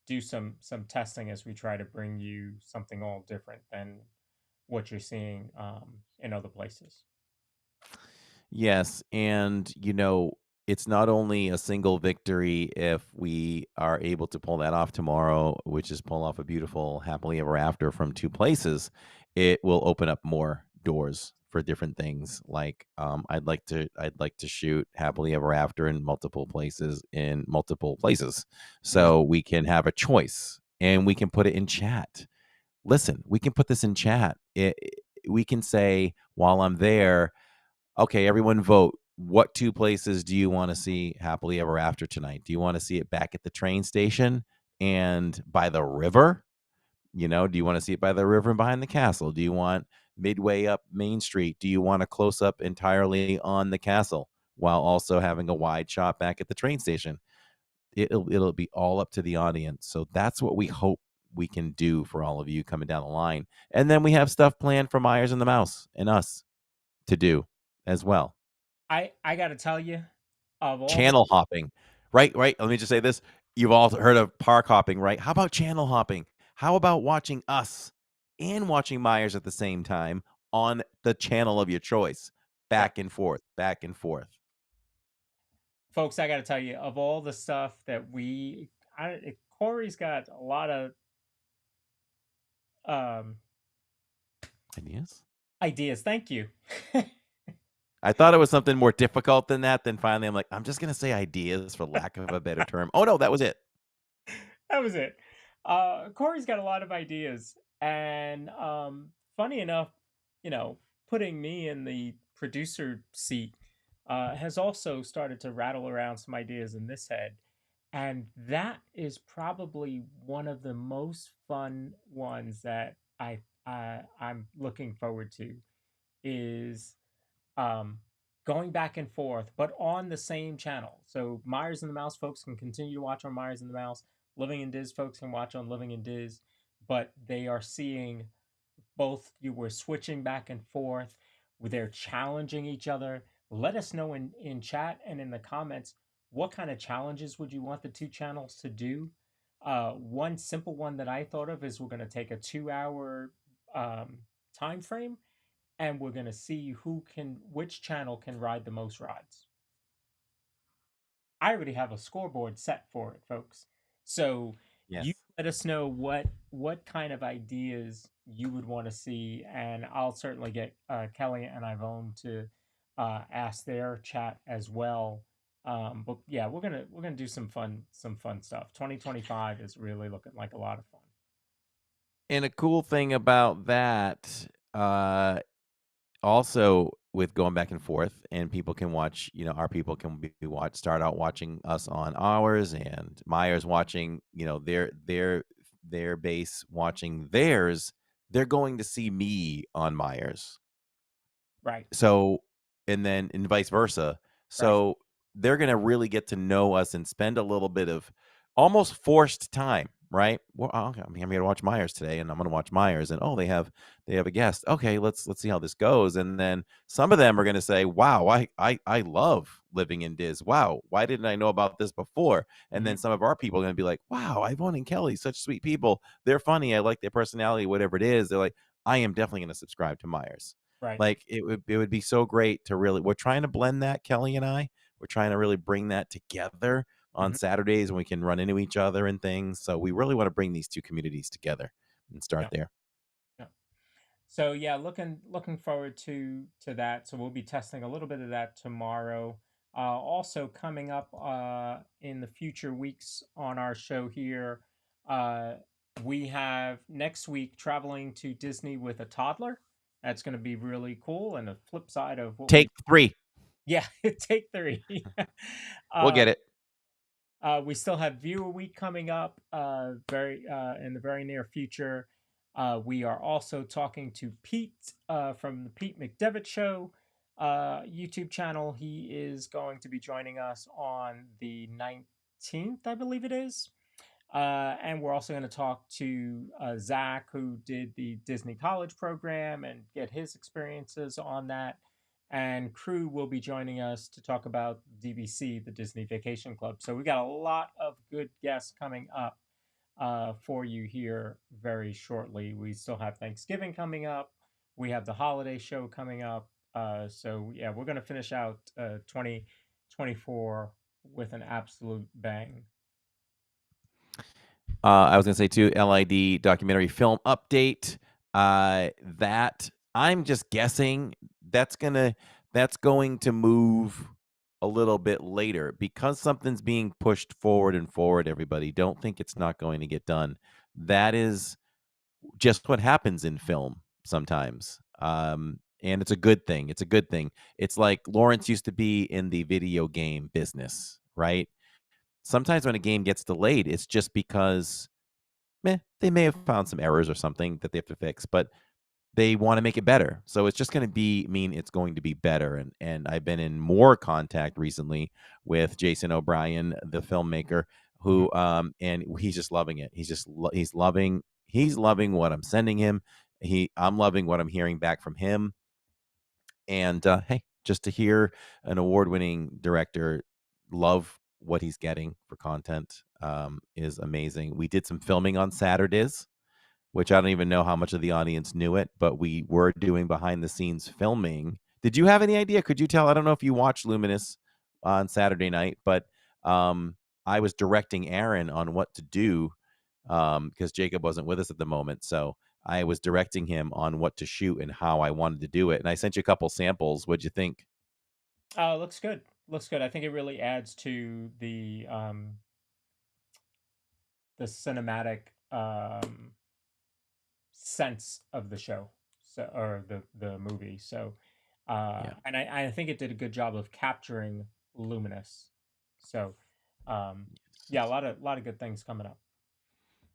do some testing as we try to bring you something all different than what you're seeing in other places. Yes, and it's not only a single victory if we are able to pull that off tomorrow, which is pull off a beautiful happily ever after from two places. It will open up more doors for different things. Like I'd like to shoot happily ever after in multiple places, Right. so we can have a choice and we can put it in chat. Listen, we can put this in chat. We can say while I'm there, okay, everyone vote. What two places do you want to see happily ever after tonight? Do you want to see it back at the train station and by the river? Do you want to see it by the river and behind the castle? Do you want midway up Main Street? Do you want a close up entirely on the castle while also having a wide shot back at the train station? It'll be all up to the audience. So that's what we hope we can do for all of you coming down the line. And then we have stuff planned for Myers and the Mouse and us to do as well. I got to tell you, of all the Channel hopping. Right, right. Let me just say this. You've all heard of park hopping, right? How about channel hopping? How about watching us and watching Myers at the same time on the channel of your choice? right, Back and forth, back and forth. folks, I got to tell you, of all the stuff that Corey's got a lot of um, Ideas? ideas. Thank you. I thought it was something more difficult than that. Then finally, I'm like, I'm just going to say ideas for lack of a better term. Oh, no, that was it. That was it. Corey's got a lot of ideas, and funny enough, putting me in the producer seat has also started to rattle around some ideas in this head, and that is probably one of the most fun ones that I'm looking forward to is um, going back and forth, but on the same channel. So Myers and the Mouse folks can continue to watch on Myers and the Mouse. Living in Diz folks can watch on Living in Diz, but they are seeing both. You were switching back and forth. They're challenging each other. Let us know in chat and in the comments what kind of challenges would you want the two channels to do. One simple one that I thought of is we're going to take a 2 hour time frame and we're going to see which channel can ride the most rides. I already have a scoreboard set for it, folks. So you Yes. let us know what kind of ideas you would want to see, and I'll certainly get Kelly and Ivone to ask their chat as well. But yeah, we're gonna do some fun stuff. 2025 is really looking like a lot of fun. And a cool thing about that, also with going back and forth, and people can watch, our people can start out watching us on ours, and Myers watching, their base watching theirs. They're going to see me on Myers. Right, So, and vice versa. right, So they're gonna really get to know us and spend a little bit of almost forced time, right? Well, okay, I'm here to watch Myers today, and I'm gonna watch Myers, and oh, they have a guest. Okay, let's see how this goes. And then some of them are gonna say, "Wow, I love living in Diz. Wow, why didn't I know about this before?" And Hmm. then some of our people are gonna be like, "Wow, Ivonne and Kelly, such sweet people. They're funny. I like their personality, whatever it is." They're like, "I am definitely gonna subscribe to Myers." Right. Like it would be so great to really. We're trying to blend that, Kelly and I. We're trying to really bring that together on Hmm. Saturdays when we can run into each other and things. So we really want to bring these two communities together and start Yeah. there. Yeah. So yeah, looking forward to that. So we'll be testing a little bit of that tomorrow. Also coming up in the future weeks on our show here, uh, we have next week traveling to Disney with a toddler. That's going to be really cool. And the flip side of what we, Take 3. yeah, take three. We'll uh, get it. we still have Viewer Week coming up very in the very near future. We are also talking to Pete from the Pete McDevitt Show YouTube channel. He is going to be joining us on the 19th, I believe it is. And we're also going to talk to Zach, who did the Disney College program, and get his experiences on that. And Crew will be joining us to talk about DVC, the Disney Vacation Club. So we got a lot of good guests coming up for you here very shortly. We still have Thanksgiving coming up. We have the holiday show coming up. So yeah, we're going to finish out 2024 with an absolute bang. I was gonna say too, LID documentary film update. That I'm just guessing that's going to move a little bit later because something's being pushed forward and forward. Everybody, don't think it's not going to get done. That is just what happens in film sometimes. And it's a good thing. It's a good thing. It's like Lawrence used to be in the video game business, right? Sometimes when a game gets delayed, it's just because they may have found some errors or something that they have to fix, but they want to make it better. So it's just going to mean it's going to be better. And I've been in more contact recently with Jason O'Brien, the filmmaker, Mhm. who and he's just loving it. He's loving what I'm sending him. I'm loving what I'm hearing back from him. And hey, just to hear an award-winning director love what he's getting for content is amazing. We did some filming on Saturdays, which I don't even know how much of the audience knew it, but we were doing behind the scenes filming. Did you have any idea? Could you tell? I don't know if you watched Luminous on Saturday night, but I was directing Aaron on what to do because Jacob wasn't with us at the moment. So I was directing him on what to shoot and how I wanted to do it. And I sent you a couple samples. What'd you think? Looks good. Looks good. I think it really adds to the cinematic sense of the show, so or the movie. So, Yeah. and I think it did a good job of capturing Luminous. So, um, yeah, a lot of good things coming up.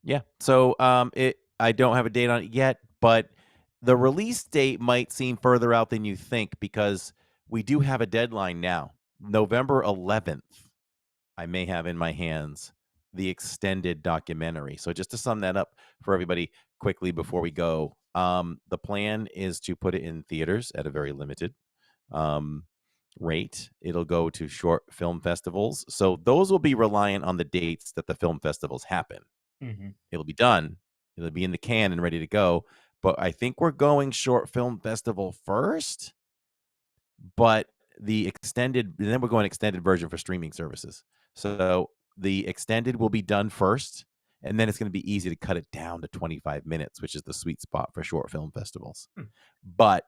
Yeah. So I don't have a date on it yet, but the release date might seem further out than you think because we do have a deadline now. November 11th, I may have in my hands the extended documentary. So just to sum that up for everybody quickly before we go, the plan is to put it in theaters at a very limited um, rate. It'll go to short film festivals. So those will be reliant on the dates that the film festivals happen. Hmm. It'll be done. It'll be in the can and ready to go. But I think we're going short film festival first, but then we're going extended version for streaming services. So the extended will be done first, and then it's going to be easy to cut it down to 25 minutes, which is the sweet spot for short film festivals. Hmm. But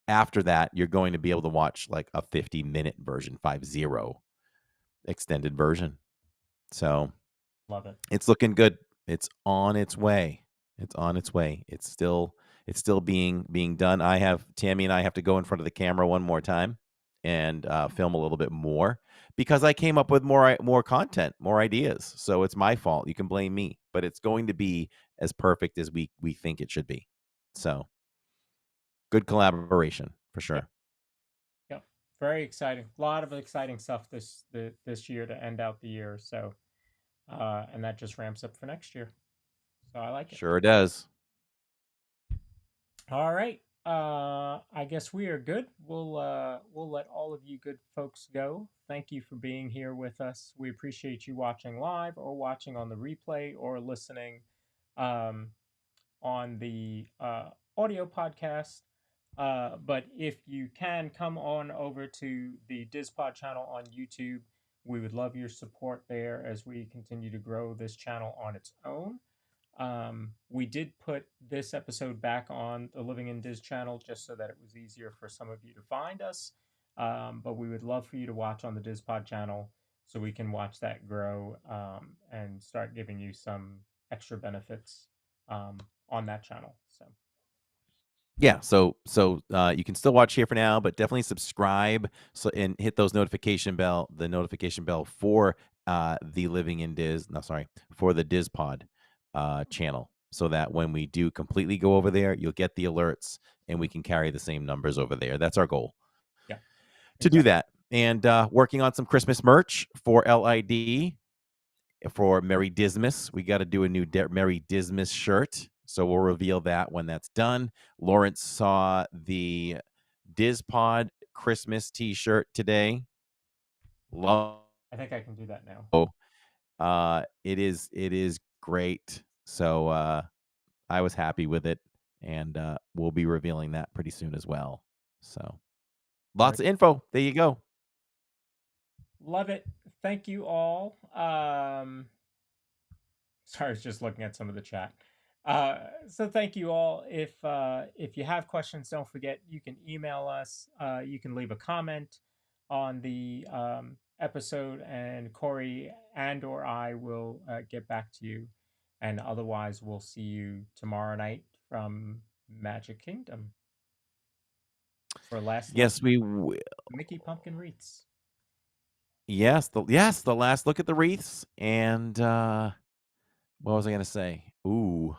after that, you're going to be able to watch like a 50-minute version, 50 extended version. So Love it. it's looking good. It's on its way. It's on its way. It's still being done. Tammy and I have to go in front of the camera one more time and film a little bit more because I came up with more content, more ideas. So it's my fault. You can blame me, but it's going to be as perfect as we think it should be. So good collaboration for Yep. sure. Yep. Very exciting. A lot of exciting stuff this year to end out the year. So, and that just ramps up for next year. So I like it. Sure does. All right. I guess we are good. We'll let all of you good folks go. Thank you for being here with us. We appreciate you watching live or watching on the replay or listening um, on the audio podcast. But if you can come on over to the DIZPod channel on YouTube, we would love your support there as we continue to grow this channel on its own. We did put this episode back on the Living in Diz channel just so that it was easier for some of you to find us. But we would love for you to watch on the DIZPod channel so we can watch that grow and start giving you some extra benefits on that channel. So Yeah, so you can still watch here for now, but definitely subscribe and hit the notification bell for the Living in Diz. No, sorry, for the DIZPod channel, so that when we do completely go over there, you'll get the alerts, and we can carry the same numbers over there. That's our goal, yeah, to do exactly. that. And working on some Christmas merch for LID for Merry Dismas. We got to do a new Merry Dismas shirt. So we'll reveal that when that's done. Lawrence saw the DIZPod Christmas t-shirt today. Love. I think I can do that now. It is great. So I was happy with it, and we'll be revealing that pretty soon as well. So lots Great. of info. There you go. Love it. Thank you all. Sorry, I was just looking at some of the chat. So thank you all. If you have questions, don't forget you can email us. You can leave a comment on the episode, and Corey and or I will get back to you. And otherwise, we'll see you tomorrow night from Magic Kingdom for last look Yes, we will. Mickey Pumpkin Wreaths. Yes, the last look at the wreaths. And what was I gonna say? Ooh,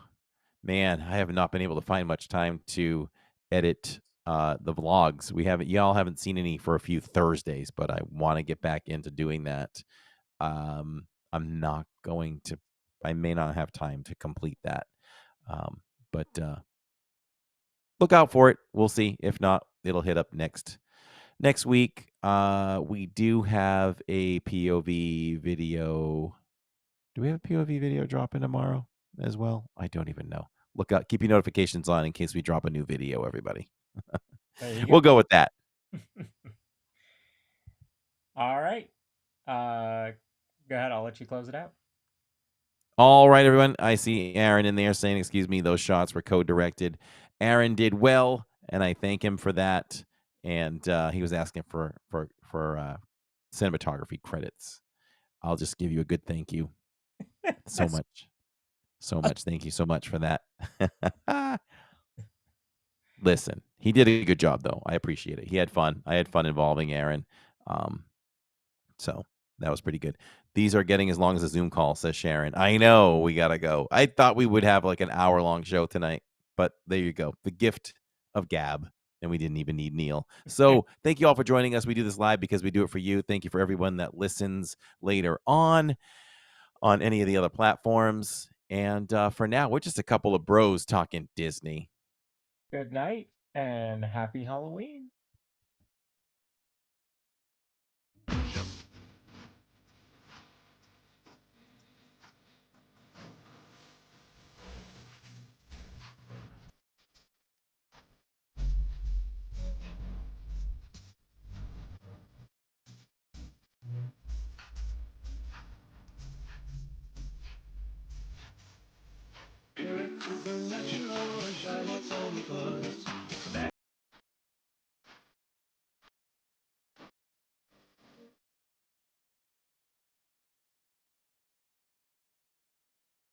man, I have not been able to find much time to edit the vlogs. Y'all haven't seen any for a few Thursdays, but I want to get back into doing that. I'm not going to. I may not have time to complete that. But look out for it. We'll see. If not, it'll hit up next week. We do have a POV video. Do we have a POV video dropping tomorrow as well? I don't even know. Look out, keep your notifications on in case we drop a new video, everybody. There you We'll go. go with that. All right. Go ahead. I'll let you close it out. All right, everyone. I see Aaron in there saying, excuse me, those shots were code-directed. Aaron did well, and I thank him for that. And he was asking for cinematography credits. I'll just give you a good thank you. So much. Thank you so much for that. Listen, he did a good job, though. I appreciate it. He had fun. I had fun involving Aaron. So that was pretty good. These are getting as long as a Zoom call, says Sharon. I know, we got to go. I thought we would have like an hour-long show tonight, but there you go. The gift of gab, and we didn't even need Neil. So thank you all for joining us. We do this live because we do it for you. Thank you for everyone that listens later on any of the other platforms. And for now, we're just a couple of bros talking Disney. Good night and happy Halloween.